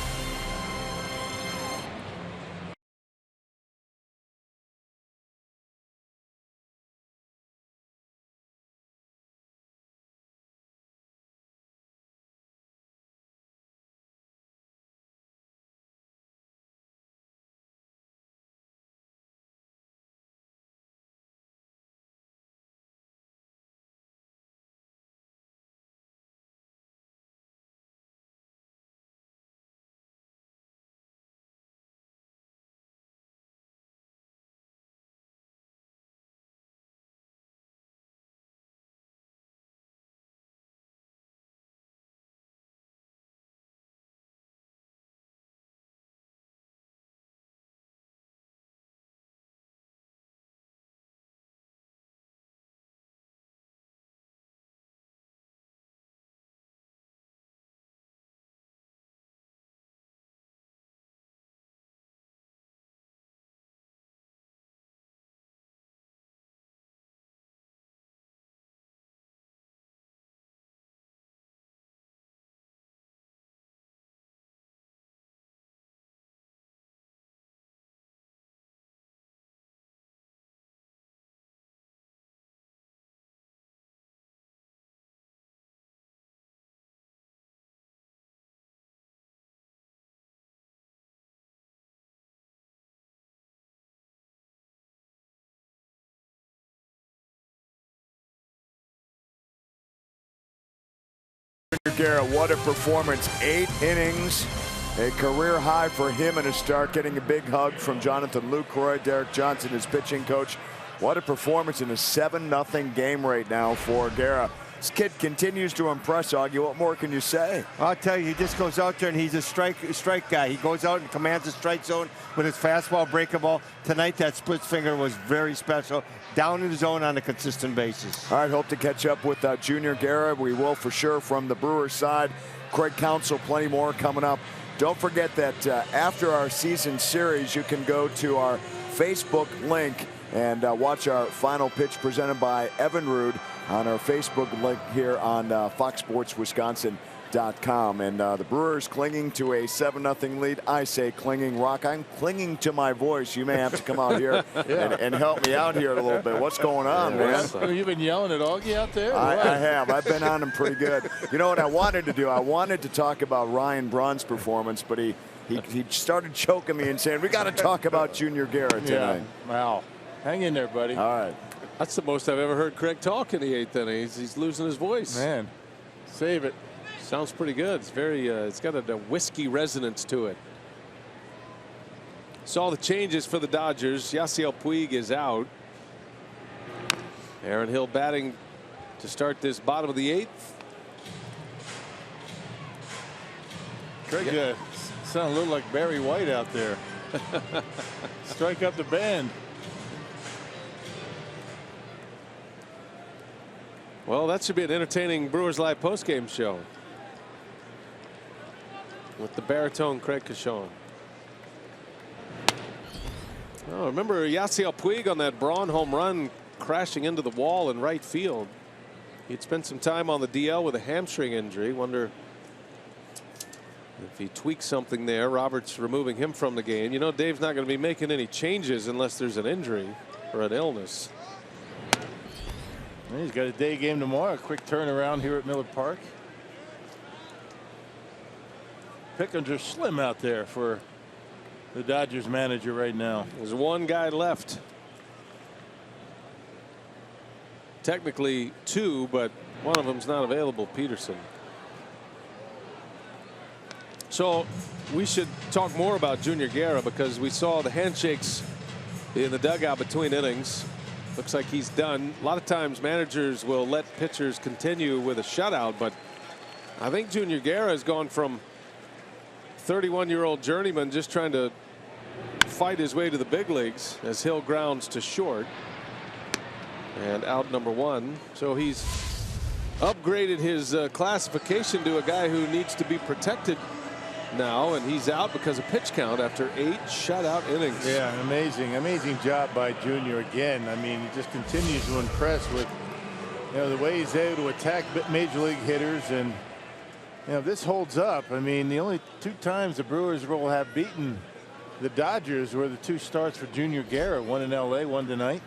Garrett, what a performance. 8 innings, a career high for him in a start, getting a big hug from Jonathan Lucroy. Derek Johnson, his pitching coach. What a performance in a 7-0 game right now for Guerra. This kid continues to impress, Augie. What more can you say? I'll tell you, he just goes out there and he's a strike guy. He goes out and commands the strike zone with his fastball, breakable. Tonight, that split finger was very special. Down in the zone on a consistent basis. All right, hope to catch up with Junior Guerra. We will for sure from the Brewers side. Craig Counsell, plenty more coming up. Don't forget that after our season series, you can go to our Facebook link and watch our final pitch presented by Evinrude on our Facebook link here on FoxSportsWisconsin.com. And the Brewers clinging to a 7-0 lead. I say clinging, Rock. I'm clinging to my voice. You may have to come out here and help me out here a little bit. What's going on, man? You've been yelling at Augie out there? I have. I've been on him pretty good. You know what I wanted to do? I wanted to talk about Ryan Braun's performance, but he started choking me and saying, we got to talk about Junior Guerra tonight. Wow. Hang in there, buddy. All right. That's the most I've ever heard Craig talk in the 8th inning. He's losing his voice. Man, save it. Sounds pretty good. It's very. It's got a whiskey resonance to it. Saw the changes for the Dodgers. Yasiel Puig is out. Aaron Hill batting to start this bottom of the 8th. Craig sound a little like Barry White out there. Strike up the band. Well, that should be an entertaining Brewers Live postgame show with the baritone Craig Cashon. Oh, remember Yasiel Puig on that Braun home run crashing into the wall in right field. He'd spent some time on the DL with a hamstring injury. Wonder if he tweaks something there. Roberts removing him from the game. You know, Dave's not going to be making any changes unless there's an injury or an illness. He's got a day game tomorrow. A quick turnaround here at Miller Park. Pickens are slim out there for the Dodgers manager right now. There's one guy left. Technically 2, but one of them's not available, Peterson. So we should talk more about Junior Guerra because we saw the handshakes in the dugout between innings. Looks like he's done. A lot of times managers will let pitchers continue with a shutout, but I think Junior Guerra has gone from 31-year-old journeyman just trying to fight his way to the big leagues as Hill grounds to short and out number 1. So he's upgraded his classification to a guy who needs to be protected now, and he's out because of pitch count after 8 shutout innings. Yeah, amazing job by Junior again. I mean, he just continues to impress with, you know, the way he's able to attack major league hitters. And, you know, if this holds up, I mean, the only 2 times the Brewers will have beaten the Dodgers were the 2 starts for Junior Guerra, one in LA, one tonight.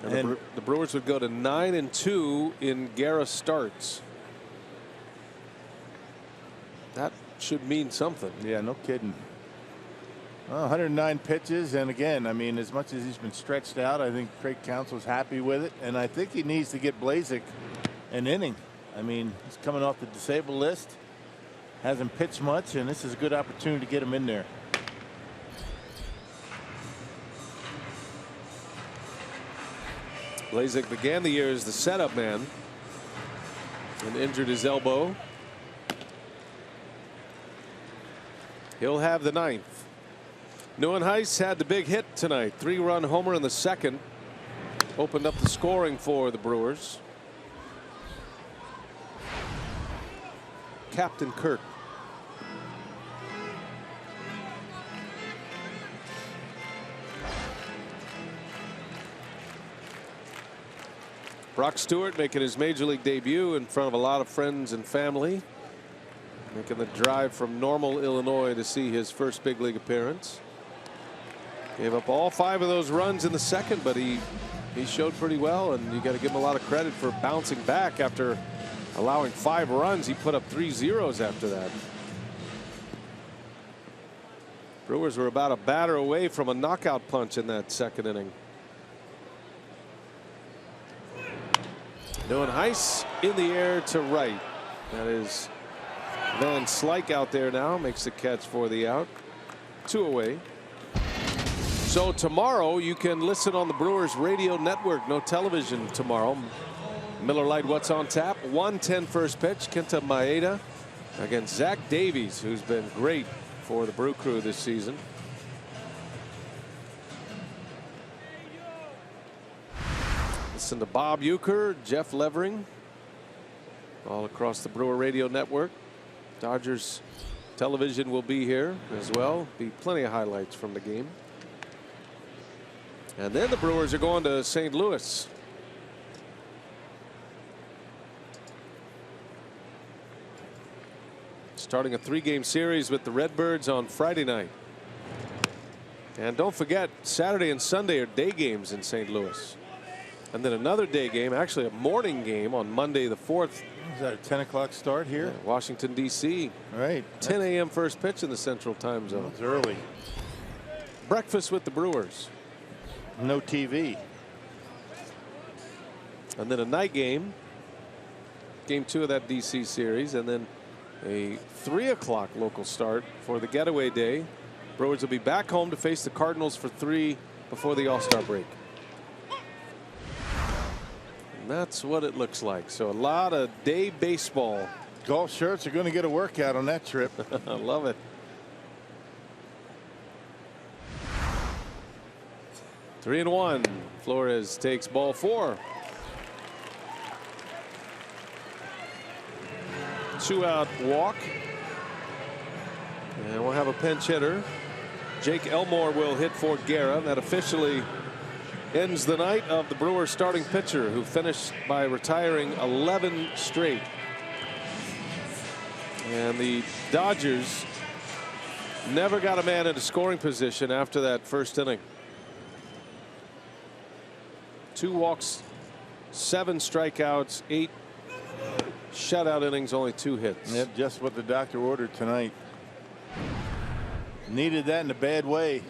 And the Brewers would go to 9-2 in Guerra starts. That should mean something. Yeah, no kidding. Well, 109 pitches, and again, I mean, as much as he's been stretched out, I think Craig Counsell's happy with it, and I think he needs to get Blazek an inning. I mean, he's coming off the disabled list, hasn't pitched much, and this is a good opportunity to get him in there. Blazek began the year as the setup man and injured his elbow. He'll have the 9th. Neuenhuis had the big hit tonight. 3-run homer in the 2nd. Opened up the scoring for the Brewers. Captain Kirk. Brock Stewart making his major league debut in front of a lot of friends and family. Making the drive from Normal, Illinois to see his first big league appearance. Gave up all 5 of those runs in the 2nd, but he showed pretty well, and you got to give him a lot of credit for bouncing back after allowing 5 runs. He put up 3 zeros after that. Brewers were about a batter away from a knockout punch in that 2nd inning. Nieuwenhuis in the air to right. That is Van Slyke out there now, makes the catch for the out. 2 away. So tomorrow you can listen on the Brewers radio network. No television tomorrow. Miller Lite, what's on tap? 1:10 first pitch. Kenta Maeda against Zach Davies, who's been great for the Brew Crew this season. Listen to Bob Uecker, Jeff Levering, all across the Brewer radio network. Dodgers television will be here as well. Be plenty of highlights from the game. And then the Brewers are going to St. Louis. Starting a 3-game series with the Redbirds on Friday night. And don't forget, Saturday and Sunday are day games in St. Louis. And then another day game, actually a morning game on Monday the 4th. Is that a 10 o'clock start here? Yeah, Washington, D.C. Right. 10 a.m. first pitch in the Central Time Zone. It's early. Breakfast with the Brewers. No TV. And then a night game. Game 2 of that D.C. series. And then a 3 o'clock local start for the getaway day. Brewers will be back home to face the Cardinals for 3 before the All-Star break. And that's what it looks like. So a lot of day baseball. Golf shirts are going to get a workout on that trip. I love it. 3-1. Flores takes ball 4. 2-out walk. And we'll have a pinch hitter. Jake Elmore will hit for Guerra. That officially ends the night of the Brewers starting pitcher, who finished by retiring 11 straight. And the Dodgers never got a man into scoring position after that first inning. 2 walks, 7 strikeouts, 8 shutout innings, only 2 hits. Yep, just what the doctor ordered tonight. Needed that in a bad way.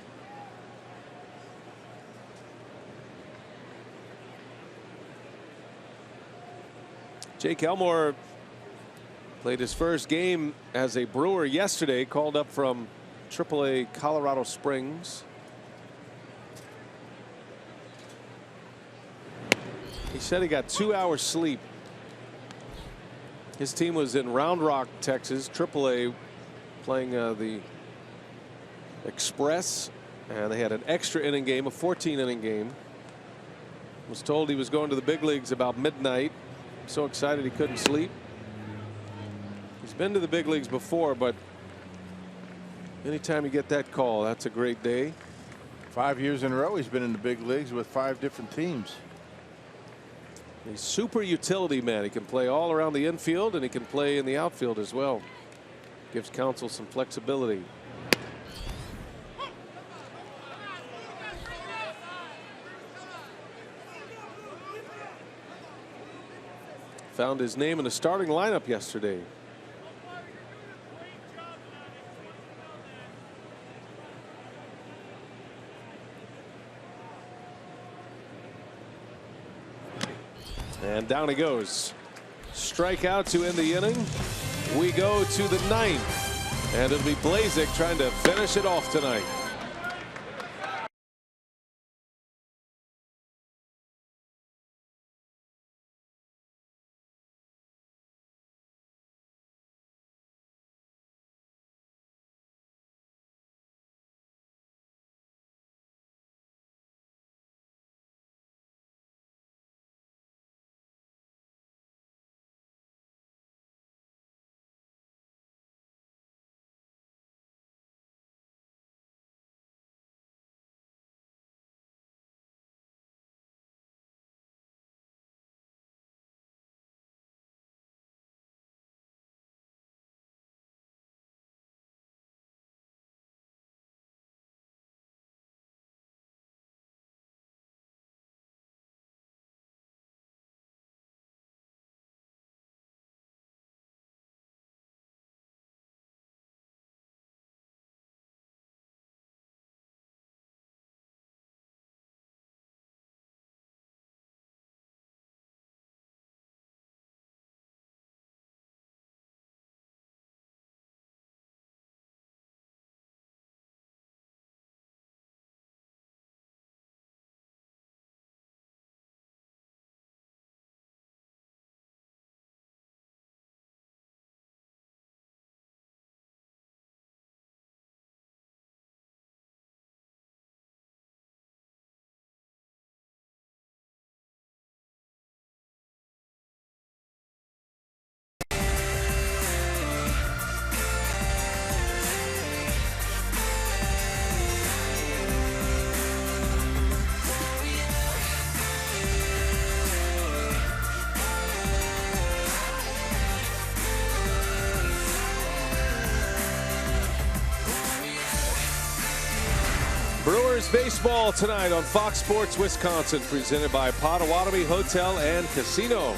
Jake Elmore played his first game as a Brewer yesterday, called up from AAA Colorado Springs. He said he got 2 hours sleep. His team was in Round Rock, Texas, AAA, playing the Express, and they had an extra inning game, a 14-inning game. Was told he was going to the big leagues about midnight. So excited he couldn't sleep. He's been to the big leagues before, but anytime you get that call, that's a great day. 5 years in a row he's been in the big leagues with 5 different teams. He's super utility man. He can play all around the infield, and he can play in the outfield as well. Gives Counsell some flexibility. Found his name in the starting lineup yesterday. And down he goes. Strikeout to end the inning. We go to the 9th. And it'll be Blazek trying to finish it off tonight. Brewers baseball tonight on Fox Sports Wisconsin, presented by Potawatomi Hotel and Casino.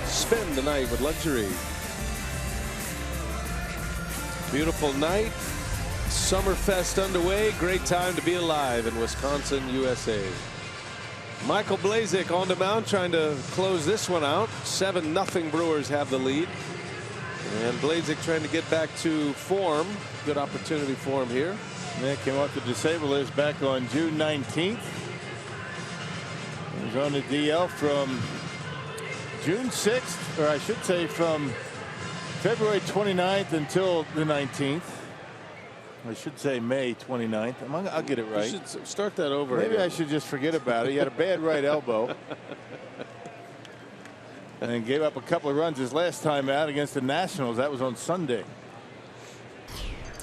Spend the night with luxury. Beautiful night. Summerfest underway. Great time to be alive in Wisconsin, USA. Michael Blazek on the mound trying to close this one out. 7-0 Brewers have the lead. And Blazek trying to get back to form. Good opportunity for him here. Nick came off the disabled list back on June 19th. He was on the DL from June 6th, or I should say from February 29th until the 19th. I should say May 29th. I'll get it right. You should start that over. Maybe again. I should just forget about it. He had a bad right elbow. And gave up a couple of runs his last time out against the Nationals. That was on Sunday.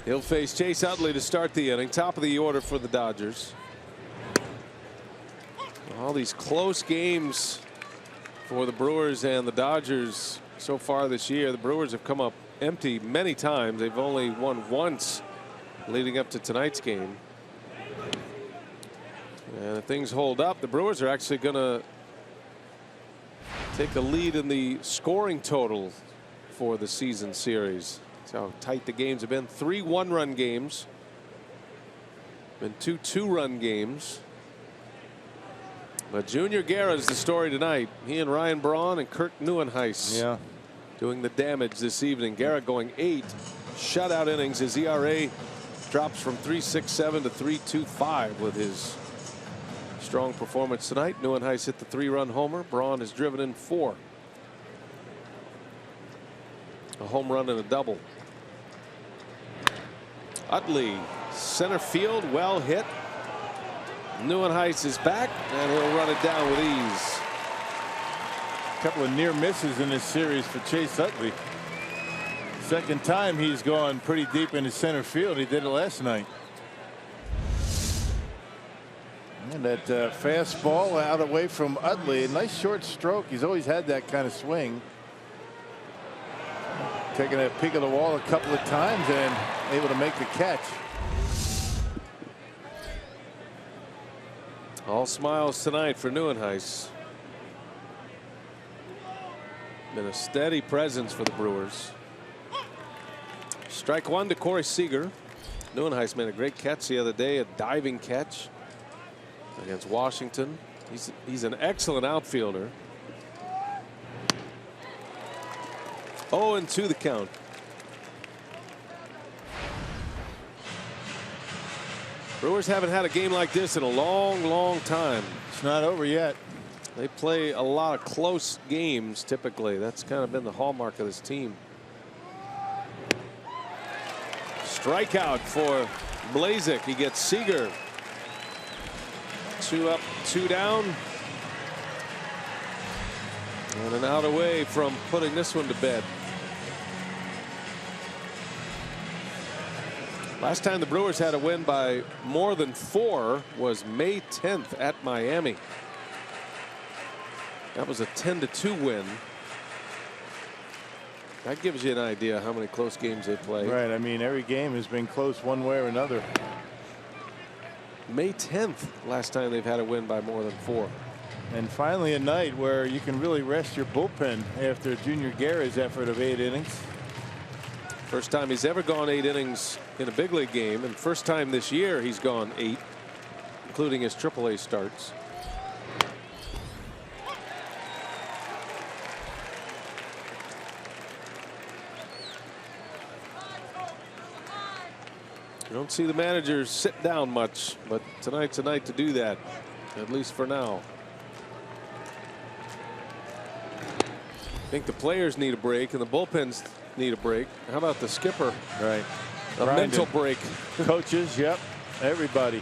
He'll face Chase Utley to start the inning. Top of the order for the Dodgers. All these close games for the Brewers and the Dodgers so far this year. The Brewers have come up empty many times. They've only won once leading up to tonight's game. And if things hold up, the Brewers are actually going to take a lead in the scoring total for the season series. That's how tight the games have been. 3 one-run games. Been 2 two-run games. But Junior Guerra is the story tonight. He and Ryan Braun and Kirk Neuenhuis doing the damage this evening. Guerra going 8 shutout innings. His ERA drops from 3.67 to 3.25 with his strong performance tonight. Neuenhuis hit the 3-run homer. Braun has driven in 4. A home run and a double. Utley, center field, well hit. Neuenhuis is back, and he'll run it down with ease. A couple of near misses in this series for Chase Utley. Second time he's gone pretty deep into center field. He did it last night. And that fastball out away from Utley. A nice short stroke. He's always had that kind of swing. Taking a peek of the wall a couple of times and able to make the catch. All smiles tonight for Neuenhuis. Been a steady presence for the Brewers. Strike 1 to Corey Seager. Neuenhuis made a great catch the other day, a diving catch against Washington. He's an excellent outfielder. 0-2 the count. Brewers haven't had a game like this in a long time. It's not over yet. They play a lot of close games typically. That's kind of been the hallmark of this team. Strikeout for Blazek. He gets Seager. 2 up, 2 down. And an out away from putting this one to bed. Last time the Brewers had a win by more than 4 was May 10th at Miami. That was a 10-2 win. That gives you an idea how many close games they played. Right. I mean, every game has been close one way or another. May 10th last time they've had a win by more than 4. And finally a night where you can really rest your bullpen after Junior Guerra's effort of 8 innings. First time he's ever gone 8 innings in a big league game, and first time this year he's gone 8, including his AAA starts. You don't see the managers sit down much, but tonight's a night to do that, at least for now. I think the players need a break and the bullpens need a break. How about the skipper? Right. A mental break. Coaches, yep, everybody.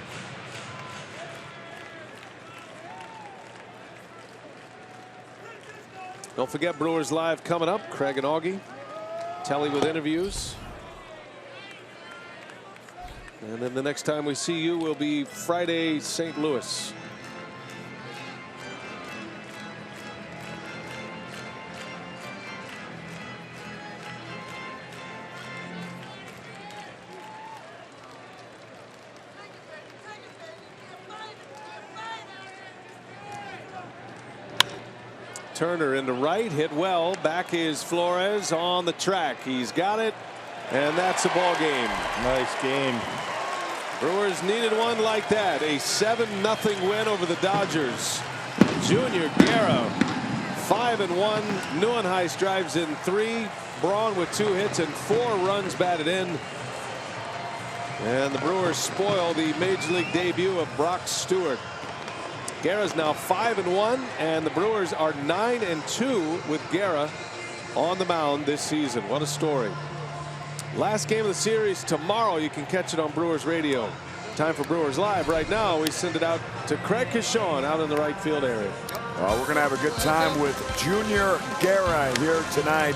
Don't forget Brewers Live coming up. Craig and Augie, Telly with interviews. And then the next time we see you will be Friday, St. Louis. Turner into right, hit well. Back is Flores on the track. He's got it, and that's a ball game. Nice game. Brewers needed one like that. A 7-0 win over the Dodgers. Junior Guerra, 5-1. Neuenhuis drives in 3. Braun with 2 hits and 4 runs batted in. And the Brewers spoil the Major League debut of Brock Stewart. Guerra's now 5-1, and the Brewers are 9-2 with Guerra on the mound this season. What a story. Last game of the series tomorrow. You can catch it on Brewers Radio. Time for Brewers Live. Right now, we send it out to Craig Kishon out in the right field area. We're going to have a good time with Junior Guerra here tonight.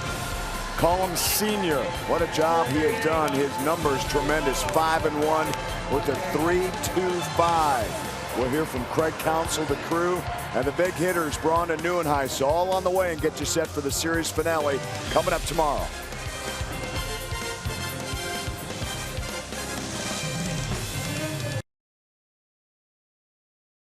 Call him Senior. What a job he has done. His numbers tremendous. 5-1 with a 3.25. We'll hear from Craig Counsell, the crew, and the big hitters, Braun and Neuenhuis, all on the way, and get you set for the series finale coming up tomorrow.